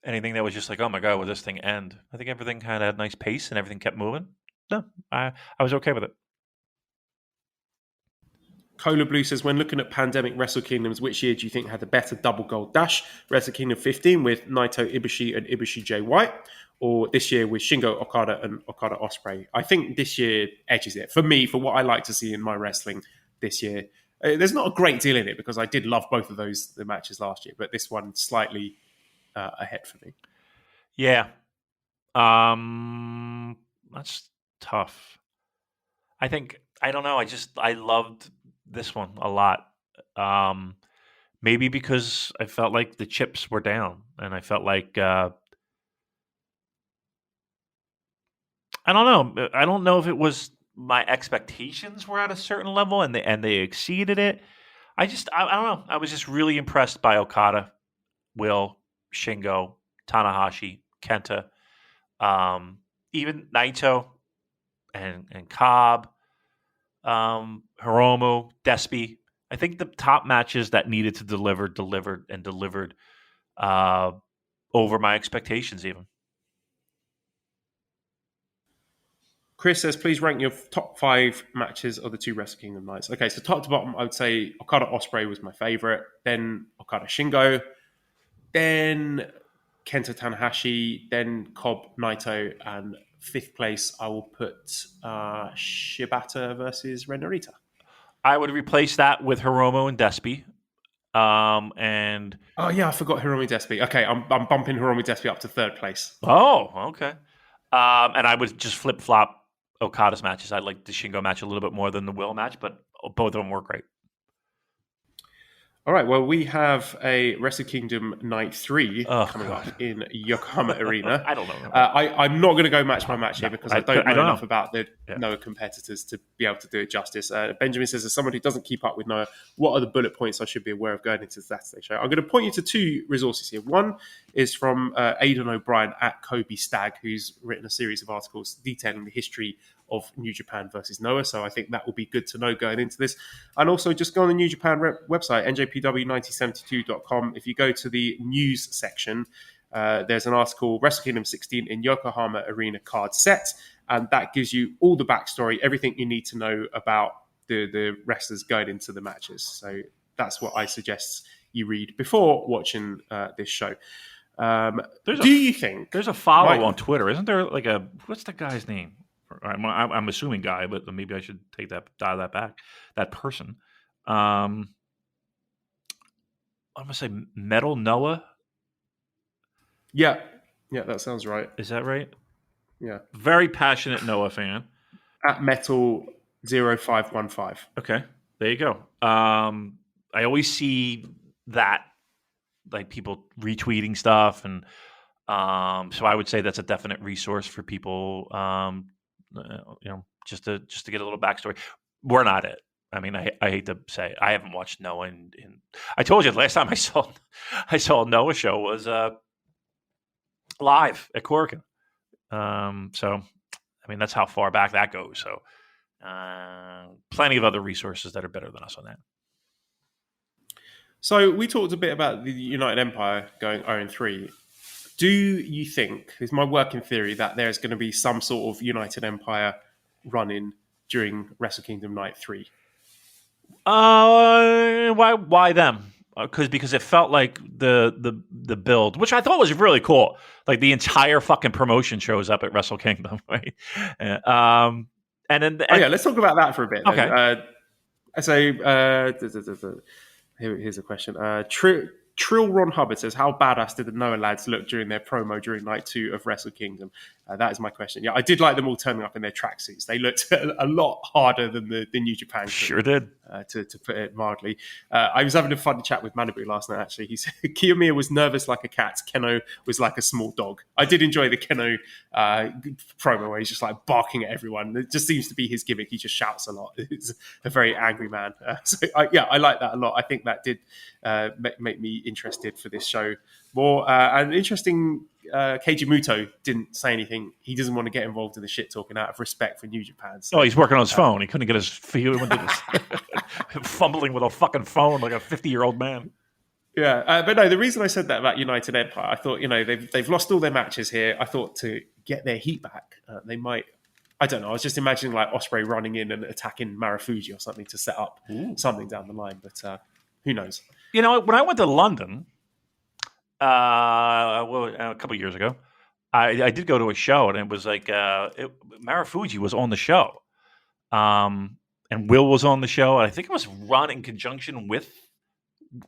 anything that was just like, oh, my God, will this thing end? I think everything kind of had a nice pace and everything kept moving. No, I was okay with it. Cola Blue says, when looking at pandemic Wrestle Kingdoms, which year do you think had the better double gold dash? Wrestle Kingdom 15 with Naito Ibushi and Ibushi Jay White, or this year with Shingo Okada and Okada Ospreay. I think this year edges it for me, for what I like to see in my wrestling this year. There's not a great deal in it because I did love both of the matches last year, but this one slightly ahead for me. Yeah. That's tough. I think, I don't know. I loved this one a lot. Maybe because I felt like the chips were down, and I felt like I don't know. I don't know if it was my expectations were at a certain level and they exceeded it. I don't know. I was just really impressed by Okada, Will, Shingo, Tanahashi, Kenta, even Naito and Cobb, Hiromu, Despy. I think the top matches that needed to delivered over my expectations even. Chris says, please rank your top 5 matches of the 2 Wrestle Kingdom nights. Okay, so top to bottom, I would say Okada Ospreay was my favorite, then Okada Shingo, then Kenta Tanahashi, then Cobb Naito, and 5th place I will put Shibata versus Ren Narita. I would replace that with Hiromu and Despy. And oh yeah, I forgot Hiromu Despy. Okay, I'm bumping Hiromu Despy up to 3rd place. Oh, okay. And I would just flip flop Okada's matches. I like the Shingo match a little bit more than the Will match, but both of them were great. All right, well, we have a Wrestle Kingdom Night 3 coming up in Yokohama Arena. I don't know. I'm not going to go match by match here because I don't know enough about the Noah competitors to be able to do it justice. Benjamin says, as someone who doesn't keep up with Noah, what are the bullet points I should be aware of going into the Saturday show? I'm going to point you to 2 resources here. One is from Aidan O'Brien at Kobe Stagg, who's written a series of articles detailing the history of New Japan versus Noah. So I think that will be good to know going into this. And also just go on the New Japan website, njpw1972.com. If you go to the news section, there's an article, Wrestle Kingdom 16 in Yokohama Arena card set. And that gives you all the backstory, everything you need to know about the wrestlers going into the matches. So that's what I suggest you read before watching this show. You think there's a follow on Twitter? Isn't there like what's the guy's name? I'm assuming guy, but maybe I should dial that back. That person. I'm gonna say Metal Noah. Yeah, that sounds right. Is that right? Yeah. Very passionate Noah fan. At Metal 0515. Okay, there you go. I always see that, like people retweeting stuff, and so I would say that's a definite resource for people. Just to get a little backstory. We're not it. I mean, I hate to say I haven't watched Noah in I told you the last time I saw a Noah show was live at Corkin. So I mean that's how far back that goes. So plenty of other resources that are better than us on that. So we talked a bit about the United Empire going 0-3. Do you think, is my working theory, that there's going to be some sort of United Empire run-in during Wrestle Kingdom Night 3? Why them? Because it felt like the build, which I thought was really cool. Like the entire fucking promotion shows up at Wrestle Kingdom, right? And then let's talk about that for a bit. Okay. Here's a question. Trill Ron Hubbard says, how badass did the Noah lads look during their promo during night 2 of Wrestle Kingdom? That is my question. Yeah, I did like them all turning up in their tracksuits. They looked a lot harder than the New Japan crew, sure did. To put it mildly. I was having a fun chat with Manabu last night, actually. He said Kiyomiya was nervous like a cat. Keno was like a small dog. I did enjoy the Keno promo where he's just like barking at everyone. It just seems to be his gimmick. He just shouts a lot. He's a very angry man. I like that a lot. I think that did make me interested for this show more. And interesting, Keiji Muto didn't say anything. He doesn't want to get involved in the shit talking out of respect for New Japan. So, he's working on his phone. He couldn't get his feet fumbling with a fucking phone like a 50-year-old man. Yeah, but no, the reason I said that about United Empire, I thought, they've lost all their matches here. I thought to get their heat back, they might, I don't know, I was just imagining like Ospreay running in and attacking Marufuji or something to set up something down the line, but who knows? When I went to London, a couple of years ago, I did go to a show, and it was like Marufuji was on the show, and Will was on the show. And I think it was run in conjunction with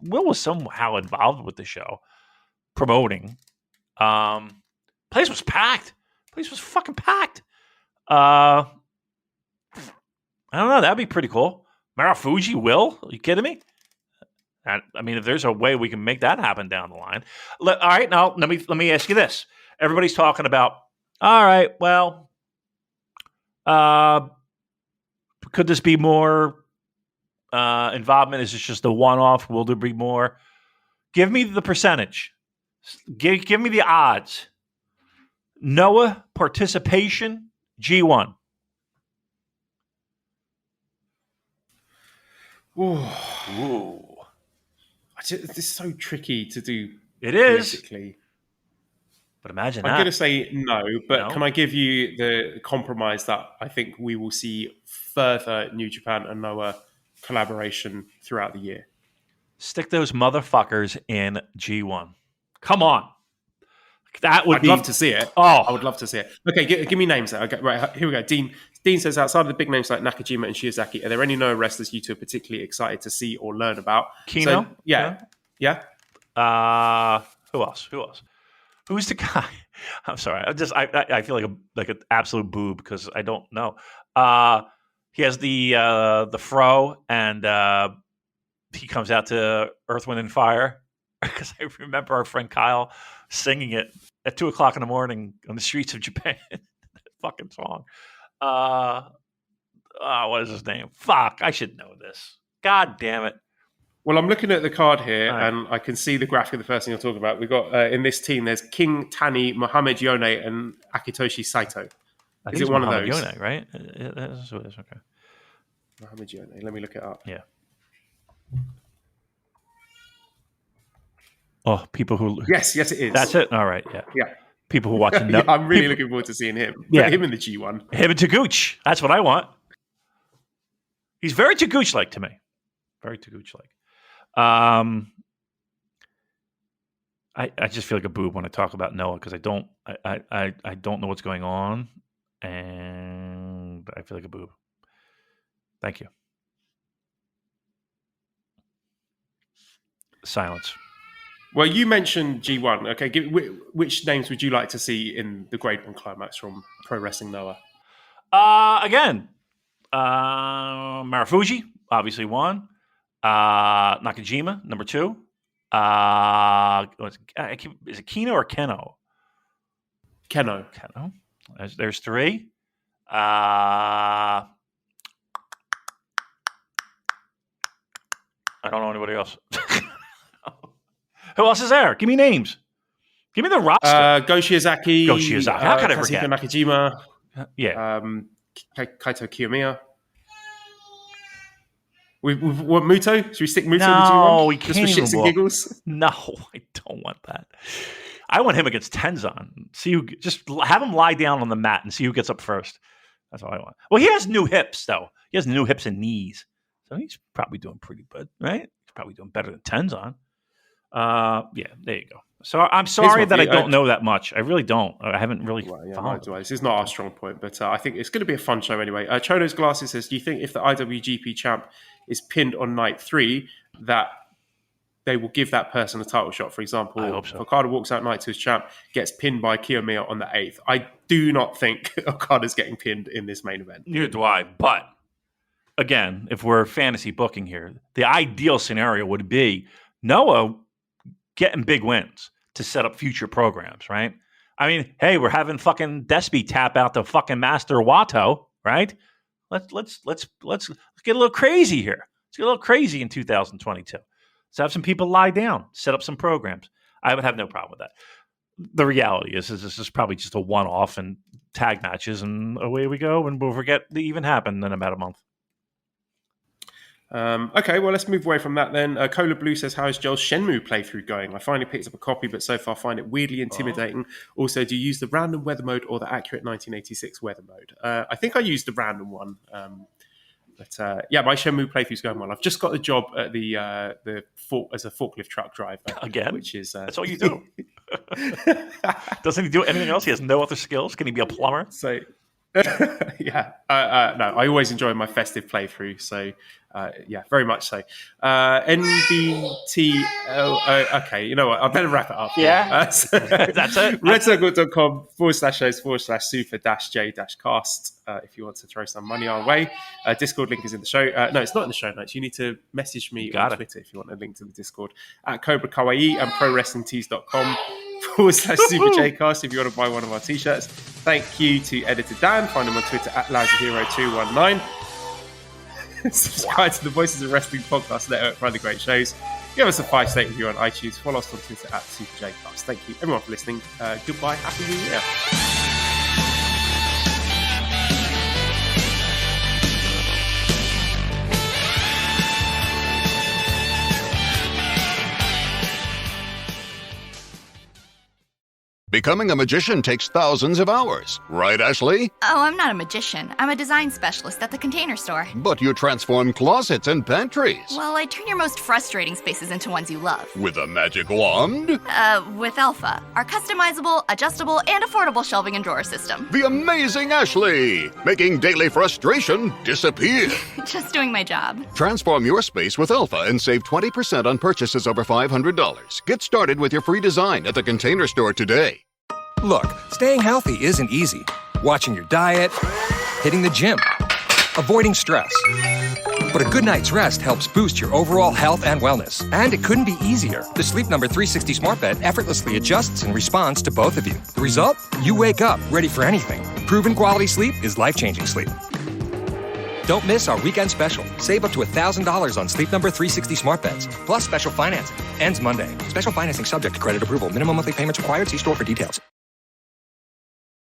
Will was somehow involved with the show, promoting. Place was packed. Place was fucking packed. I don't know. That'd be pretty cool. Marufuji, Will? Are you kidding me? I mean, if there's a way we can make that happen down the line. All right, now let me ask you this. Everybody's talking about, all right, well, could this be more involvement? Is this just a one-off? Will there be more? Give me the percentage. Give me the odds. Noah participation, G1. Ooh. It's so tricky to do. It is. Politically. But imagine I'm that. going to say no, but No. Can I give you the compromise that I think we will see further New Japan and Noah collaboration throughout the year? Stick those motherfuckers in G1. Come on. That would I'd love to see it. Oh. I would love to see it. Okay, give me names there. Okay, right, here we go. Dean says, outside of the big names like Nakajima and Shiozaki, are there any Noah wrestlers you two are particularly excited to see or learn about? Kino? So, yeah. Who else? Who's the guy? I'm sorry. I feel like an absolute boob because I don't know. He has the fro, and he comes out to Earth, Wind, and Fire because I remember our friend Kyle singing it at 2:00 in the morning on the streets of Japan. That fucking song. What is his name? Fuck, I should know this. God damn it. Well, I'm looking at the card here, Right. and I can see the graphic of the first thing you're talking about. We've got, in this team, there's King Tani, Mohamed Yone, and Akitoshi Saito. I think Is it it's one of Mohamed those? Yone, right? Yeah, that's what it is. Okay. Mohamed Yone. Let me look it up. Yeah. Oh, people who... Yes, it is. That's it? All right, yeah. Yeah. People who watch... Yeah, I'm really looking forward to seeing him. Yeah. Him in the G1. Him and Taguchi. That's what I want. He's very Taguchi-like to me. Very Taguchi-like. I just feel like a boob when I talk about Noah because I don't know what's going on, and I feel like a boob. Thank you. Silence. Well, you mentioned G1. Okay, which names would you like to see in the Grade 1 climax from Pro Wrestling Noah? Again, Marufuji, obviously one. Nakajima, number two. Is it Kino or Keno? Keno. There's three. I don't know anybody else. Who else is there? Give me names. Give me the roster. Go Shiozaki. How could I Kazuhiko forget? Nakajima. Yeah. Kaito Kiyomiya. We want Muto? Should we stick Muto in the No, G1? we Just can't for shits even and giggles? No, I don't want that. I want him against Tenzan. See who, just have him lie down on the mat and see who gets up first. That's all I want. Well, he has new hips, though. He has new hips and knees. So he's probably doing pretty good, right? He's probably doing better than Tenzan. Yeah, there you go. So I'm sorry that I don't know that much. I really don't. I haven't really followed. This is not our strong point, but I think it's going to be a fun show anyway. Chono's Glasses says, do you think if the IWGP champ is pinned on night 3, that they will give that person a title shot? For example, I hope so. if Okada walks out night 2 as champ, gets pinned by Kiyomiya on the 8th. I do not think Okada's getting pinned in this main event. Neither do I. But again, if we're fantasy booking here, the ideal scenario would be Noah getting big wins to set up future programs, right? I mean, hey, we're having fucking Despy tap out the fucking Master Wato, right? Let's get a little crazy here. Let's get a little crazy in 2022. Let's have some people lie down, set up some programs. I would have no problem with that. The reality is this is probably just a one-off and tag matches, and away we go, and we'll forget they even happened in about a month. Okay, well, let's move away from that then. Cola Blue says, how is Joel's Shenmue playthrough going? I finally picked up a copy, but so far find it weirdly intimidating. Also, do you use the random weather mode or the accurate 1986 weather mode? I think I used the random one. But yeah, my Shenmue playthrough's going well. I've just got the job at as a forklift truck driver. Again? Which is... That's all you do. Doesn't he do anything else? He has no other skills. Can he be a plumber? So, yeah, no, I always enjoy my festive playthrough. So, yeah, very much so. NBT. Okay, you know what? I better wrap it up. Yeah, so, that's it. redcircle.com/shows/Super-J-cast if you want to throw some money our way. Discord link is in the show. No, it's not in the show notes. You need to message me on Twitter if you want a link to the Discord at Cobra Kawaii and ProWrestlingTees.com/SuperJcast if you want to buy one of our t-shirts. Thank you to editor Dan. Find him on Twitter at LousyHero219. Subscribe to the Voices of Wrestling podcast network for other great shows. Give us a 5-star review on iTunes. Follow us on Twitter at SuperJcast. Thank you everyone for listening. Goodbye. Happy New Year. Becoming a magician takes thousands of hours, right, Ashley? Oh, I'm not a magician. I'm a design specialist at the Container Store. But you transform closets and pantries. Well, I turn your most frustrating spaces into ones you love. With a magic wand? With Alpha, our customizable, adjustable, and affordable shelving and drawer system. The amazing Ashley! Making daily frustration disappear. Just doing my job. Transform your space with Alpha and save 20% on purchases over $500. Get started with your free design at the Container Store today. Look, staying healthy isn't easy. Watching your diet, hitting the gym, avoiding stress. But a good night's rest helps boost your overall health and wellness. And it couldn't be easier. The Sleep Number 360 Smart Bed effortlessly adjusts and responds to both of you. The result? You wake up ready for anything. Proven quality sleep is life-changing sleep. Don't miss our weekend special. Save up to $1,000 on Sleep Number 360 Smart Beds, plus special financing. Ends Monday. Special financing subject to credit approval. Minimum monthly payments required. See store for details.